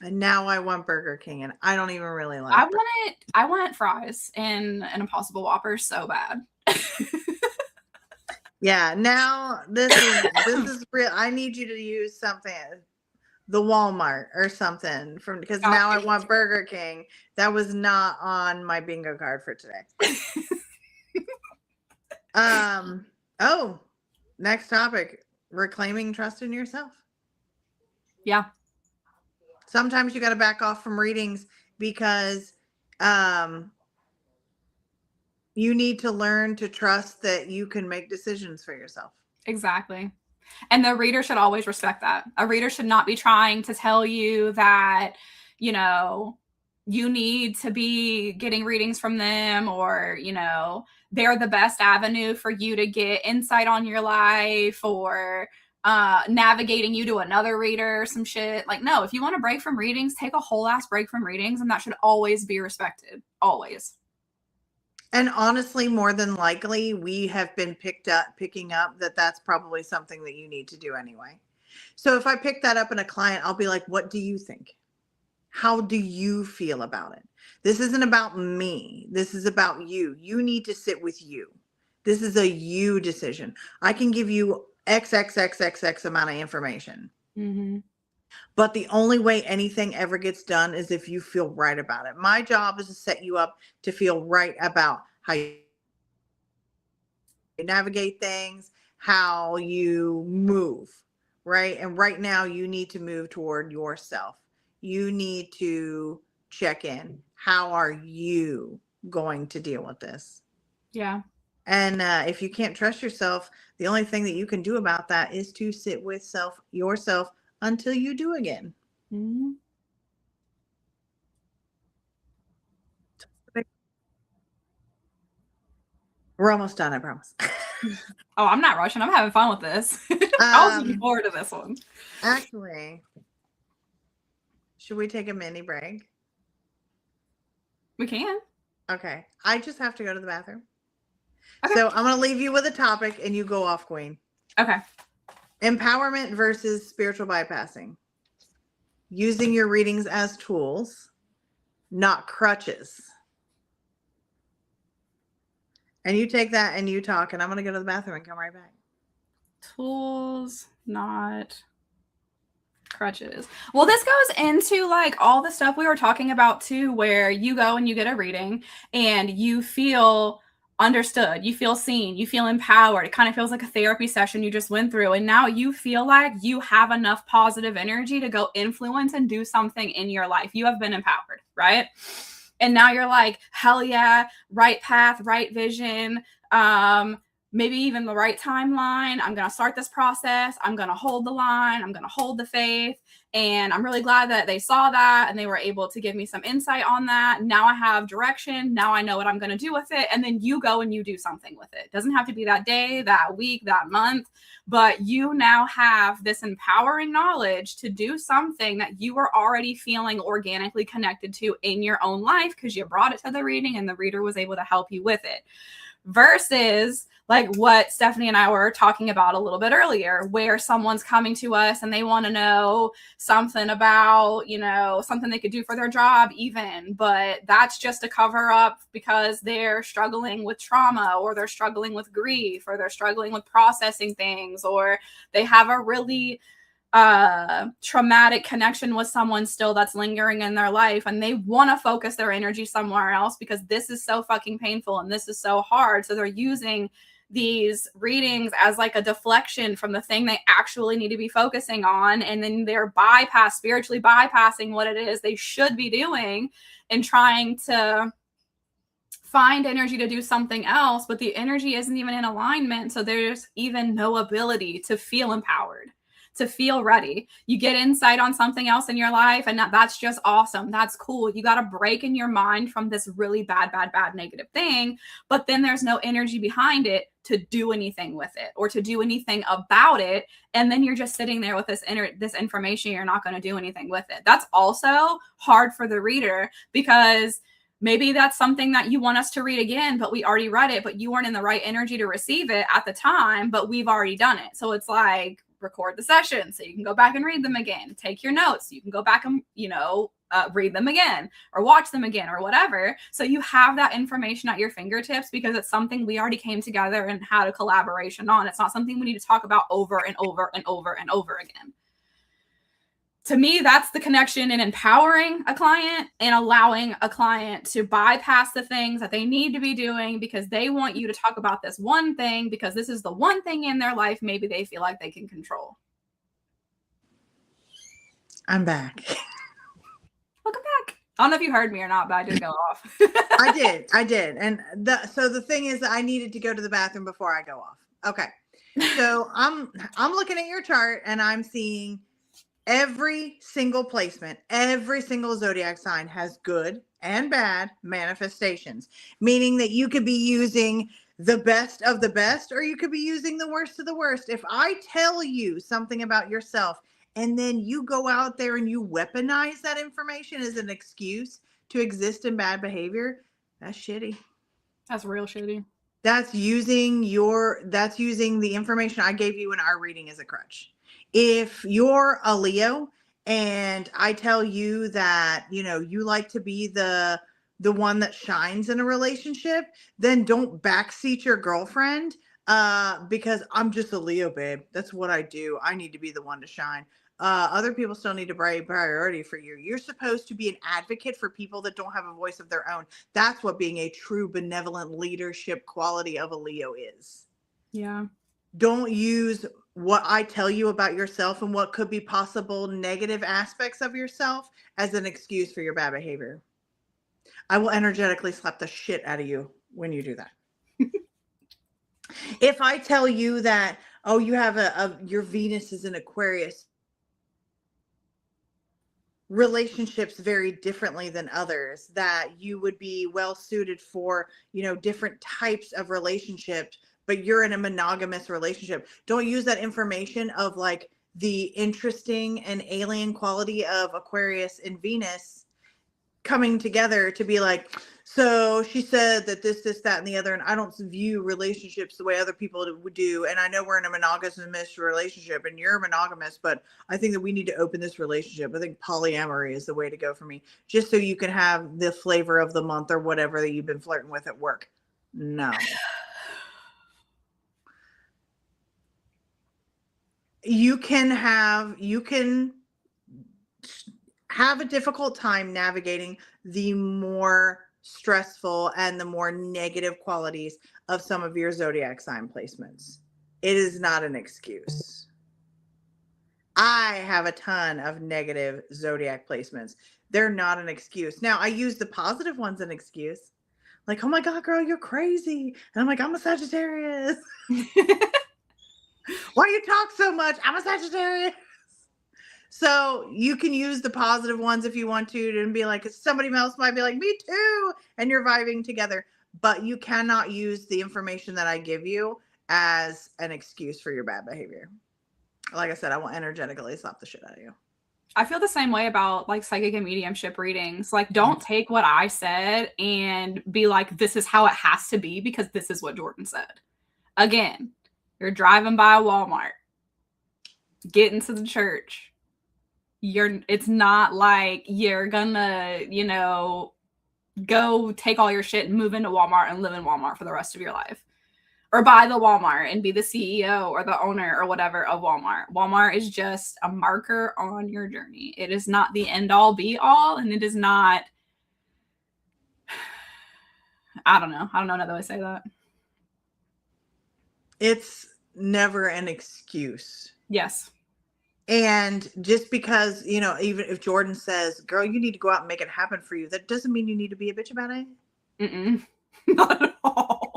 B: And now I want Burger King, and I don't even really like
A: I want fries and an Impossible Whopper so bad.
B: Yeah, now this is real. I need you to use something, the Walmart or something, because now I want Burger King. That was not on my bingo card for today. Oh, next topic, reclaiming trust in yourself.
A: Yeah.
B: Sometimes you got to back off from readings because you need to learn to trust that you can make decisions for yourself.
A: Exactly. And the reader should always respect that. A reader should not be trying to tell you that, you know, you need to be getting readings from them, or, you know, they're the best avenue for you to get insight on your life, or navigating you to another reader or some shit. Like, no, if you want to break from readings, take a whole ass break from readings, and that should always be respected. Always.
B: And honestly, more than likely, we have been picking up that that's probably something that you need to do anyway. So if I pick that up in a client, I'll be like, what do you think? How do you feel about it? This isn't about me. This is about you. You need to sit with you. This is a you decision. I can give you X amount of information.
A: Mm-hmm.
B: But the only way anything ever gets done is if you feel right about it. My job is to set you up to feel right about how you navigate things, how you move, right? And right now you need to move toward yourself. You need to check in. How are you going to deal with this?
A: Yeah.
B: And if you can't trust yourself, the only thing that you can do about that is to sit with yourself until you do again.
A: Mm-hmm.
B: We're almost done, I promise.
A: Oh, I'm not rushing. I'm having fun with this. I was looking forward to this one.
B: Actually, should we take a mini break?
A: We can.
B: Okay. I just have to go to the bathroom.
A: Okay.
B: So I'm going to leave you with a topic and you go off, Queen.
A: Okay.
B: Empowerment versus spiritual bypassing. Using your readings as tools, not crutches. And you take that and you talk, and I'm going to go to the bathroom and come right back.
A: Tools, not crutches. Well, this goes into like all the stuff we were talking about too, where you go and you get a reading and you feel understood, you feel seen, you feel empowered. It kind of feels like a therapy session you just went through, and now you feel like you have enough positive energy to go influence and do something in your life. You have been empowered, right? And now you're like, hell yeah, right path, right vision, maybe even the right timeline. I'm going to start this process. I'm going to hold the line. I'm going to hold the faith. And I'm really glad that they saw that and they were able to give me some insight on that. Now I have direction. Now I know what I'm going to do with it. And then you go and you do something with it. It doesn't have to be that day, that week, that month, but you now have this empowering knowledge to do something that you were already feeling organically connected to in your own life because you brought it to the reading and the reader was able to help you with it. versus like what Stephanie and I were talking about a little bit earlier, where someone's coming to us and they want to know something about, you know, something they could do for their job even, but that's just a cover up because they're struggling with trauma, or they're struggling with grief, or they're struggling with processing things, or they have a really traumatic connection with someone still that's lingering in their life, and they want to focus their energy somewhere else because this is so fucking painful and this is so hard. So they're using these readings as like a deflection from the thing they actually need to be focusing on, and then they're spiritually bypassing what it is they should be doing and trying to find energy to do something else, but the energy isn't even in alignment. So there's even no ability to feel empowered, to feel ready. You get insight on something else in your life, and that's just awesome. That's cool. You got to break in your mind from this really bad negative thing, but then there's no energy behind it to do anything with it or to do anything about it. And then you're just sitting there with this information. You're not going to do anything with it. That's also hard for the reader, because maybe that's something that you want us to read again, but we already read it, but you weren't in the right energy to receive it at the time, but we've already done it. So it's like, record the session so you can go back and read them again. Take your notes so you can go back and, read them again or watch them again or whatever. So you have that information at your fingertips because it's something we already came together and had a collaboration on. It's not something we need to talk about over and over and over and over again. To me, that's the connection in empowering a client and allowing a client to bypass the things that they need to be doing because they want you to talk about this one thing because this is the one thing in their life maybe they feel like they can control.
B: I'm back.
A: Welcome back. I don't know if you heard me or not, but I did go off.
B: I did. And so the thing is that I needed to go to the bathroom before I go off. Okay. So I'm looking at your chart and I'm seeing every single placement, every single zodiac sign has good and bad manifestations, meaning that you could be using the best of the best, or you could be using the worst of the worst. If I tell you something about yourself and then you go out there and you weaponize that information as an excuse to exist in bad behavior, that's shitty.
A: That's real shitty.
B: That's using the information I gave you in our reading as a crutch. If you're a Leo and I tell you that, you like to be the one that shines in a relationship, then don't backseat your girlfriend because I'm just a Leo, babe. That's what I do. I need to be the one to shine. Other people still need to be priority for you. You're supposed to be an advocate for people that don't have a voice of their own. That's what being a true benevolent leadership quality of a Leo is.
A: Yeah.
B: Don't use what I tell you about yourself and what could be possible negative aspects of yourself as an excuse for your bad behavior. I will energetically slap the shit out of you when you do that. If I tell you that, oh, you have your Venus is in Aquarius, relationships very differently than others, that you would be well suited for, different types of relationships, but you're in a monogamous relationship. Don't use that information of like the interesting and alien quality of Aquarius and Venus coming together to be like, so she said that this, that, and the other, and I don't view relationships the way other people would do. And I know we're in a monogamous relationship and you're monogamous, but I think that we need to open this relationship. I think polyamory is the way to go for me, just so you can have the flavor of the month or whatever that you've been flirting with at work. No. You can have a difficult time navigating the more stressful and the more negative qualities of some of your zodiac sign placements. It is not an excuse. I have a ton of negative zodiac placements. They're not an excuse. Now, I use the positive ones an excuse. Like, oh my God, girl, you're crazy. And I'm like, I'm a Sagittarius. Why you talk so much? I'm a Sagittarius. So you can use the positive ones if you want to and be like, somebody else might be like, me too. And you're vibing together. But you cannot use the information that I give you as an excuse for your bad behavior. Like I said, I will energetically slap the shit out of you.
A: I feel the same way about like psychic and mediumship readings. Like, don't take what I said and be like, this is how it has to be because this is what Jordan said. Again, you're driving by a Walmart, getting to the church. It's not like you're gonna, go take all your shit and move into Walmart and live in Walmart for the rest of your life. Or buy the Walmart and be the CEO or the owner or whatever of Walmart. Walmart is just a marker on your journey. It is not the end all be all, and it is not. I don't know another way to say that.
B: It's never an excuse.
A: Yes.
B: And just because, even if Jordan says, girl, you need to go out and make it happen for you, that doesn't mean you need to be a bitch about it.
A: Not at all.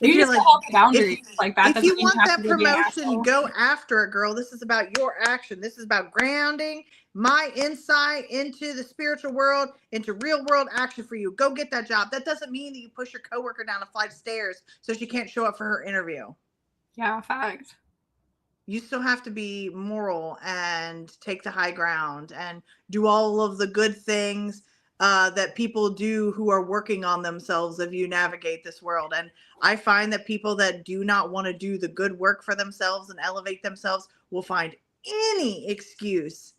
B: You just
A: like, hold boundaries like that.
B: If you want that promotion, go after it, girl. This is about your action. This is about grounding my insight into the spiritual world, into real world action for you. Go get that job. That doesn't mean that you push your coworker down a flight of stairs so she can't show up for her interview.
A: Yeah, fact.
B: You still have to be moral and take the high ground and do all of the good things that people do who are working on themselves as you navigate this world. And I find that people that do not want to do the good work for themselves and elevate themselves will find any excuse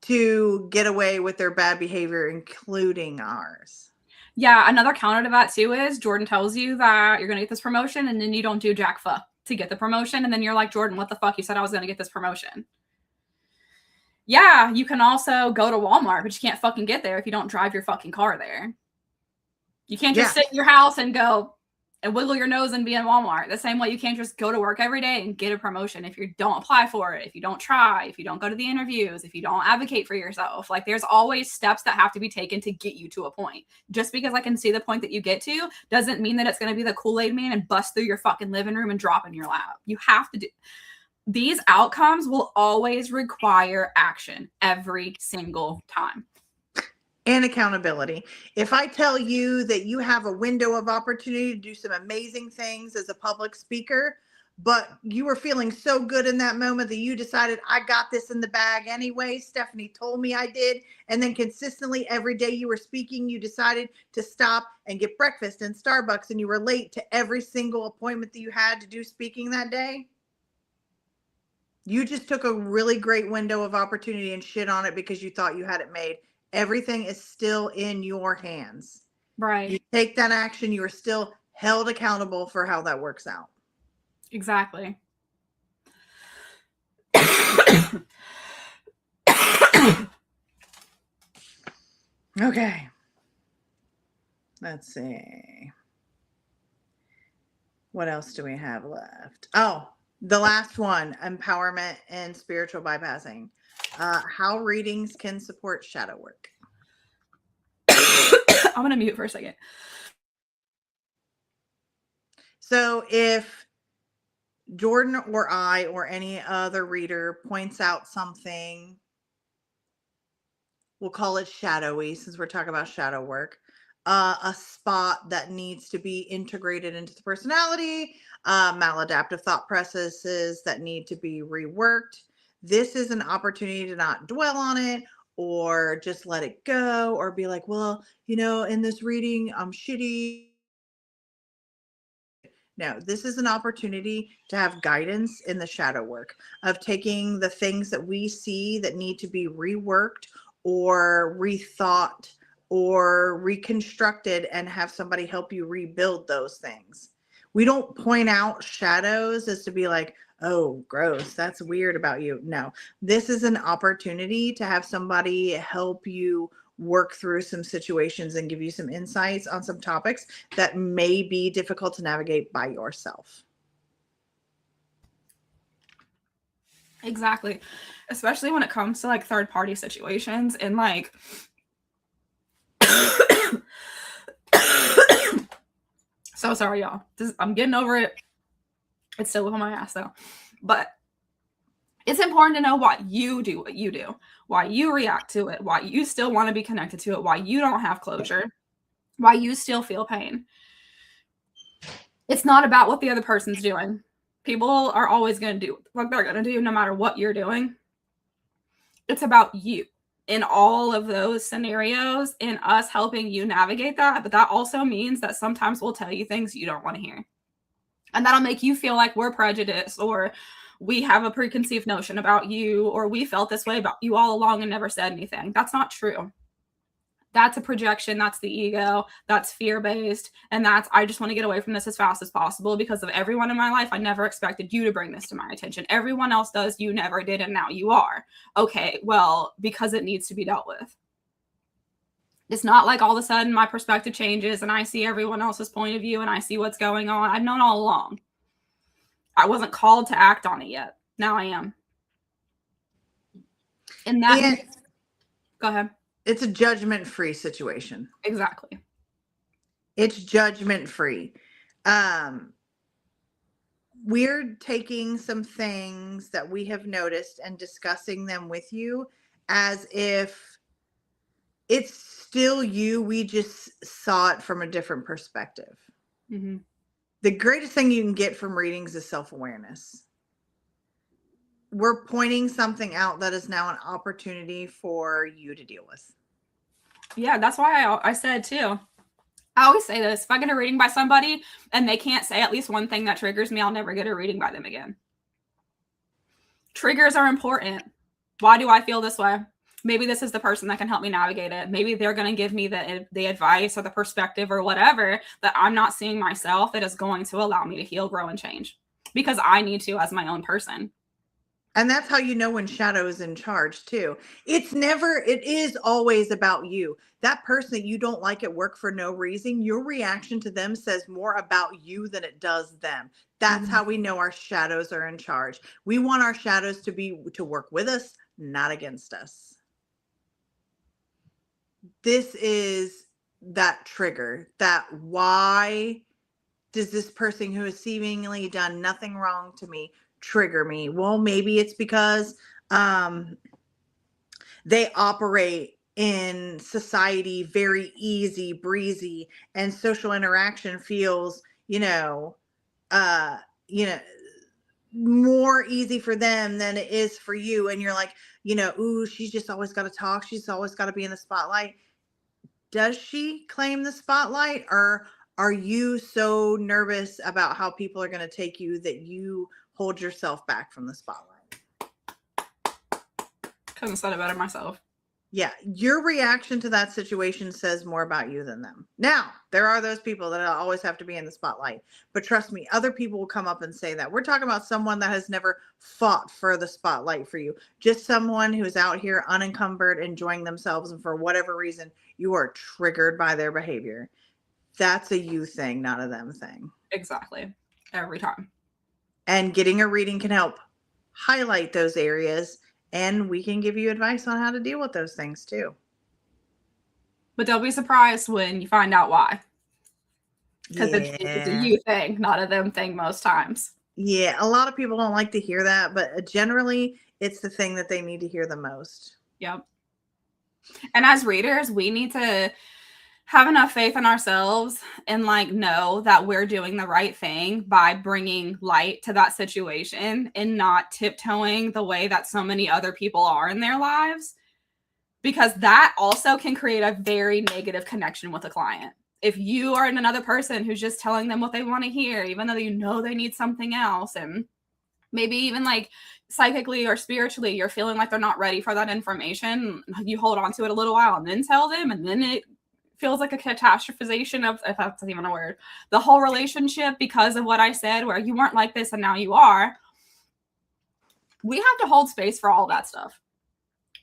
B: to get away with their bad behavior, including ours.
A: Yeah, another counter to that too is Jordan tells you that you're going to get this promotion and then you don't do jack fuck to get the promotion. And then you're like, Jordan, what the fuck? You said I was going to get this promotion. Yeah, you can also go to Walmart, but you can't fucking get there if you don't drive your fucking car there. You can't just sit in your house and go and wiggle your nose and be in Walmart. The same way you can't just go to work every day and get a promotion if you don't apply for it, if you don't try, if you don't go to the interviews, if you don't advocate for yourself. Like, there's always steps that have to be taken to get you to a point. Just because I can see the point that you get to doesn't mean that it's going to be the Kool-Aid man and bust through your fucking living room and drop in your lap. You have to do... These outcomes will always require action every single time.
B: And accountability. If I tell you that you have a window of opportunity to do some amazing things as a public speaker, but you were feeling so good in that moment that you decided, I got this in the bag anyway. Stephanie told me I did. And then consistently every day you were speaking, you decided to stop and get breakfast in Starbucks, and you were late to every single appointment that you had to do speaking that day. You just took a really great window of opportunity and shit on it because you thought you had it made. Everything is still in your hands.
A: Right.
B: You take that action, you are still held accountable for how that works out.
A: Exactly.
B: Okay. Let's see. What else do we have left? Oh, the last one, empowerment and spiritual bypassing. How readings can support shadow work.
A: I'm going to mute for a second.
B: So if Jordan or I or any other reader points out something, we'll call it shadowy since we're talking about shadow work, a spot that needs to be integrated into the personality, maladaptive thought processes that need to be reworked. This is an opportunity to not dwell on it or just let it go or be like, well, in this reading, I'm shitty. No, this is an opportunity to have guidance in the shadow work of taking the things that we see that need to be reworked or rethought or reconstructed and have somebody help you rebuild those things. We don't point out shadows as to be like, oh, gross, that's weird about you. No, this is an opportunity to have somebody help you work through some situations and give you some insights on some topics that may be difficult to navigate by yourself.
A: Exactly. Especially when it comes to like third party situations and like so sorry, y'all. I'm getting over it. It's still on my ass though. But it's important to know why you do what you do, why you react to it, why you still want to be connected to it, why you don't have closure, why you still feel pain. It's not about what the other person's doing. People are always going to do what they're going to do no matter what you're doing. It's about you in all of those scenarios and us helping you navigate that. But that also means that sometimes we'll tell you things you don't want to hear. And that'll make you feel like we're prejudiced, or we have a preconceived notion about you, or we felt this way about you all along and never said anything. That's not true. That's a projection. That's the ego. That's fear-based. And that's, I just want to get away from this as fast as possible because of everyone in my life. I never expected you to bring this to my attention. Everyone else does. You never did. And now you are. Okay, well, because it needs to be dealt with. It's not like all of a sudden my perspective changes and I see everyone else's point of view and I see what's going on. I've known all along. I wasn't called to act on it yet. Now I am. And that, go ahead.
B: It's a judgment-free situation.
A: Exactly.
B: It's judgment-free. We're taking some things that we have noticed and discussing them with you as if it's still you. We just saw it from a different perspective.
A: Mm-hmm.
B: The greatest thing you can get from readings is self-awareness. We're pointing something out that is now an opportunity for you to deal with.
A: Yeah, that's why I said too. I always say this. If I get a reading by somebody and they can't say at least one thing that triggers me, I'll never get a reading by them again. Triggers are important. Why do I feel this way? Maybe this is the person that can help me navigate it. Maybe they're going to give me the advice or the perspective or whatever that I'm not seeing myself that is going to allow me to heal, grow, and change because I need to as my own person.
B: And that's how you know when shadow is in charge too. It is always about you. That person that you don't like at work for no reason, your reaction to them says more about you than it does them. That's how we know our shadows are in charge. We want our shadows to work with us, not against us. This is that trigger, that why does this person who has seemingly done nothing wrong to me trigger me? Well, maybe it's because they operate in society very easy breezy and social interaction feels more easy for them than it is for you, and you're like, ooh, she's just always got to talk, she's always got to be in the spotlight. Does she claim the spotlight, or are you so nervous about how people are going to take you that you hold yourself back from the spotlight?
A: Couldn't have said it better myself.
B: Yeah, your reaction to that situation says more about you than them. Now, there are those people that always have to be in the spotlight. But trust me, other people will come up and say that. We're talking about someone that has never fought for the spotlight for you. Just someone who is out here unencumbered, enjoying themselves, and for whatever reason, you are triggered by their behavior. That's a you thing, not a them thing.
A: Exactly. Every time.
B: And getting a reading can help highlight those areas, and we can give you advice on how to deal with those things too.
A: But don't be surprised when you find out why. Because it's a you thing, not a them thing most times.
B: Yeah, a lot of people don't like to hear that, but generally it's the thing that they need to hear the most.
A: Yep. And as readers, we need to have enough faith in ourselves and know that we're doing the right thing by bringing light to that situation and not tiptoeing the way that so many other people are in their lives, because that also can create a very negative connection with a client. If you are another person who's just telling them what they want to hear, even though they need something else, and maybe even psychically or spiritually, you're feeling like they're not ready for that information, you hold on to it a little while and then tell them, and then it feels like a catastrophization of, if that's even a word, the whole relationship because of what I said, where you weren't like this and now you are. We have to hold space for all that stuff.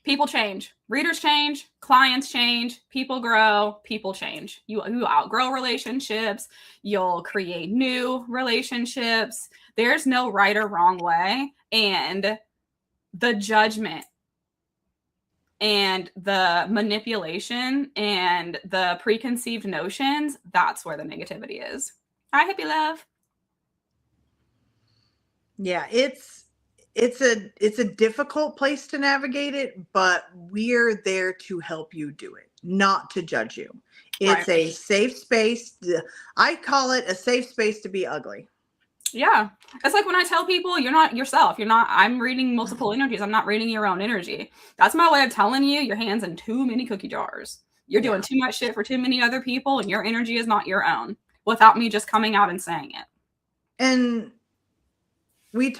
A: People change, readers change, clients change, people grow, people change. You outgrow relationships, you'll create new relationships. There's no right or wrong way. And the judgment and the manipulation and the preconceived notions, that's where the negativity is. Hi, hippie love.
B: Yeah, it's a difficult place to navigate it, but we're there to help you do it, not to judge you. It's a safe space. I call it a safe space to be ugly.
A: Yeah. It's like when I tell people you're not yourself. I'm reading multiple energies. I'm not reading your own energy. That's my way of telling you your hand's in too many cookie jars. You're doing too much shit for too many other people and your energy is not your own without me just coming out and saying it.
B: And we're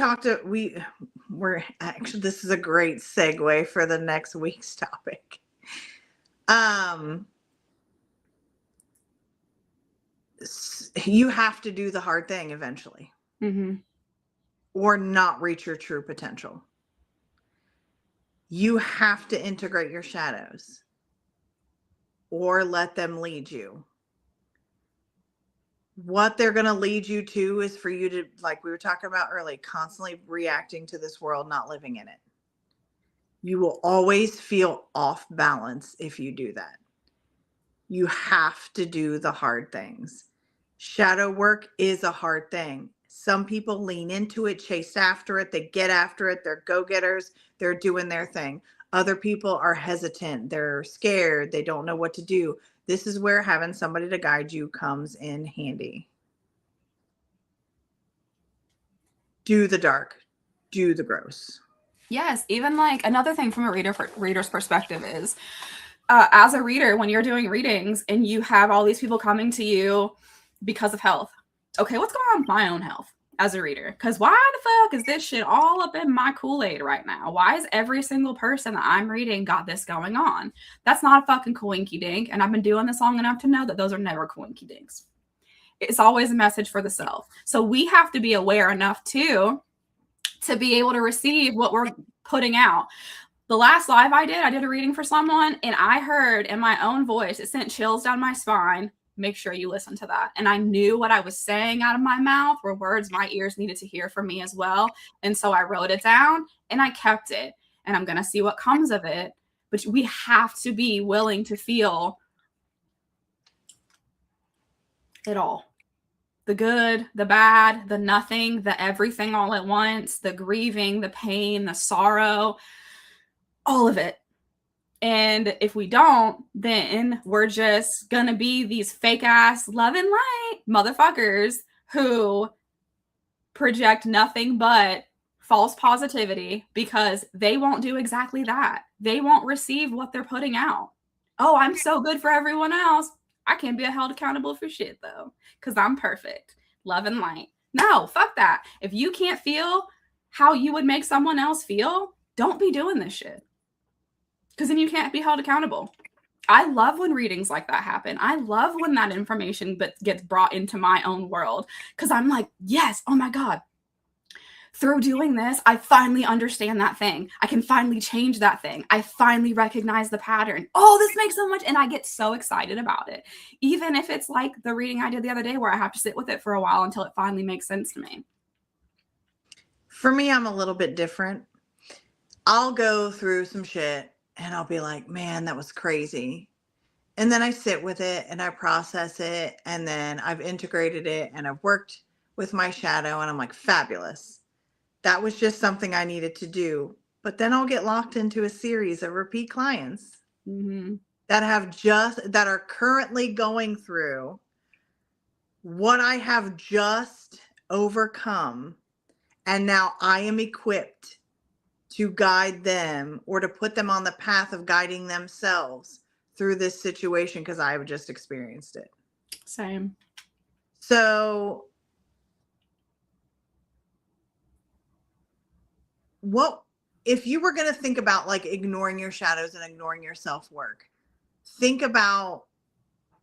B: actually, this is a great segue for the next week's topic. You have to do the hard thing eventually, or not reach your true potential. You have to integrate your shadows or let them lead you. What they're going to lead you to is for you to, like we were talking about earlier, constantly reacting to this world, not living in it. You will always feel off balance if you do that. You have to do the hard things. Shadow work is a hard thing. Some people lean into it, chase after it, they get after it, they're go-getters, they're doing their thing. Other people are hesitant, they're scared, they don't know what to do. This is where having somebody to guide you comes in handy. Do the dark, do the gross.
A: Yes, even like another thing from a reader's perspective is as a reader, when you're doing readings and you have all these people coming to you because of health, okay, what's going on with my own health as a reader? Because why the fuck is this shit all up in my Kool-Aid right now? Why is every single person that I'm reading got this going on? That's not a fucking coinky dink, and I've been doing this long enough to know that those are never coinky dinks. It's always a message for the self. So we have to be aware enough too to be able to receive what we're putting out. The last live I did a reading for someone, and I heard in my own voice, it sent chills down my spine. Make sure you listen to that. And I knew what I was saying out of my mouth were words my ears needed to hear from me as well. And so I wrote it down and I kept it. And I'm going to see what comes of it. But we have to be willing to feel it all. The good, the bad, the nothing, the everything all at once, the grieving, the pain, the sorrow, all of it. And if we don't, then we're just gonna be these fake ass love and light motherfuckers who project nothing but false positivity because they won't do exactly that. They won't receive what they're putting out. Oh, I'm so good for everyone else. I can't be held accountable for shit though, because I'm perfect. Love and light. No, fuck that. If you can't feel how you would make someone else feel, don't be doing this shit. Because then you can't be held accountable. I love when readings like that happen. I love when that information gets brought into my own world because I'm like, yes, oh my God. Through doing this, I finally understand that thing. I can finally change that thing. I finally recognize the pattern. Oh, this makes so much. And I get so excited about it. Even if it's like the reading I did the other day where I have to sit with it for a while until it finally makes sense to me.
B: For me, I'm a little bit different. I'll go through some shit and I'll be like, man, that was crazy. And then I sit with it and I process it. And then I've integrated it and I've worked with my shadow and I'm like, fabulous. That was just something I needed to do. But then I'll get locked into a series of repeat clients that are currently going through what I have just overcome. And now I am equipped to guide them or to put them on the path of guiding themselves through this situation because I've just experienced it.
A: Same.
B: So what if you were going to think about like ignoring your shadows and ignoring your self-work? Think about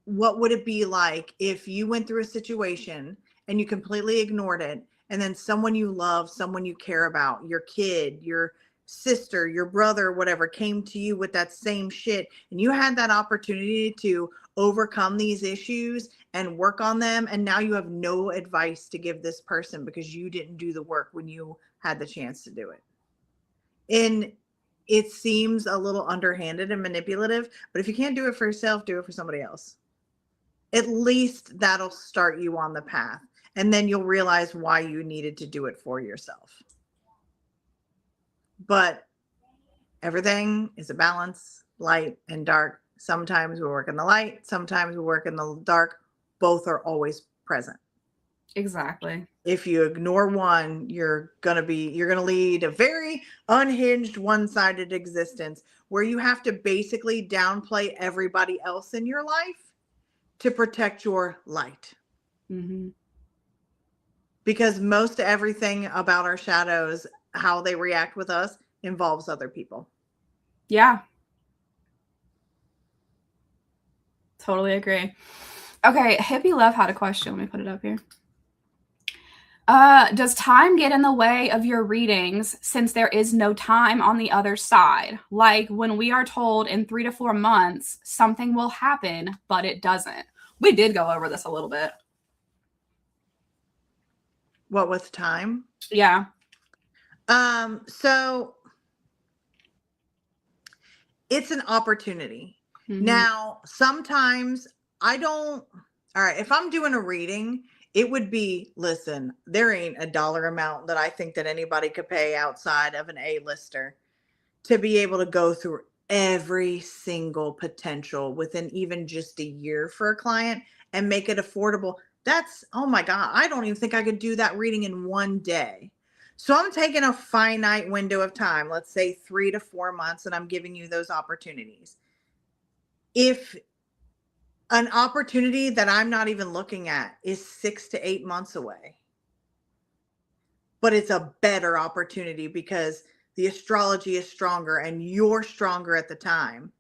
B: what would it be like if you went through a situation and you completely ignored it, and then someone you love, someone you care about, your kid, your sister, your brother, whatever, came to you with that same shit, and you had that opportunity to overcome these issues and work on them, and now you have no advice to give this person because you didn't do the work when you had the chance to do it. And it seems a little underhanded and manipulative, but if you can't do it for yourself, do it for somebody else. At least that'll start you on the path. And then you'll realize why you needed to do it for yourself. But everything is a balance, light and dark. Sometimes we work in the light, sometimes we work in the dark. Both are always present.
A: Exactly.
B: If you ignore one, you're going to lead a very unhinged, one-sided existence where you have to basically downplay everybody else in your life to protect your light.
A: Mm-hmm.
B: Because most everything about our shadows, how they react with us, involves other people.
A: Yeah. Totally agree. Okay, Hippie Love had a question. Let me put it up here. Does time get in the way of your readings since there is no time on the other side? Like when we are told in 3 to 4 months something will happen, but it doesn't. We did go over this a little bit.
B: What with time?
A: Yeah.
B: So it's an opportunity.
A: Mm-hmm.
B: Now, sometimes I don't, all right, if I'm doing a reading, it would be, listen, there ain't a dollar amount that I think that anybody could pay outside of an A-lister to be able to go through every single potential within even just a year for a client and make it affordable. That's, oh my God, I don't even think I could do that reading in one day. So I'm taking a finite window of time, let's say 3 to 4 months, and I'm giving you those opportunities. If an opportunity that I'm not even looking at is 6 to 8 months away, but it's a better opportunity because the astrology is stronger and you're stronger at the time,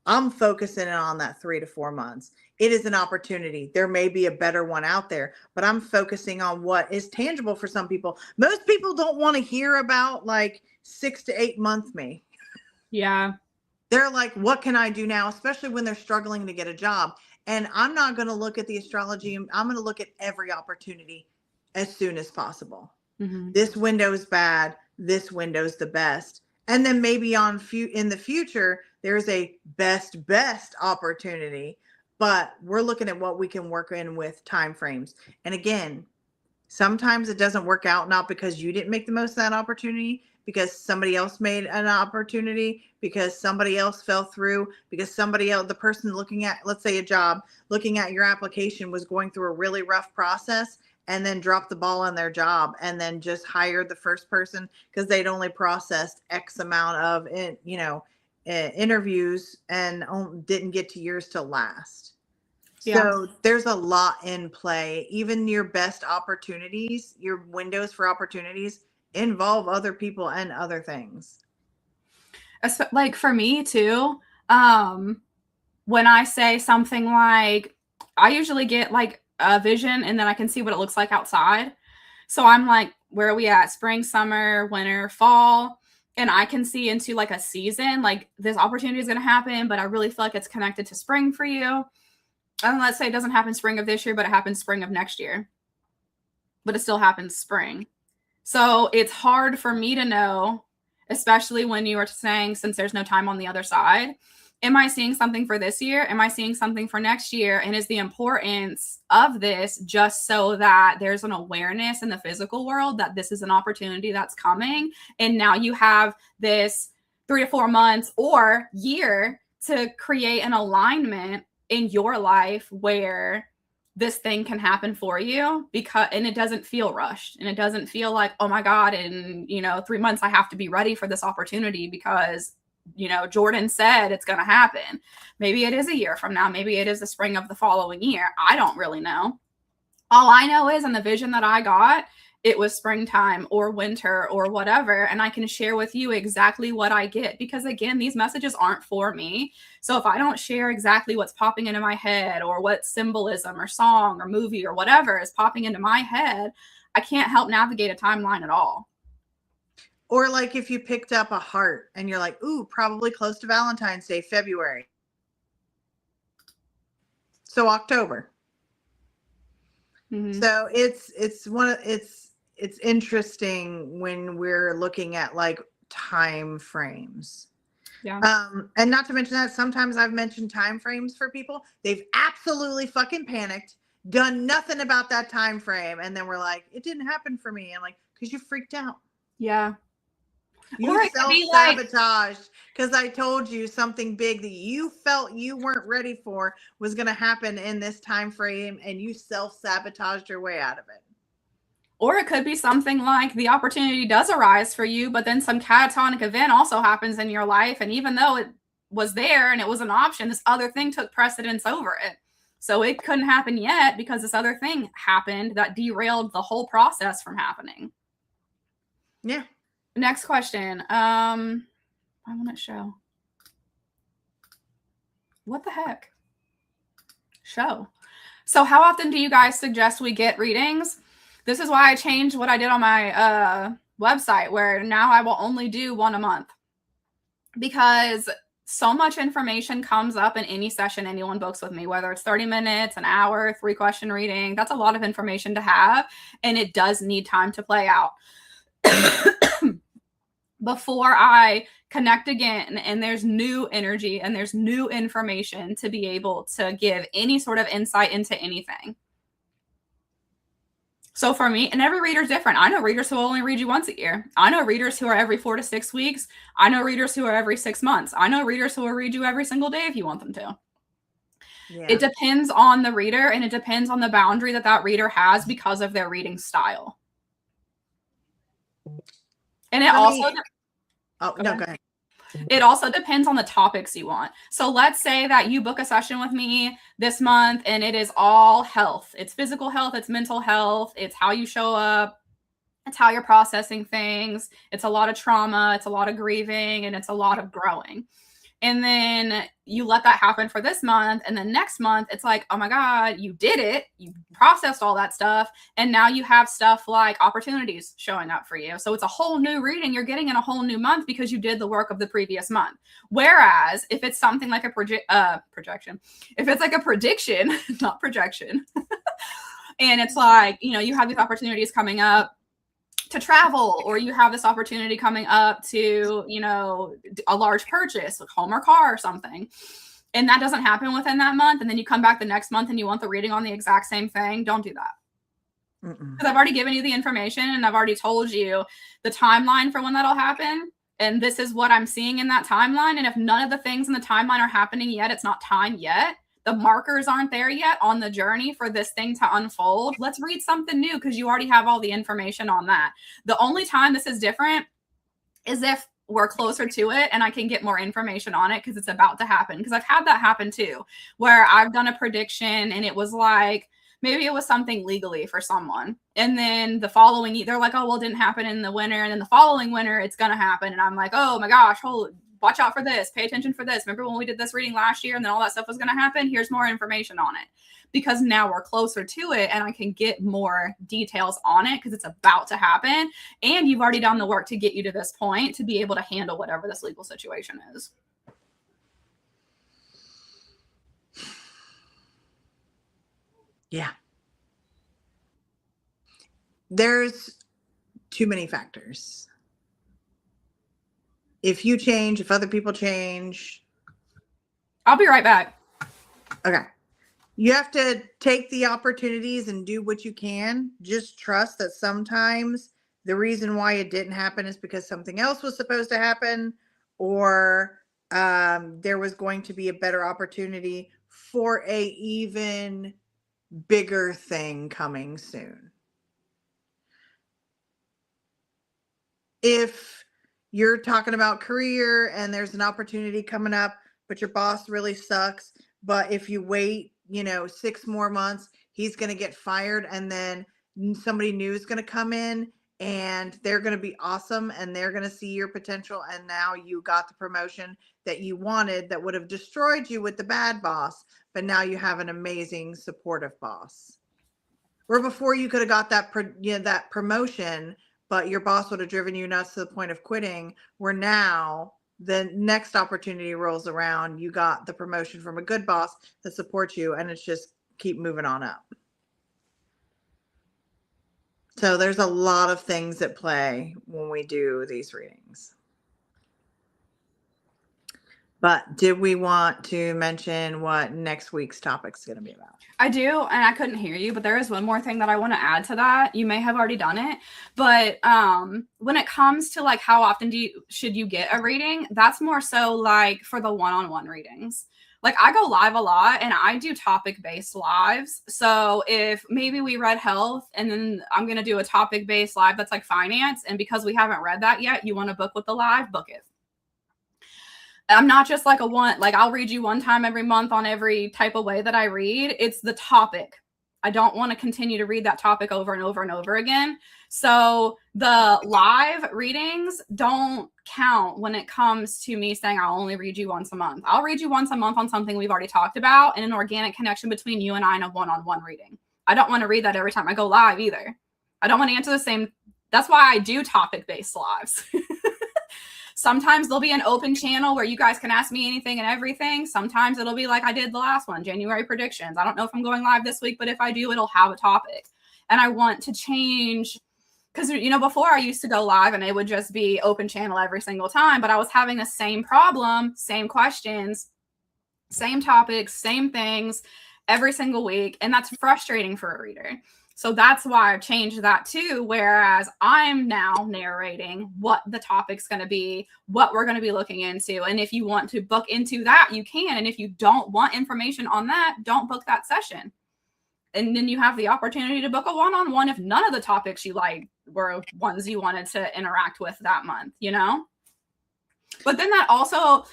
B: I'm focusing on that 3 to 4 months. It is an opportunity. There may be a better one out there, but I'm focusing on what is tangible for some people. Most people don't want to hear about like 6 to 8 month me.
A: Yeah.
B: They're like, what can I do now? Especially when they're struggling to get a job. And I'm not going to look at the astrology. I'm going to look at every opportunity as soon as possible.
A: Mm-hmm.
B: This window's bad. This window's the best. And then maybe in the future, there's a best opportunity, but we're looking at what we can work in with time frames. And again, sometimes it doesn't work out, not because you didn't make the most of that opportunity, because somebody else made an opportunity, because somebody else fell through, because somebody else, the person looking at, let's say a job, looking at your application was going through a really rough process and then dropped the ball on their job and then just hired the first person because they'd only processed X amount of, interviews and didn't get to yours till last.
A: Yeah.
B: So there's a lot in play. Even your best opportunities, your windows for opportunities involve other people and other things.
A: Like for me too, when I say something like, I usually get like a vision and then I can see what it looks like outside. So I'm like, where are we at? Spring, summer, winter, fall. And I can see into like a season, like this opportunity is going to happen, but I really feel like it's connected to spring for you. And let's say it doesn't happen spring of this year, but it happens spring of next year. But it still happens spring. So it's hard for me to know, especially when you are saying, since there's no time on the other side, am I seeing something for this year? Am I seeing something for next year? And is the importance of this just so that there's an awareness in the physical world that this is an opportunity that's coming? And now you have this 3 to 4 months or year to create an alignment in your life where this thing can happen for you, and it doesn't feel rushed, and it doesn't feel like, oh my God, in 3 months I have to be ready for this opportunity because Jordan said it's going to happen. Maybe it is a year from now, maybe it is the spring of the following year. I don't really know. All I know is in the vision that I got, it was springtime or winter or whatever, and I can share with you exactly what I get, because again, these messages aren't for me. So if I don't share exactly what's popping into my head, or what symbolism or song or movie or whatever is popping into my head, I can't help navigate a timeline at all.
B: Or like if you picked up a heart and you're like, ooh, probably close to Valentine's Day, February. So October.
A: Mm-hmm.
B: So it's interesting when we're looking at like time frames.
A: Yeah.
B: And not to mention that sometimes I've mentioned time frames for people. They've absolutely fucking panicked, done nothing about that time frame, and then we're like, it didn't happen for me. I'm like, because you freaked out.
A: Yeah.
B: You
A: Or it could be like,
B: self-sabotaged because I told you something big that you felt you weren't ready for was going to happen in this time frame, and you self-sabotaged your way out of it.
A: Or it could be something like the opportunity does arise for you, but then some catatonic event also happens in your life. And even though it was there and it was an option, this other thing took precedence over it. So it couldn't happen yet because this other thing happened that derailed the whole process from happening.
B: Yeah.
A: Next question. I want to show. What the heck? Show. So how often do you guys suggest we get readings? This is why I changed what I did on my website, where now I will only do one a month, because so much information comes up in any session anyone books with me, whether it's 30 minutes, an hour, 3-question reading. That's a lot of information to have, and it does need time to play out. Before I connect again and there's new energy and there's new information to be able to give any sort of insight into anything. So for me, and every reader is different. I know readers who only read you once a year. I know readers who are every 4 to 6 weeks. I know readers who are every 6 months. I know readers who will read you every single day if you want them to. Yeah. It depends on the reader, and it depends on the boundary that that reader has because of their reading style. And it also...
B: Oh, no, go ahead.
A: It also depends on the topics you want. So let's say that you book a session with me this month and it is all health. It's physical health, it's mental health, it's how you show up, it's how you're processing things. It's a lot of trauma, it's a lot of grieving, and it's a lot of growing. And then you let that happen for this month. And then next month, it's like, oh my God, you did it. You processed all that stuff. And now you have stuff like opportunities showing up for you. So it's a whole new reading you're getting in a whole new month because you did the work of the previous month. Whereas if it's something like a projection, if it's like a prediction, not projection, and it's like, you know, you have these opportunities coming up to travel, or you have this opportunity coming up to, you know, a large purchase, like home or car or something, and that doesn't happen within that month, and then you come back the next month and you want the reading on the exact same thing, don't do that. Because I've already given you the information and I've already told you the timeline for when that'll happen, and this is what I'm seeing in that timeline. And if none of the things in the timeline are happening yet, it's not time yet. The markers aren't there yet on the journey for this thing to unfold. Let's read something new because you already have all the information on that. The only time this is different is if we're closer to it and I can get more information on it because it's about to happen. Because I've had that happen too, where I've done a prediction and it was like, maybe it was something legally for someone. And then the following, they're like, oh, well, it didn't happen in the winter. And then the following winter, it's going to happen. And I'm like, oh my gosh, watch out for this, pay attention for this. Remember when we did this reading last year and then all that stuff was going to happen? Here's more information on it, because now we're closer to it and I can get more details on it because it's about to happen. And you've already done the work to get you to this point to be able to handle whatever this legal situation is.
B: Yeah. There's too many factors. If you change, if other people change.
A: I'll be right back.
B: Okay. You have to take the opportunities and do what you can. Just trust that sometimes the reason why it didn't happen is because something else was supposed to happen, or there was going to be a better opportunity for a even bigger thing coming soon. If you're talking about career and there's an opportunity coming up, but your boss really sucks, but if you wait, 6 more months, he's going to get fired, and then somebody new is going to come in and they're going to be awesome and they're going to see your potential, and now you got the promotion that you wanted that would have destroyed you with the bad boss, but now you have an amazing supportive boss. Where before you could have got that promotion, but your boss would have driven you nuts to the point of quitting, where now the next opportunity rolls around, you got the promotion from a good boss that supports you, and it's just keep moving on up. So there's a lot of things at play when we do these readings. But did we want to mention what next week's topic is going to be about?
A: I do, and I couldn't hear you, but there is one more thing that I want to add to that. You may have already done it, but when it comes to like how often should you get a reading, that's more so like for the one-on-one readings. like I go live a lot and I do topic based lives. So if maybe we read health and then I'm going to do a topic based live that's like finance, and because we haven't read that yet, you want to book with the live, book it. I'm not just like I'll read you one time every month on every type of way that I read. It's the topic. I don't want to continue to read that topic over and over and over again. So the live readings don't count when it comes to me saying I'll only read you once a month. I'll read you once a month on something we've already talked about and an organic connection between you and I in a one-on-one reading. I don't want to read that every time I go live either. I don't want to answer the same. That's why I do topic-based lives. Sometimes there'll be an open channel where you guys can ask me anything and everything. Sometimes it'll be like I did the last one, January predictions. I don't know if I'm going live this week, but if I do, it'll have a topic. And I want to change because, before I used to go live and it would just be open channel every single time, but I was having the same problem, same questions, same topics, same things every single week. And that's frustrating for a reader. So that's why I've changed that too, whereas I'm now narrating what the topic's going to be, what we're going to be looking into. And if you want to book into that, you can. And if you don't want information on that, don't book that session. And then you have the opportunity to book a one-on-one if none of the topics you like were ones you wanted to interact with that month, But then that also,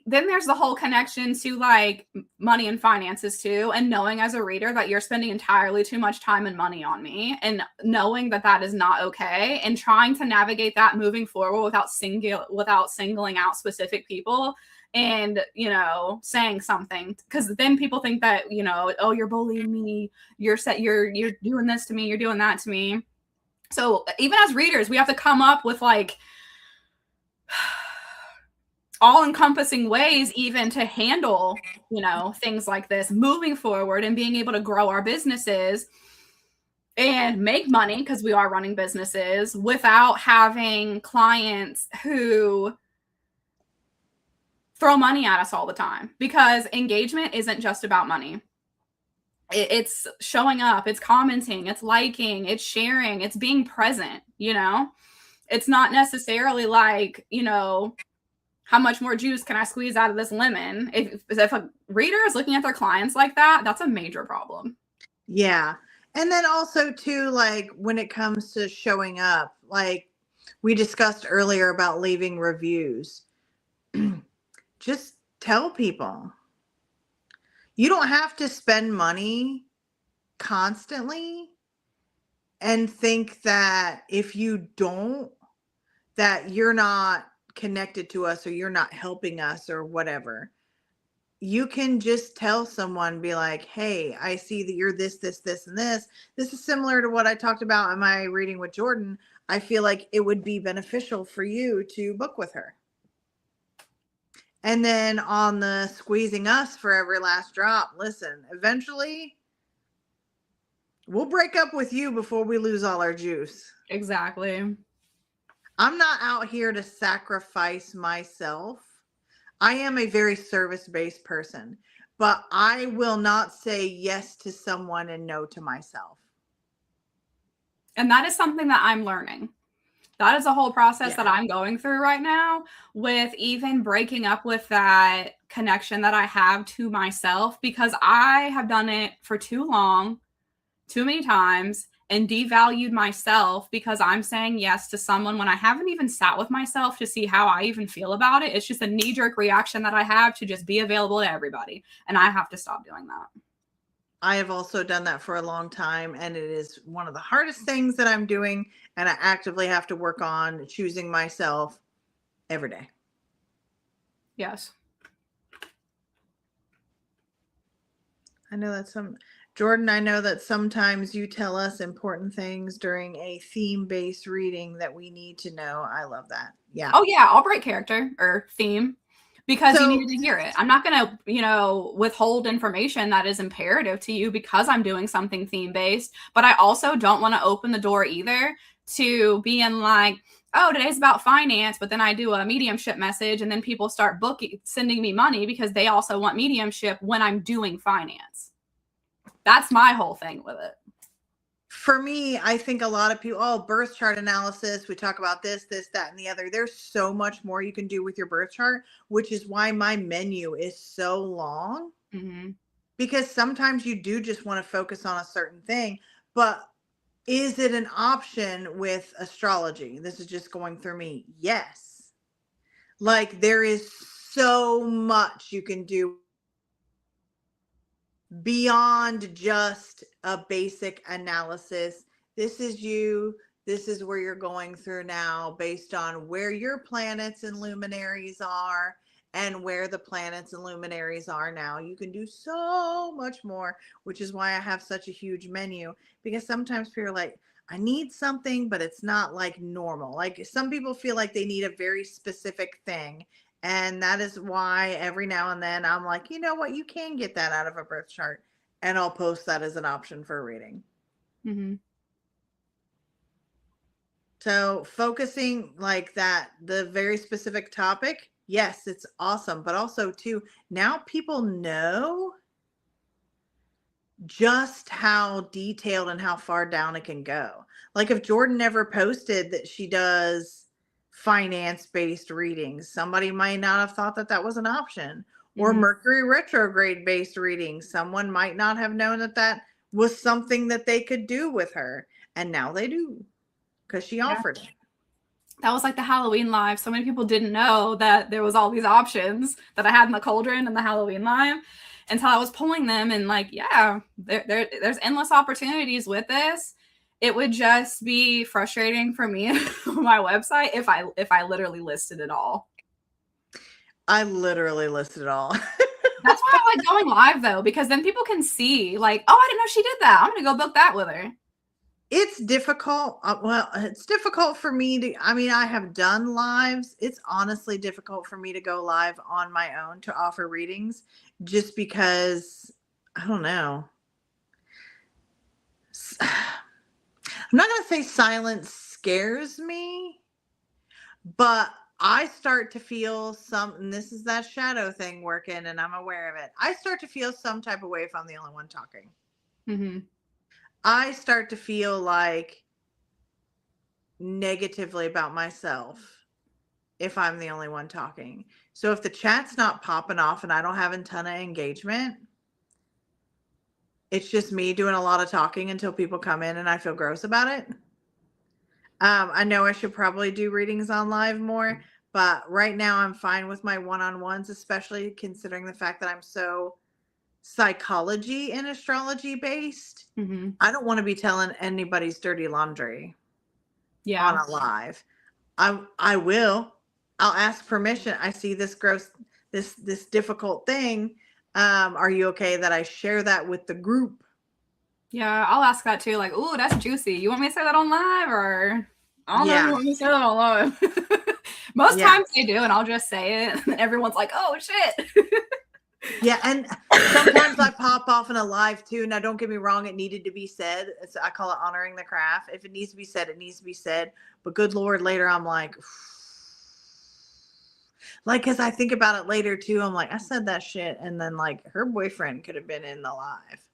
A: then there's the whole connection to money and finances too, and knowing as a reader that you're spending entirely too much time and money on me, and knowing that that is not okay, and trying to navigate that moving forward without singling out specific people and saying something, because then people think that oh, you're bullying me, you're doing this to me, you're doing that to me. So even as readers, we have to come up with all-encompassing ways even to handle, things like this moving forward and being able to grow our businesses and make money, because we are running businesses, without having clients who throw money at us all the time. Because engagement isn't just about money. It's showing up, it's commenting, it's liking, it's sharing, it's being present, It's not necessarily how much more juice can I squeeze out of this lemon? If a reader is looking at their clients like that, that's a major problem.
B: Yeah. And then also too, when it comes to showing up, we discussed earlier about leaving reviews, just tell people. You don't have to spend money constantly and think that if you don't, that you're not connected to us or you're not helping us or whatever. You can just tell someone, be like, hey, I see that you're this, this, this, and this. This is similar to what I talked about in my reading with Jordan. I feel like it would be beneficial for you to book with her. And then on the squeezing us for every last drop, listen, eventually we'll break up with you before we lose all our juice.
A: Exactly.
B: I'm not out here to sacrifice myself. I am a very service-based person, but I will not say yes to someone and no to myself.
A: And that is something that I'm learning. That is a whole process that I'm going through right now, with even breaking up with that connection that I have to myself, because I have done it for too long, too many times, and devalued myself because I'm saying yes to someone when I haven't even sat with myself to see how I even feel about it. It's just a knee-jerk reaction that I have to just be available to everybody. And I have to stop doing that.
B: I have also done that for a long time, and it is one of the hardest things that I'm doing, and I actively have to work on choosing myself every day.
A: Yes.
B: Jordan, I know that sometimes you tell us important things during a theme-based reading that we need to know. I love that. Yeah.
A: Oh yeah, I'll break character or theme because you need to hear it. I'm not going to, withhold information that is imperative to you because I'm doing something theme-based, but I also don't want to open the door either to being like, oh, today's about finance, but then I do a mediumship message and then people start sending me money because they also want mediumship when I'm doing finance. That's my whole thing with it.
B: For me, I think a lot of people, oh, birth chart analysis, we talk about this, that, and the other. There's so much more you can do with your birth chart, which is why my menu is so long.
A: Mm-hmm.
B: Because sometimes you do just want to focus on a certain thing, but is it an option with astrology? This is just going through me. Yes. Like there is so much you can do beyond just a basic analysis. This is you. This is where you're going through now based on where your planets and luminaries are and where the planets and luminaries are now. You can do so much more, which is why I have such a huge menu, because sometimes people are like, I need something, but it's not like normal. Like some people feel like they need a very specific thing. And that is why every now and then I'm like, you know what? You can get that out of a birth chart. And I'll post that as an option for reading.
A: Mm-hmm.
B: So focusing like that, the very specific topic, yes, it's awesome. But also, too, now people know just how detailed and how far down it can go. Like if Jordan never posted that she does finance-based readings, somebody might not have thought that that was an option. Or
A: Mm-hmm.
B: Mercury retrograde based readings, someone might not have known that that was something that they could do with her, and now they do because she
A: Yeah.
B: offered it.
A: That was like the Halloween live. So many people didn't know that there was all these options that I had in the cauldron and the Halloween live until I was pulling them. And like, yeah, there's endless opportunities with this. It would just be frustrating for me on my website if I literally listed it all.
B: I literally listed it all.
A: That's why I like going live though, because then people can see like, oh, I didn't know she did that. I'm gonna go book that with her.
B: It's difficult. Well, it's difficult for me to, I mean, I have done lives. It's honestly difficult for me to go live on my own to offer readings just because, I don't know. I'm not going to say silence scares me, but I start to feel some, and this is that shadow thing working, and I'm aware of it. I start to feel some type of way if I'm the only one talking.
A: Mm-hmm.
B: I start to feel like negatively about myself if I'm the only one talking. So if the chat's not popping off and I don't have a ton of engagement, it's just me doing a lot of talking until people come in and I feel gross about it. I know I should probably do readings on live more, but right now I'm fine with my one-on-ones, especially considering the fact that I'm so psychology and astrology based.
A: Mm-hmm.
B: I don't want to be telling anybody's dirty laundry on
A: Yeah.
B: a live. I will. I'll ask permission. I see this gross, this difficult thing. Are you okay that I share that with the group?
A: Yeah, I'll ask that too. Like, ooh, that's juicy. You want me to say that on live, or I don't know if you
B: Yeah.
A: want me to say that on live. Most
B: Yeah.
A: times they do, and I'll just say it, and everyone's like, "Oh shit."
B: Yeah. And sometimes I pop off in a live too. Now, don't get me wrong, it needed to be said. I call it honoring the craft. If it needs to be said, it needs to be said. But good Lord, later I'm like, because I think about it later too. I'm like, I said that shit. And then like her boyfriend could have been in the live.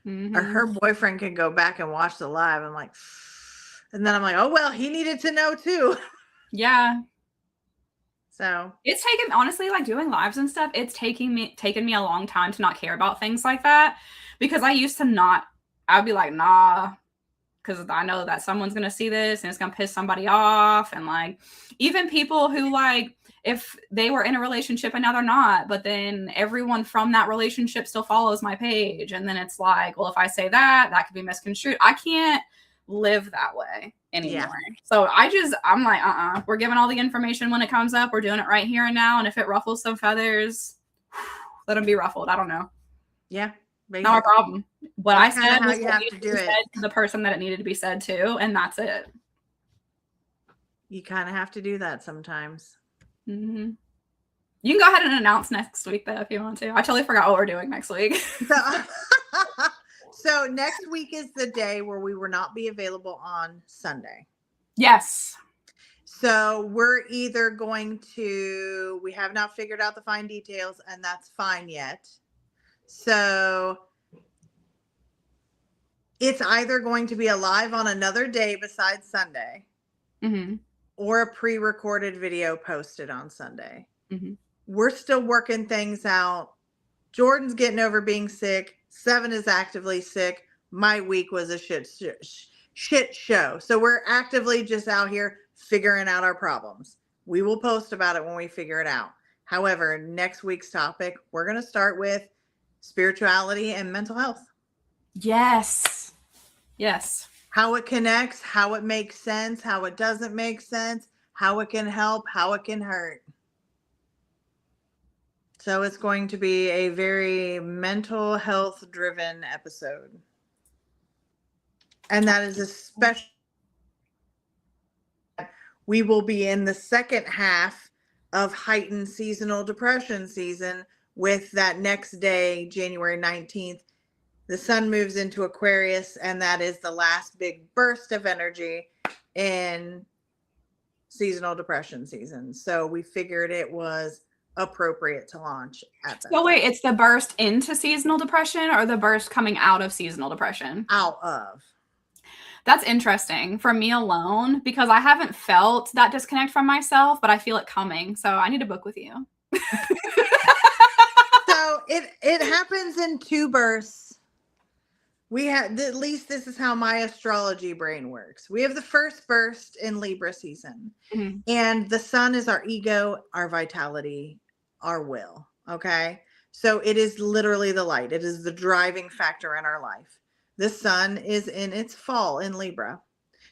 B: Or
A: Mm-hmm.
B: her boyfriend can go back and watch the live. I'm like, and then I'm like, oh, well, he needed to know too.
A: Yeah,
B: So
A: it's taken honestly like doing lives and stuff. It's taken me a long time to not care about things like that because I used to not. I'd be like, nah, because I know that someone's gonna see this and it's gonna piss somebody off, and like even people who like if they were in a relationship and now they're not, but then everyone from that relationship still follows my page, and then it's like, well, if I say that, that could be misconstrued. I can't live that way
B: yeah,
A: anymore. So I'm like, we're giving all the information when it comes up. We're doing it right here and now, and if it ruffles some feathers, let them be ruffled. I don't know.
B: yeah,
A: Not a
B: basically.
A: problem. What I
B: That's kind of
A: said
B: how
A: was
B: you
A: what
B: have
A: needed
B: to
A: to
B: do
A: be
B: it.
A: said to the person that it needed to be said to, and that's it.
B: You kind of have to do that sometimes.
A: Mm-hmm. You can go ahead and announce next week, though, if you want to. I totally forgot what we're doing next week.
B: So next week is the day where we will not be available on Sunday.
A: Yes.
B: So we're either going to, we have not figured out the fine details, and that's fine yet. So it's either going to be a live on another day besides Sunday, or a pre-recorded video posted on Sunday. We're still working things out. Jordan's getting over being sick. Sevon is actively sick. My week was a shit show. So we're actively just out here figuring out our problems. We will post about it when we figure it out. However, next week's topic, we're going to start with spirituality and mental health.
A: Yes. Yes.
B: How it connects, how it makes sense, how it doesn't make sense, how it can help, how it can hurt. So it's going to be a very mental health driven episode. And that is especially, we will be in the second half of heightened seasonal depression season with that next day, January 19th. The sun moves into Aquarius, and that is the last big burst of energy in seasonal depression season. So we figured it was appropriate to launch at that
A: So wait, it's the burst into seasonal depression or the burst coming out of seasonal depression?
B: Out of.
A: That's interesting for me alone, because I haven't felt that disconnect from myself, but I feel it coming. So I need to book with you.
B: So it happens in two bursts. We have, at least this is how my astrology brain works. We have the first burst in Libra season, and the sun is our ego, our vitality, our will. Okay. So it is literally the light. It is the driving factor in our life. The sun is in its fall in Libra.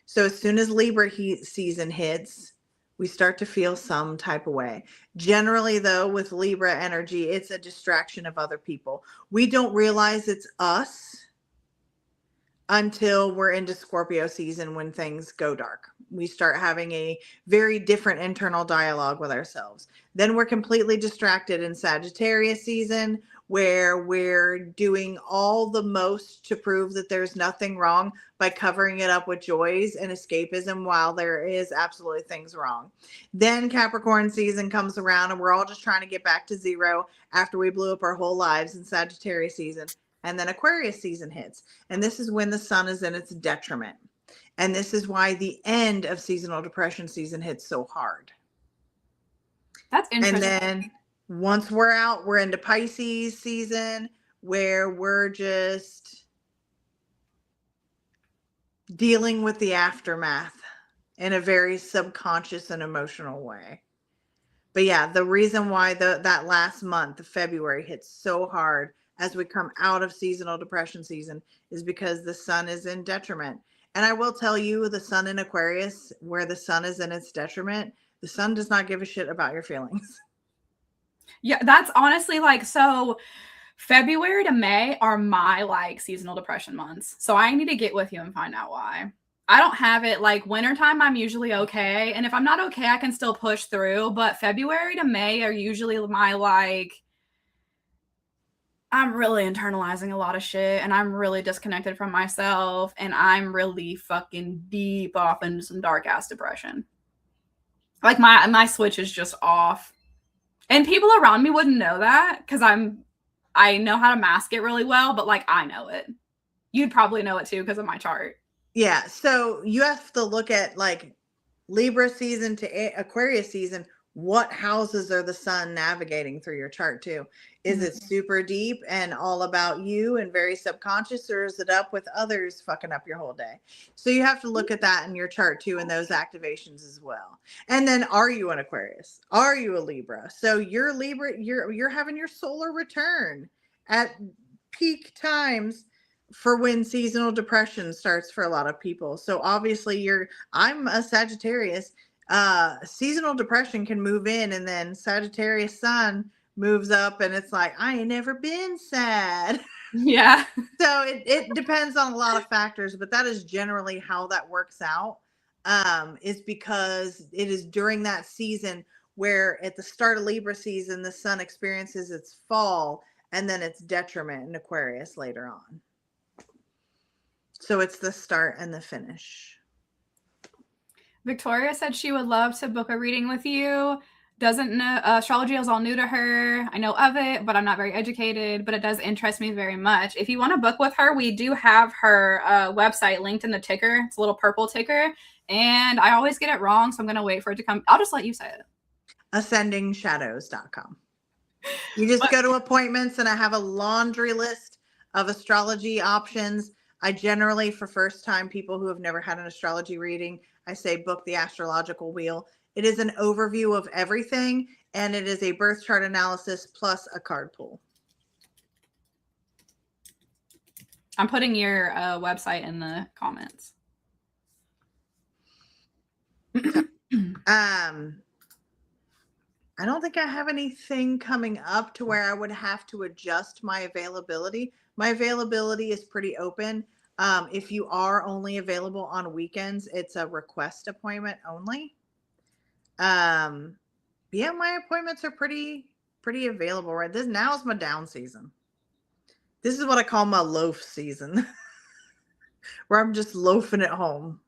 B: So as soon as Libra heat season hits, we start to feel some type of way. Generally, though, with Libra energy, it's a distraction of other people. We don't realize it's us until we're into Scorpio season, when things go dark. We start having a very different internal dialogue with ourselves. Then we're completely distracted in Sagittarius season, where we're doing all the most to prove that there's nothing wrong by covering it up with joys and escapism while there is absolutely things wrong. Then Capricorn season comes around, and we're all just trying to get back to zero after we blew up our whole lives in Sagittarius season. And then Aquarius season hits. And this is when the sun is in its detriment. And this is why the end of seasonal depression season hits so hard.
A: That's interesting.
B: And then once we're out, we're into Pisces season, where we're just dealing with the aftermath in a very subconscious and emotional way. But yeah, the reason why that last month of February hits so hard as we come out of seasonal depression season is because the sun is in detriment. And I will tell you, the sun in Aquarius, where the sun is in its detriment, the sun does not give a shit about your feelings.
A: Yeah, that's honestly like, so February to May are my like seasonal depression months. So I need to get with you and find out why. I don't have it. Like wintertime, I'm usually okay. And if I'm not okay, I can still push through. But February to May are usually my like, I'm really internalizing a lot of shit, and I'm really disconnected from myself, and I'm really fucking deep off into some dark ass depression. Like my switch is just off. And people around me wouldn't know that because I know how to mask it really well, but like I know it. You'd probably know it too because of my chart.
B: Yeah. So you have to look at like Libra season to Aquarius season. What houses are the sun navigating through your chart too? Is it super deep and all about you and very subconscious, or is it up with others fucking up your whole day? So you have to look at that in your chart too, and those activations as well. And then, are you an Aquarius? Are you a Libra? So you're Libra, you're having your solar return at peak times for when seasonal depression starts for a lot of people. So obviously I'm a Sagittarius. Seasonal depression can move in, and then Sagittarius sun moves up, and it's like, I ain't never been sad.
A: Yeah.
B: So it depends on a lot of factors, but that is generally how that works out. Is because it is during that season where at the start of Libra season, the sun experiences its fall and then its detriment in Aquarius later on. So it's the start and the finish.
A: Victoria said she would love to book a reading with you. doesn't know astrology is all new to her. I know of it, but I'm not very educated, but it does interest me very much. If you want to book with her, we do have her website linked in the ticker. It's a little purple ticker, and I always get it wrong, so I'm going to wait for it to come. I'll just let you say it.
B: AscendingShadows.com. You just go to appointments, and I have a laundry list of astrology options. I generally, for first-time people who have never had an astrology reading, I say book the astrological wheel. It is an overview of everything, and it is a birth chart analysis plus a card pool.
A: I'm putting your website in the comments.
B: I don't think I have anything coming up to where I would have to adjust my availability. My availability is pretty open. If you are only available on weekends, it's a request appointment only. Yeah, my appointments are pretty available right this now is my down season. This is what I call my loaf season where I'm just loafing at home.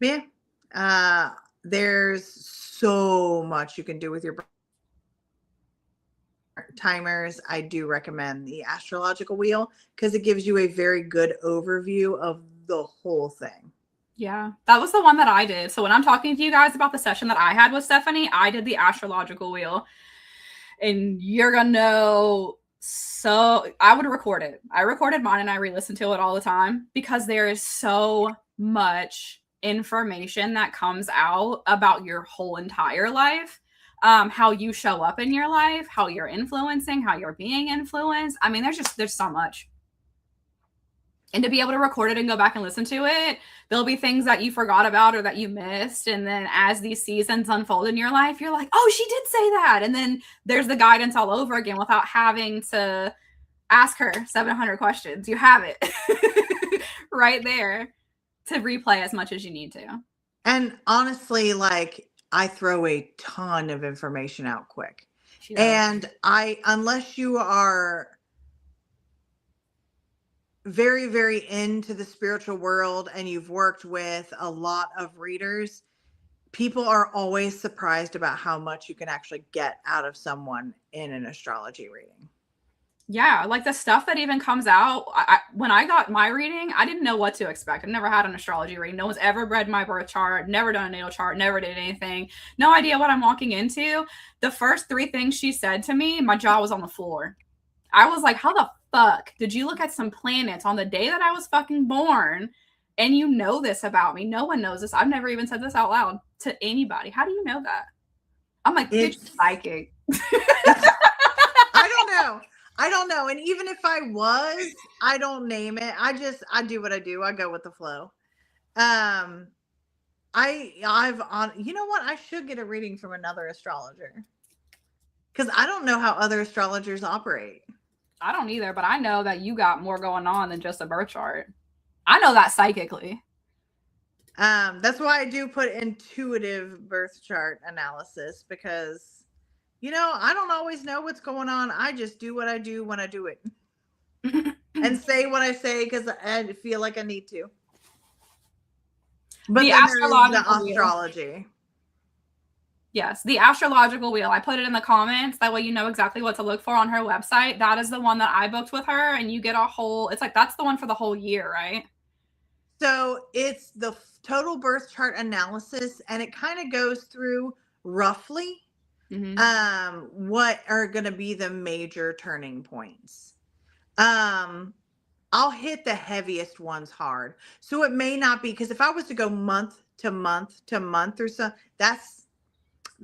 B: Yeah. There's so much you can do with your timers. I do recommend the astrological wheel because it gives you a very good overview of the whole thing.
A: Yeah, that was the one that I did. So when I'm talking to you guys about the session that I had with Stephanie, I did the astrological wheel. And you're going to know. So I would record it. I recorded mine and I re-listen to it all the time because there is so much information that comes out about your whole entire life. How you show up in your life, how you're influencing, how you're being influenced. I mean, there's so much. And to be able to record it and go back and listen to it, there'll be things that you forgot about or that you missed. And then as these seasons unfold in your life, you're like, oh, she did say that. And then there's the guidance all over again without having to ask her 700 questions. You have it right there to replay as much as you need to.
B: And honestly, like, I throw a ton of information out quick. And unless you are very, very into the spiritual world and you've worked with a lot of readers, people are always surprised about how much you can actually get out of someone in an astrology reading.
A: Yeah, like the stuff that even comes out. When I got my reading, I didn't know what to expect. I've never had an astrology reading. No one's ever read my birth chart, never done a natal chart, never did anything. No idea what I'm walking into. The first 3 things she said to me, my jaw was on the floor. I was like, how the fuck did you look at some planets on the day that I was fucking born and you know this about me? No one knows this. I've never even said this out loud to anybody. How do you know that? I'm like, bitch, psychic.
B: I don't know. And even if I was, I don't name it. I do what I do. I go with the flow. You know what? I should get a reading from another astrologer because I don't know how other astrologers operate.
A: I don't either, but I know that you got more going on than just a birth chart. I know that psychically.
B: That's why I do put intuitive birth chart analysis because, I don't always know what's going on. I just do what I do when I do it and say what I say because I feel like I need to. But the astrology.
A: Yes, the astrological wheel. I put it in the comments. That way you know exactly what to look for on her website. That is the one that I booked with her, and you get a whole, it's like that's the one for the whole year, right?
B: So it's the total birth chart analysis, and it kind of goes through roughly what are going to be the major turning points. I'll hit the heaviest ones hard. So it may not be, because if I was to go month to month to month or so, that's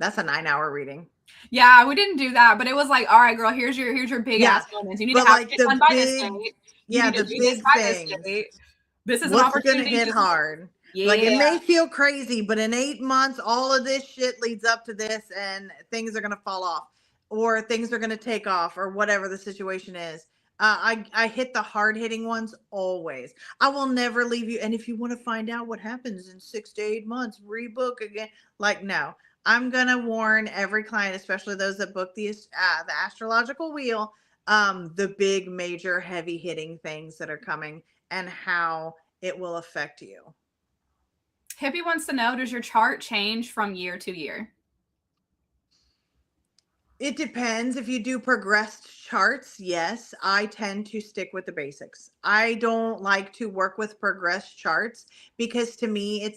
B: a 9-hour reading.
A: Yeah, we didn't do that, but it was like, all right, girl, here's your big ass moments. You need to have it done by this date.
B: Yeah, the big things.
A: This is an opportunity.
B: What's going to hit hard? Yeah. Like, it may feel crazy, but in 8 months, all of this shit leads up to this, and things are going to fall off, or things are going to take off, or whatever the situation is. I hit the hard-hitting ones always. I will never leave you. And if you want to find out what happens in 6 to 8 months, rebook again. Like, no. I'm going to warn every client, especially those that book the astrological wheel, the big, major, heavy-hitting things that are coming and how it will affect you.
A: Hippie wants to know, does your chart change from year to year?
B: It depends. If you do progressed charts, yes, I tend to stick with the basics. I don't like to work with progressed charts because to me,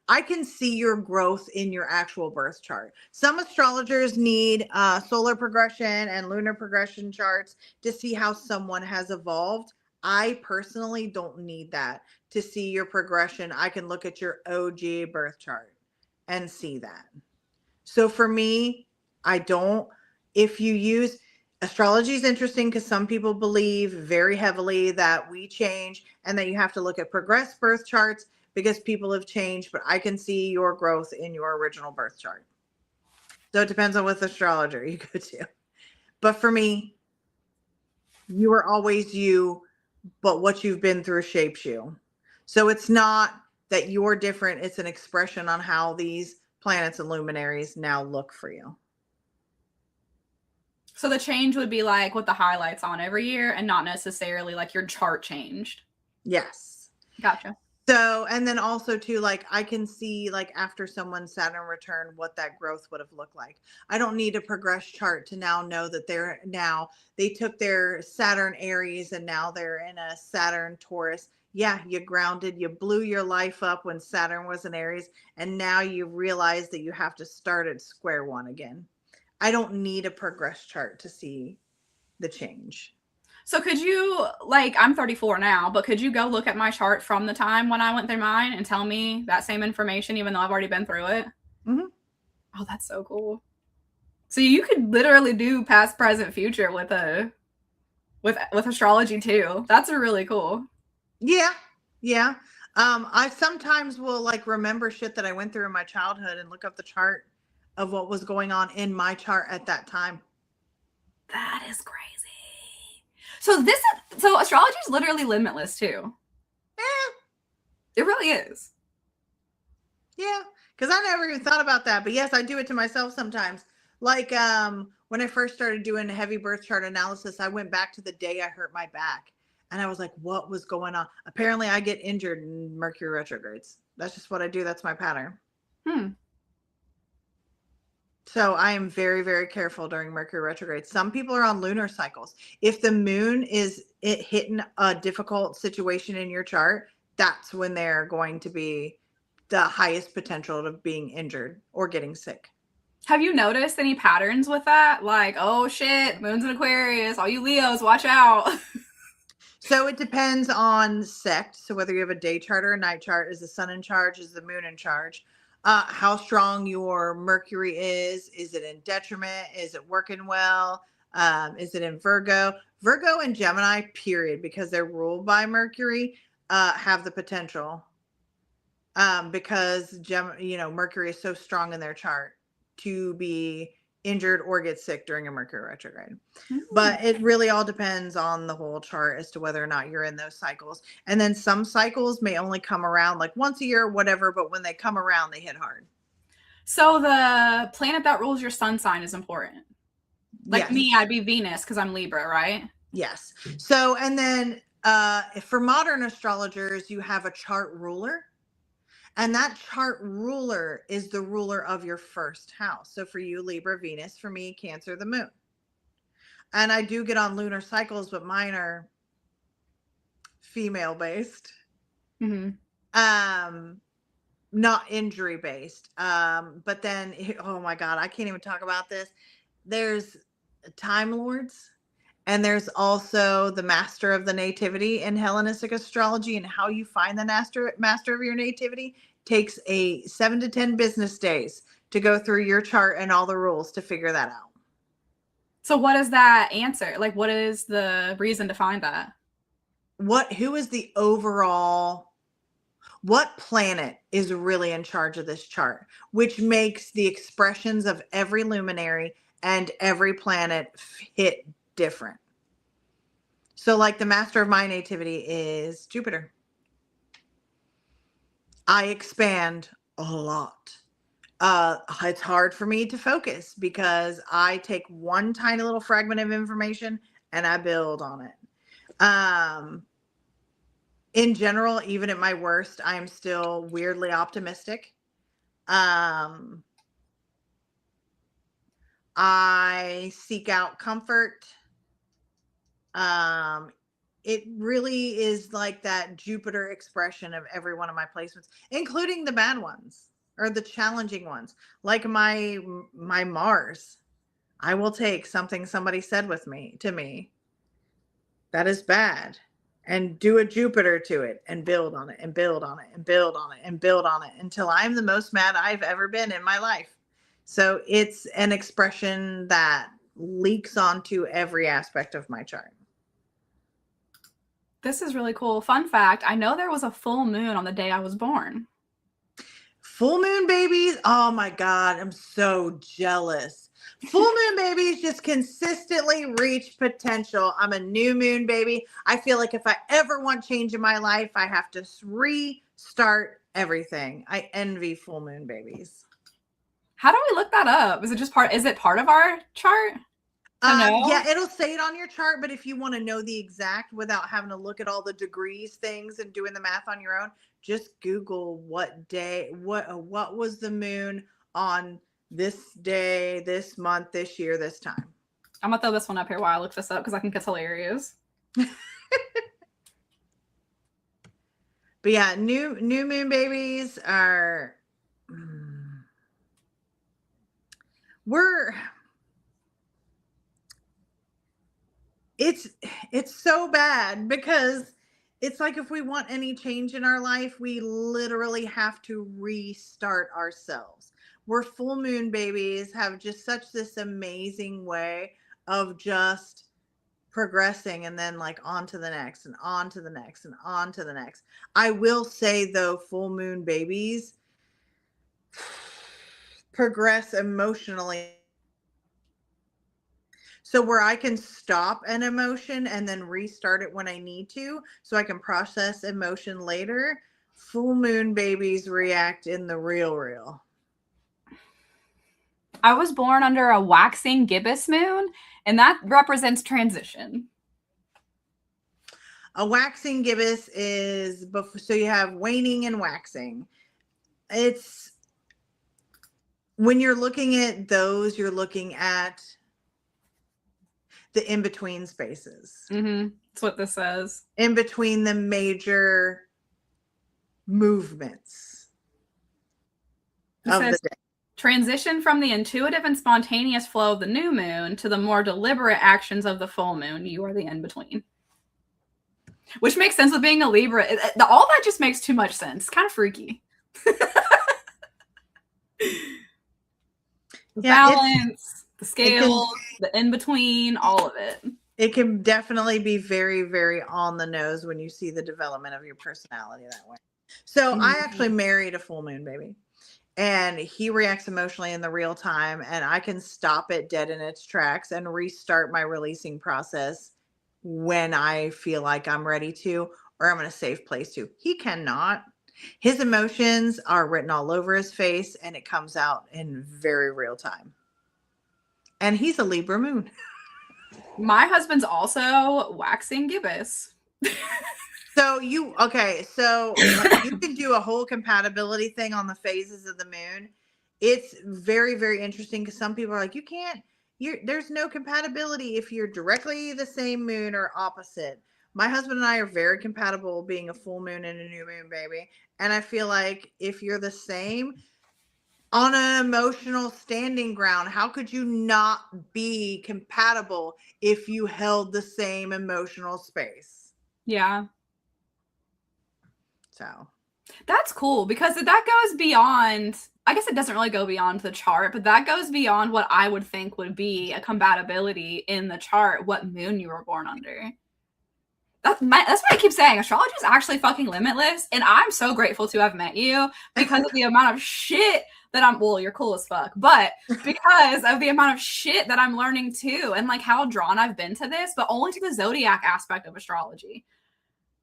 B: I can see your growth in your actual birth chart. Some astrologers need solar progression and lunar progression charts to see how someone has evolved. I personally don't need that to see your progression. I can look at your OG birth chart and see that. So for me, I don't. If you use astrology is interesting because some people believe very heavily that we change and that you have to look at progressed birth charts because people have changed, but I can see your growth in your original birth chart. So it depends on what astrologer you go to. But for me, you are always you, but what you've been through shapes you. So it's not that you're different, it's an expression on how these planets and luminaries now look for you.
A: So the change would be like with the highlights on every year and not necessarily like your chart changed.
B: Yes.
A: Gotcha.
B: So, and then also too, like I can see like after someone's Saturn return, what that growth would have looked like. I don't need a progress chart to now know that they took their Saturn Aries and now they're in a Saturn Taurus. Yeah, you grounded, you blew your life up when Saturn was in Aries, and now you realize that you have to start at square one again. I don't need a progress chart to see the change.
A: So could you, like, I'm 34 now, but could you go look at my chart from the time when I went through mine and tell me that same information, even though I've already been through it?
B: Mm-hmm.
A: Oh, that's so cool. So you could literally do past, present, future with astrology too. That's really cool.
B: Yeah. Yeah. I sometimes will like remember shit that I went through in my childhood and look up the chart of what was going on in my chart at that time.
A: That is crazy. So astrology is literally limitless too.
B: Eh,
A: It really is.
B: yeah. Because I never even thought about that. But yes, I do it to myself sometimes. Like when I first started doing heavy birth chart analysis, I went back to the day I hurt my back. And I was like, what was going on? Apparently I get injured in Mercury retrogrades. That's just what I do. That's my pattern. So I am very, very careful during Mercury retrograde. Some people are on lunar cycles. If the moon is hitting a difficult situation in your chart, that's when they're going to be the highest potential of being injured or getting sick.
A: Have you noticed any patterns with that? Like, oh shit, moon's in Aquarius, all you Leos, watch out.
B: So it depends on sect. So whether you have a day chart or a night chart, is the sun in charge? Is the moon in charge? How strong your Mercury is? Is it in detriment? Is it working well? Is it in Virgo? Virgo and Gemini, period, because they're ruled by Mercury, have the potential. Because Mercury is so strong in their chart to be injured or get sick during a Mercury retrograde. But it really all depends on the whole chart as to whether or not you're in those cycles. And then some cycles may only come around like once a year or whatever, but when they come around, they hit hard.
A: So the planet that rules your sun sign is important. Like
B: yes.
A: me, I'd be Venus because I'm Libra, right?
B: Yes. So, and then for modern astrologers, you have a chart ruler. And that chart ruler is the ruler of your first house. So for you, Libra, Venus, for me, Cancer, the moon. And I do get on lunar cycles, but mine are female based.
A: Mm-hmm.
B: Not injury based. But then, oh my God, I can't even talk about this. There's Time Lords. And there's also the master of the nativity in Hellenistic astrology, and how you find the master of your nativity takes 7 to 10 business days to go through your chart and all the rules to figure that out.
A: So what is that answer? Like, what is the reason to find that?
B: Who is the overall, what planet is really in charge of this chart, which makes the expressions of every luminary and every planet hit different. So like the master of my nativity is Jupiter. I expand a lot. It's hard for me to focus because I take one tiny little fragment of information and I build on it. In general, even at my worst, I am still weirdly optimistic. I I seek out comfort. It really is like that Jupiter expression of every one of my placements, including the bad ones or the challenging ones, like my Mars. I will take something somebody said to me that is bad and do a Jupiter to it and build on it and build on it and build on it and build on it until I'm the most mad I've ever been in my life. So it's an expression that leaks onto every aspect of my chart.
A: This is really cool. Fun fact, I know there was a full moon on the day I was born.
B: Full moon babies. Oh my God. I'm so jealous. Full moon babies just consistently reach potential. I'm a new moon baby. I feel like if I ever want change in my life, I have to restart everything. I envy full moon babies.
A: How do we look that up? Is it part of our chart?
B: Yeah, it'll say it on your chart, but if you want to know the exact without having to look at all the degrees things and doing the math on your own, just Google what day, what was the moon on this day, this month, this year, this time.
A: I'm gonna throw this one up here while I look this up because I think it's hilarious.
B: But yeah, new moon babies are it's so bad because it's like if we want any change in our life, we literally have to restart ourselves. We're full moon babies, have just such this amazing way of just progressing and then like on to the next and on to the next and on to the next. I will say though, full moon babies progress emotionally. So where I can stop an emotion and then restart it when I need to, so I can process emotion later, full moon babies react in the real.
A: I was born under a waxing gibbous moon, and that represents transition.
B: A waxing gibbous is, so you have waning and waxing. It's, when you're looking at those, you're looking at the in-between spaces.
A: That's what this says.
B: In between the major movements of the day.
A: Transition from the intuitive and spontaneous flow of the new moon to the more deliberate actions of the full moon. You are the in-between. Which makes sense with being a Libra. All that just makes too much sense. It's kind of freaky. The balance, the scales, the in-between, all of it.
B: It can definitely be very, very on the nose when you see the development of your personality that way. So I actually married a full moon baby, and he reacts emotionally in the real time, and I can stop it dead in its tracks and restart my releasing process when I feel like I'm ready to, or I'm in a safe place to. He cannot. His emotions are written all over his face, and it comes out in very real time. And he's a Libra moon.
A: My husband's also waxing gibbous.
B: So you can do a whole compatibility thing on the phases of the moon. It's very, very interesting because some people are like, there's no compatibility if you're directly the same moon or opposite. My husband and I are very compatible being a full moon and a new moon baby. And I feel like if you're the same on an emotional standing ground, how could you not be compatible if you held the same emotional space?
A: Yeah.
B: So
A: that's cool because that goes beyond, I guess it doesn't really go beyond the chart, but that goes beyond what I would think would be a compatibility in the chart, what moon you were born under. That's what I keep saying. Astrology is actually fucking limitless. And I'm so grateful to have met you because of the amount of shit that you're cool as fuck, but because of the amount of shit that I'm learning too, and like how drawn I've been to this, but only to the zodiac aspect of astrology.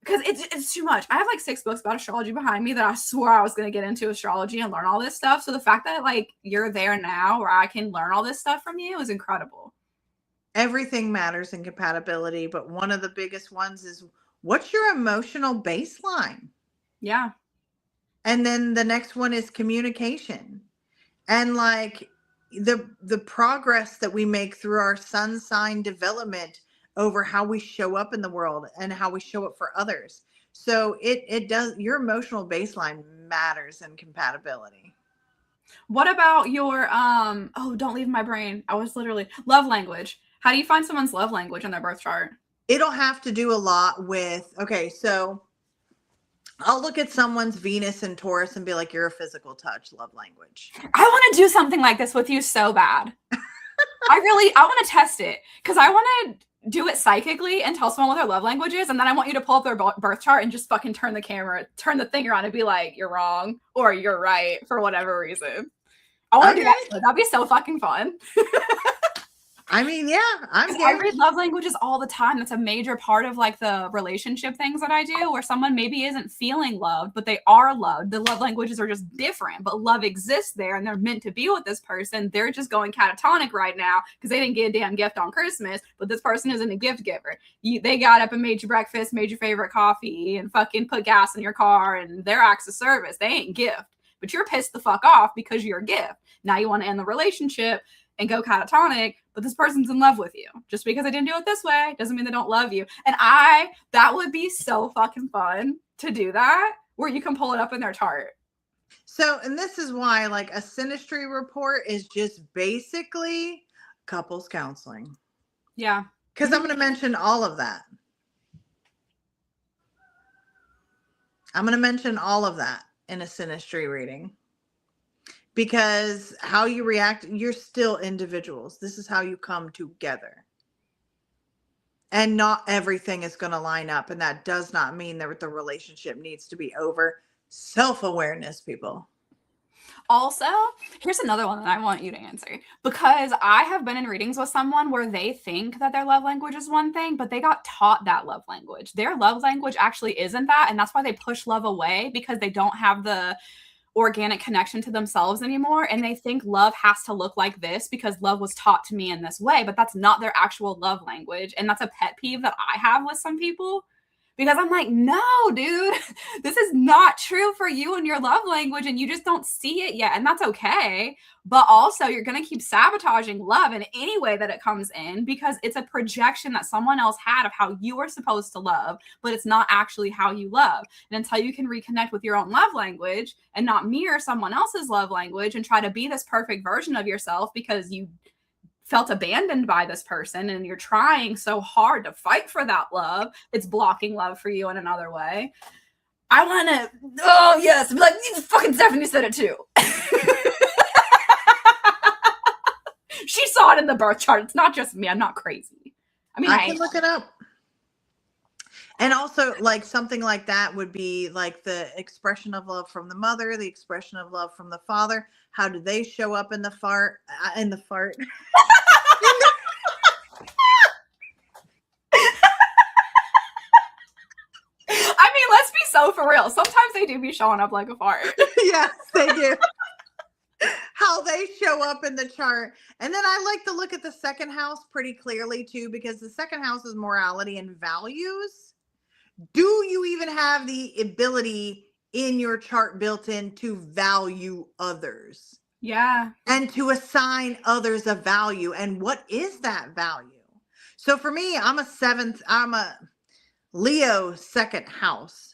A: Because it's too much. I have like 6 books about astrology behind me that I swore I was going to get into astrology and learn all this stuff. So the fact that like you're there now where I can learn all this stuff from you is incredible.
B: Everything matters in compatibility, but one of the biggest ones is, what's your emotional baseline?
A: Yeah.
B: And then the next one is communication. And like, the progress that we make through our sun sign development over how we show up in the world and how we show up for others. So it does, your emotional baseline matters in compatibility.
A: What about your oh, don't leave my brain. I was literally love language. How do you find someone's love language in their birth chart?
B: It'll have to do a lot with, okay, so I'll look at someone's Venus and Taurus and be like, you're a physical touch love language.
A: I want to do something like this with you so bad. I want to test it because I want to do it psychically and tell someone what their love language is, and then I want you to pull up their birth chart and just fucking turn the thing around and be like, you're wrong or you're right for whatever reason. I want to do that. That'd be so fucking fun.
B: I mean, yeah,
A: I read love languages all the time. That's a major part of like the relationship things that I do, where someone maybe isn't feeling loved, but they are loved. The love languages are just different, but love exists there and they're meant to be with this person. They're just going catatonic right now because they didn't get a damn gift on Christmas, but this person isn't a gift giver. They got up and made you breakfast, made your favorite coffee, and fucking put gas in your car, and their acts of service. They ain't gift, but you're pissed the fuck off because you're a gift. Now you want to end the relationship and go catatonic, but this person's in love with you. Just because I didn't do it this way doesn't mean they don't love you. And that would be so fucking fun to do that, where you can pull it up in their chart.
B: So, and this is why like a synastry report is just basically couples counseling.
A: Yeah.
B: Because I'm going to mention all of that. I'm going to mention all of that in a synastry reading. Because how you react, you're still individuals. This is how you come together. And not everything is going to line up. And that does not mean that the relationship needs to be over. Self-awareness, people.
A: Also, here's another one that I want you to answer. Because I have been in readings with someone where they think that their love language is one thing, but they got taught that love language. Their love language actually isn't that. And that's why they push love away, because they don't have the organic connection to themselves anymore, and they think love has to look like this because love was taught to me in this way, but that's not their actual love language. And that's a pet peeve that I have with some people, because I'm like, no, dude, this is not true for you and your love language, and you just don't see it yet, and that's okay. But also, you're going to keep sabotaging love in any way that it comes in, because it's a projection that someone else had of how you are supposed to love, but it's not actually how you love. And until you can reconnect with your own love language and not mirror someone else's love language and try to be this perfect version of yourself because you felt abandoned by this person and you're trying so hard to fight for that love, it's blocking love for you in another way. I want to, oh yes, like, fucking Stephanie said it too. She saw it in the birth chart. It's not just me. I'm not crazy. I mean,
B: I can look it up. And also, like, something like that would be like the expression of love from the mother, the expression of love from the father. How do they show up in the fart? I mean,
A: let's be so for real. Sometimes they do be showing up like a fart.
B: Yes, they do. How they show up in the chart. And then I like to look at the second house pretty clearly too, because the second house is morality and values. Do you even have the ability in your chart built in to value others?
A: Yeah.
B: And to assign others a value. And what is that value? So for me, I'm a Leo second house.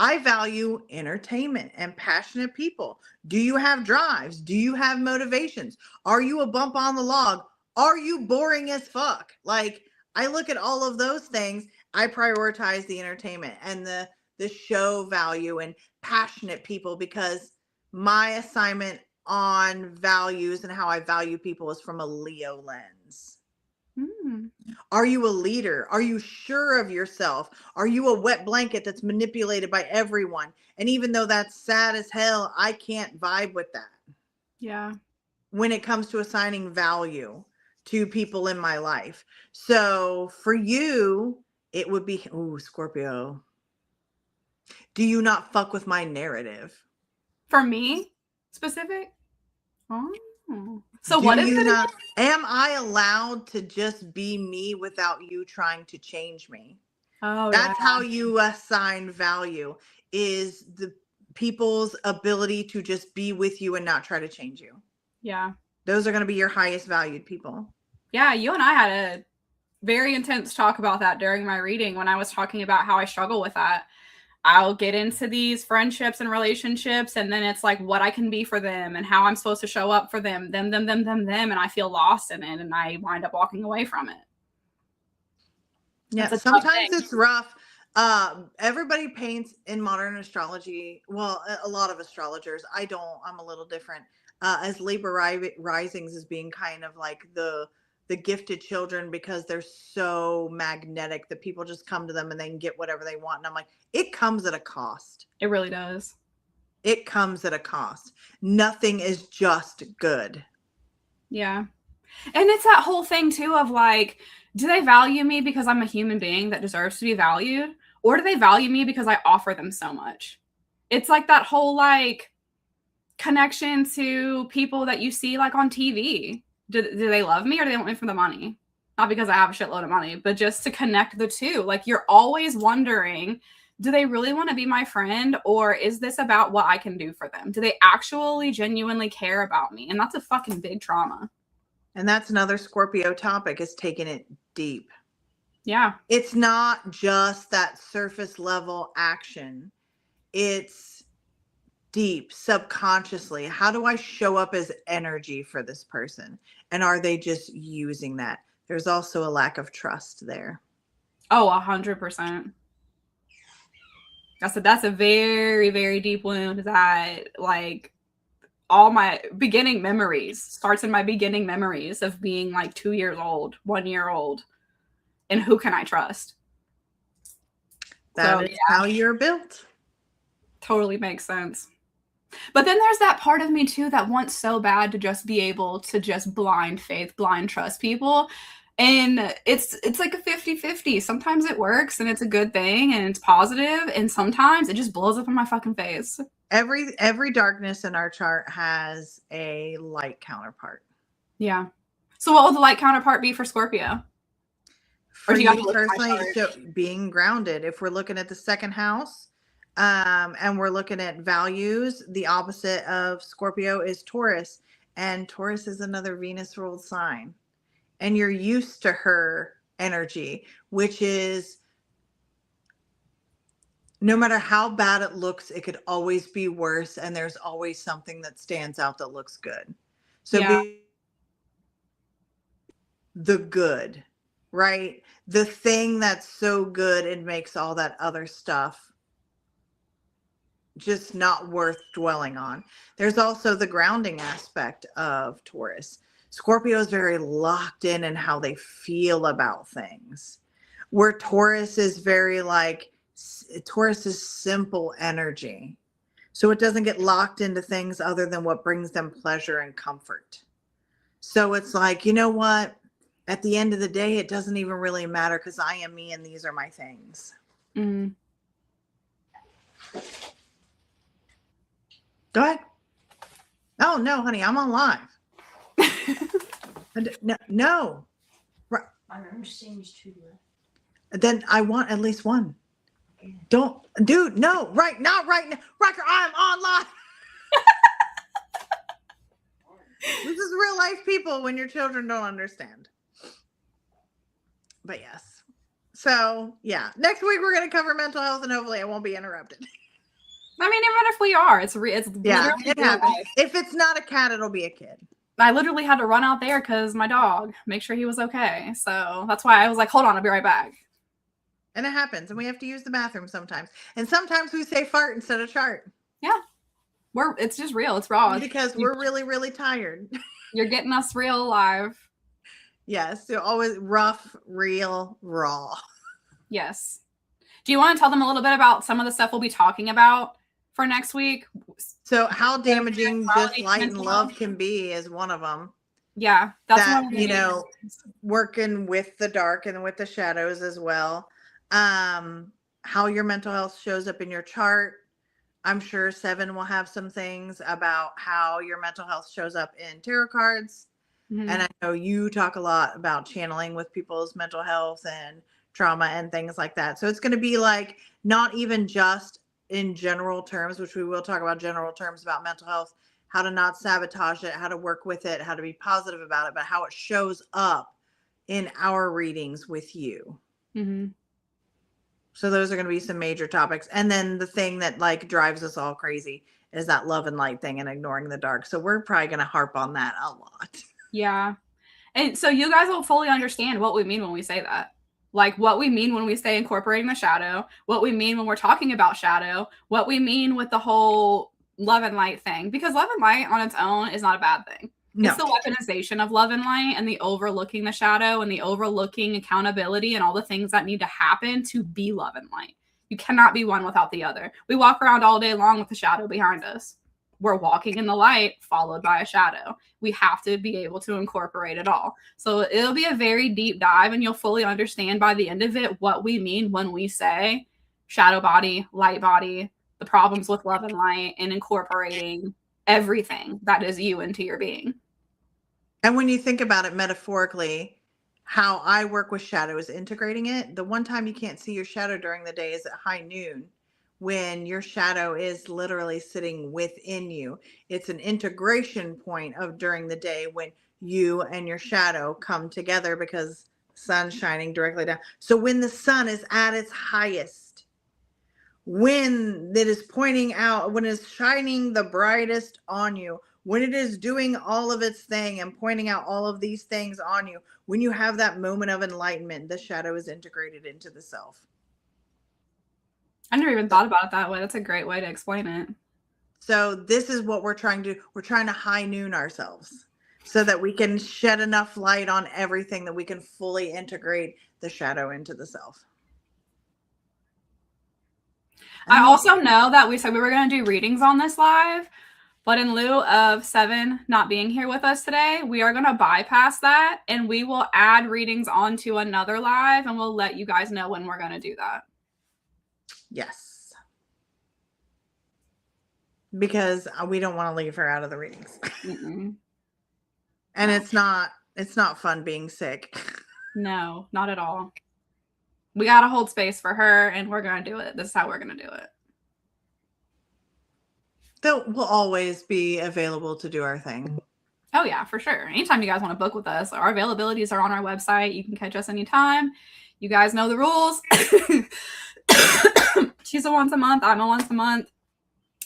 B: I value entertainment and passionate people. Do you have drives? Do you have motivations? Are you a bump on the log? Are you boring as fuck? Like, I look at all of those things. I prioritize the entertainment and the show value and passionate people, because my assignment on values and how I value people is from a Leo lens. Are you a leader? Are you sure of yourself? Are you a wet blanket that's manipulated by everyone? And even though that's sad as hell, I can't vibe with that.
A: Yeah.
B: When it comes to assigning value to people in my life. So for you, it would be, Scorpio. Do you not fuck with my narrative?
A: For me, specific? Oh. So what is it?
B: Am I allowed to just be me without you trying to change me?
A: Oh,
B: that's how you assign value, is the people's ability to just be with you and not try to change you.
A: Yeah.
B: Those are going to be your highest valued people.
A: Yeah, you and I had a very intense talk about that during my reading when I was talking about how I struggle with that. I'll get into these friendships and relationships, and then it's like what I can be for them and how I'm supposed to show up for them, and I feel lost in it, and I wind up walking away from it.
B: Yeah, sometimes it's rough. Everybody paints in modern astrology. Well, a lot of astrologers. I don't. I'm a little different. As Libra risings as being kind of like the gifted children because they're so magnetic that people just come to them and they can get whatever they want. And I'm like, it comes at a cost.
A: It really does.
B: It comes at a cost. Nothing is just good.
A: Yeah. And it's that whole thing too of like, do they value me because I'm a human being that deserves to be valued? Or do they value me because I offer them so much? It's like that whole like connection to people that you see like on TV. Do they love me or do they want me for the money? Not because I have a shitload of money, but just to connect the two. Like you're always wondering, do they really want to be my friend or is this about what I can do for them? Do they actually genuinely care about me? And that's a fucking big trauma.
B: And that's another Scorpio topic, is taking it deep.
A: Yeah.
B: It's not just that surface level action. It's deep, subconsciously. How do I show up as energy for this person? And are they just using that? There's also a lack of trust there.
A: Oh, 100%. That's a very, very deep wound that like all my beginning memories starts in my beginning memories of being like 2 years old, 1 year old. And who can I trust?
B: That is how you're built.
A: Totally makes sense. But then there's that part of me too that wants so bad to just be able to just blind faith, blind trust people. And it's like a 50-50. Sometimes it works and it's a good thing and it's positive, and sometimes it just blows up in my fucking face.
B: Every darkness in our chart has a light counterpart.
A: Yeah. So what will the light counterpart be for Scorpio?
B: For you personally, so being grounded. If we're looking at the second house, and we're looking at values, the opposite of Scorpio is Taurus, and Taurus is another Venus ruled sign, and you're used to her energy, which is no matter how bad it looks, it could always be worse, and there's always something that stands out that looks good. So the good, right? The thing that's so good and makes all that other stuff just not worth dwelling on. There's also the grounding aspect of Taurus. Scorpio is very locked in how they feel about things, where Taurus is very like, Taurus is simple energy. So it doesn't get locked into things other than what brings them pleasure and comfort. So it's like, you know what? At the end of the day, it doesn't even really matter because I am me and these are my things.
A: Mm.
B: Go ahead. Oh, no, honey, I'm on live. No.
C: I remember seeing these two.
B: Then I want at least one. Don't, dude, no, not right now. Rocker, I'm on live. This is real life, people, when your children don't understand. But yes. So, yeah. Next week, we're going to cover mental health, and hopefully I won't be interrupted.
A: I mean, even if we are, it's
B: yeah, it happens. If it's not a cat, it'll be a kid.
A: I literally had to run out there because my dog, make sure he was okay. So that's why I was like, hold on, I'll be right back.
B: And it happens. And we have to use the bathroom sometimes. And sometimes we say fart instead of chart.
A: Yeah. It's just real. It's raw.
B: Because we're really, really tired.
A: You're getting us real live.
B: Yes. So always rough, real, raw.
A: Yes. Do you want to tell them a little bit about some of the stuff we'll be talking about for next week?
B: So how damaging just light and love can be is one of them.
A: Yeah.
B: That's you know, working with the dark and with the shadows as well. How your mental health shows up in your chart. I'm sure Sevon will have some things about how your mental health shows up in tarot cards. Mm-hmm. And I know you talk a lot about channeling with people's mental health and trauma and things like that. So it's going to be like not even just in general terms, which we will talk about general terms about mental health, how to not sabotage it, how to work with it, how to be positive about it, but how it shows up in our readings with you.
A: Mm-hmm.
B: So those are going to be some major topics. And then the thing that like drives us all crazy is that love and light thing and ignoring the dark. So we're probably going to harp on that a lot.
A: Yeah. And so you guys will fully understand what we mean when we say that. Like what we mean when we say incorporating the shadow, what we mean when we're talking about shadow, what we mean with the whole love and light thing. Because love and light on its own is not a bad thing.
B: No.
A: It's the weaponization of love and light and the overlooking the shadow and the overlooking accountability and all the things that need to happen to be love and light. You cannot be one without the other. We walk around all day long with the shadow behind us. We're walking in the light followed by a shadow. We have to be able to incorporate it all. So it'll be a very deep dive and you'll fully understand by the end of it what we mean when we say shadow body, light body, the problems with love and light, and incorporating everything that is you into your being.
B: And when you think about it metaphorically, how I work with shadow is integrating it. The one time you can't see your shadow during the day is at high noon, when your shadow is literally sitting within you. It's an integration point of during the day when you and your shadow come together because the sun's shining directly down. So when the sun is at its highest, when it is pointing out, when it's shining the brightest on you, when it is doing all of its thing and pointing out all of these things on you, when you have that moment of enlightenment, the shadow is integrated into the self.
A: I never even thought about it that way. That's a great way to explain it.
B: So this is what we're trying to do. We're trying to high noon ourselves so that we can shed enough light on everything that we can fully integrate the shadow into the self.
A: I also know that we said we were going to do readings on this live, but in lieu of Sevon not being here with us today, we are going to bypass that and we will add readings onto another live and we'll let you guys know when we're going to do that.
B: Yes. Because we don't want to leave her out of the readings.
A: Mm-mm.
B: And it's not fun being sick.
A: No, not at all. We got to hold space for her and we're going to do it. This is how we're going to do it.
B: We'll always be available to do our thing.
A: Oh, yeah, for sure. Anytime you guys want to book with us, our availabilities are on our website. You can catch us anytime. You guys know the rules. She's a once a month. I'm a once a month.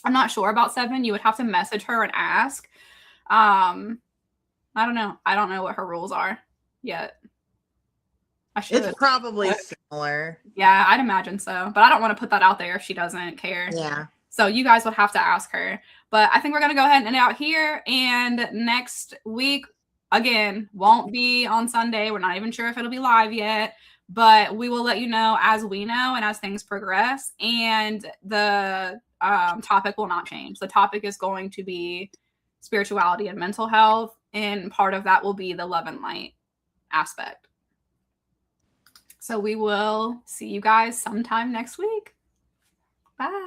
A: I'm not sure about Sevon. You would have to message her and ask. I don't know. I don't know what her rules are yet. I should.
B: It's probably similar.
A: Yeah, I'd imagine so. But I don't want to put that out there if she doesn't care.
B: Yeah.
A: So you guys would have to ask her. But I think we're going to go ahead and end it out here. And next week, again, won't be on Sunday. We're not even sure if it'll be live yet. But we will let you know as we know and as things progress. And the topic will not change. The topic is going to be spirituality and mental health. And part of that will be the love and light aspect. So we will see you guys sometime next week. Bye.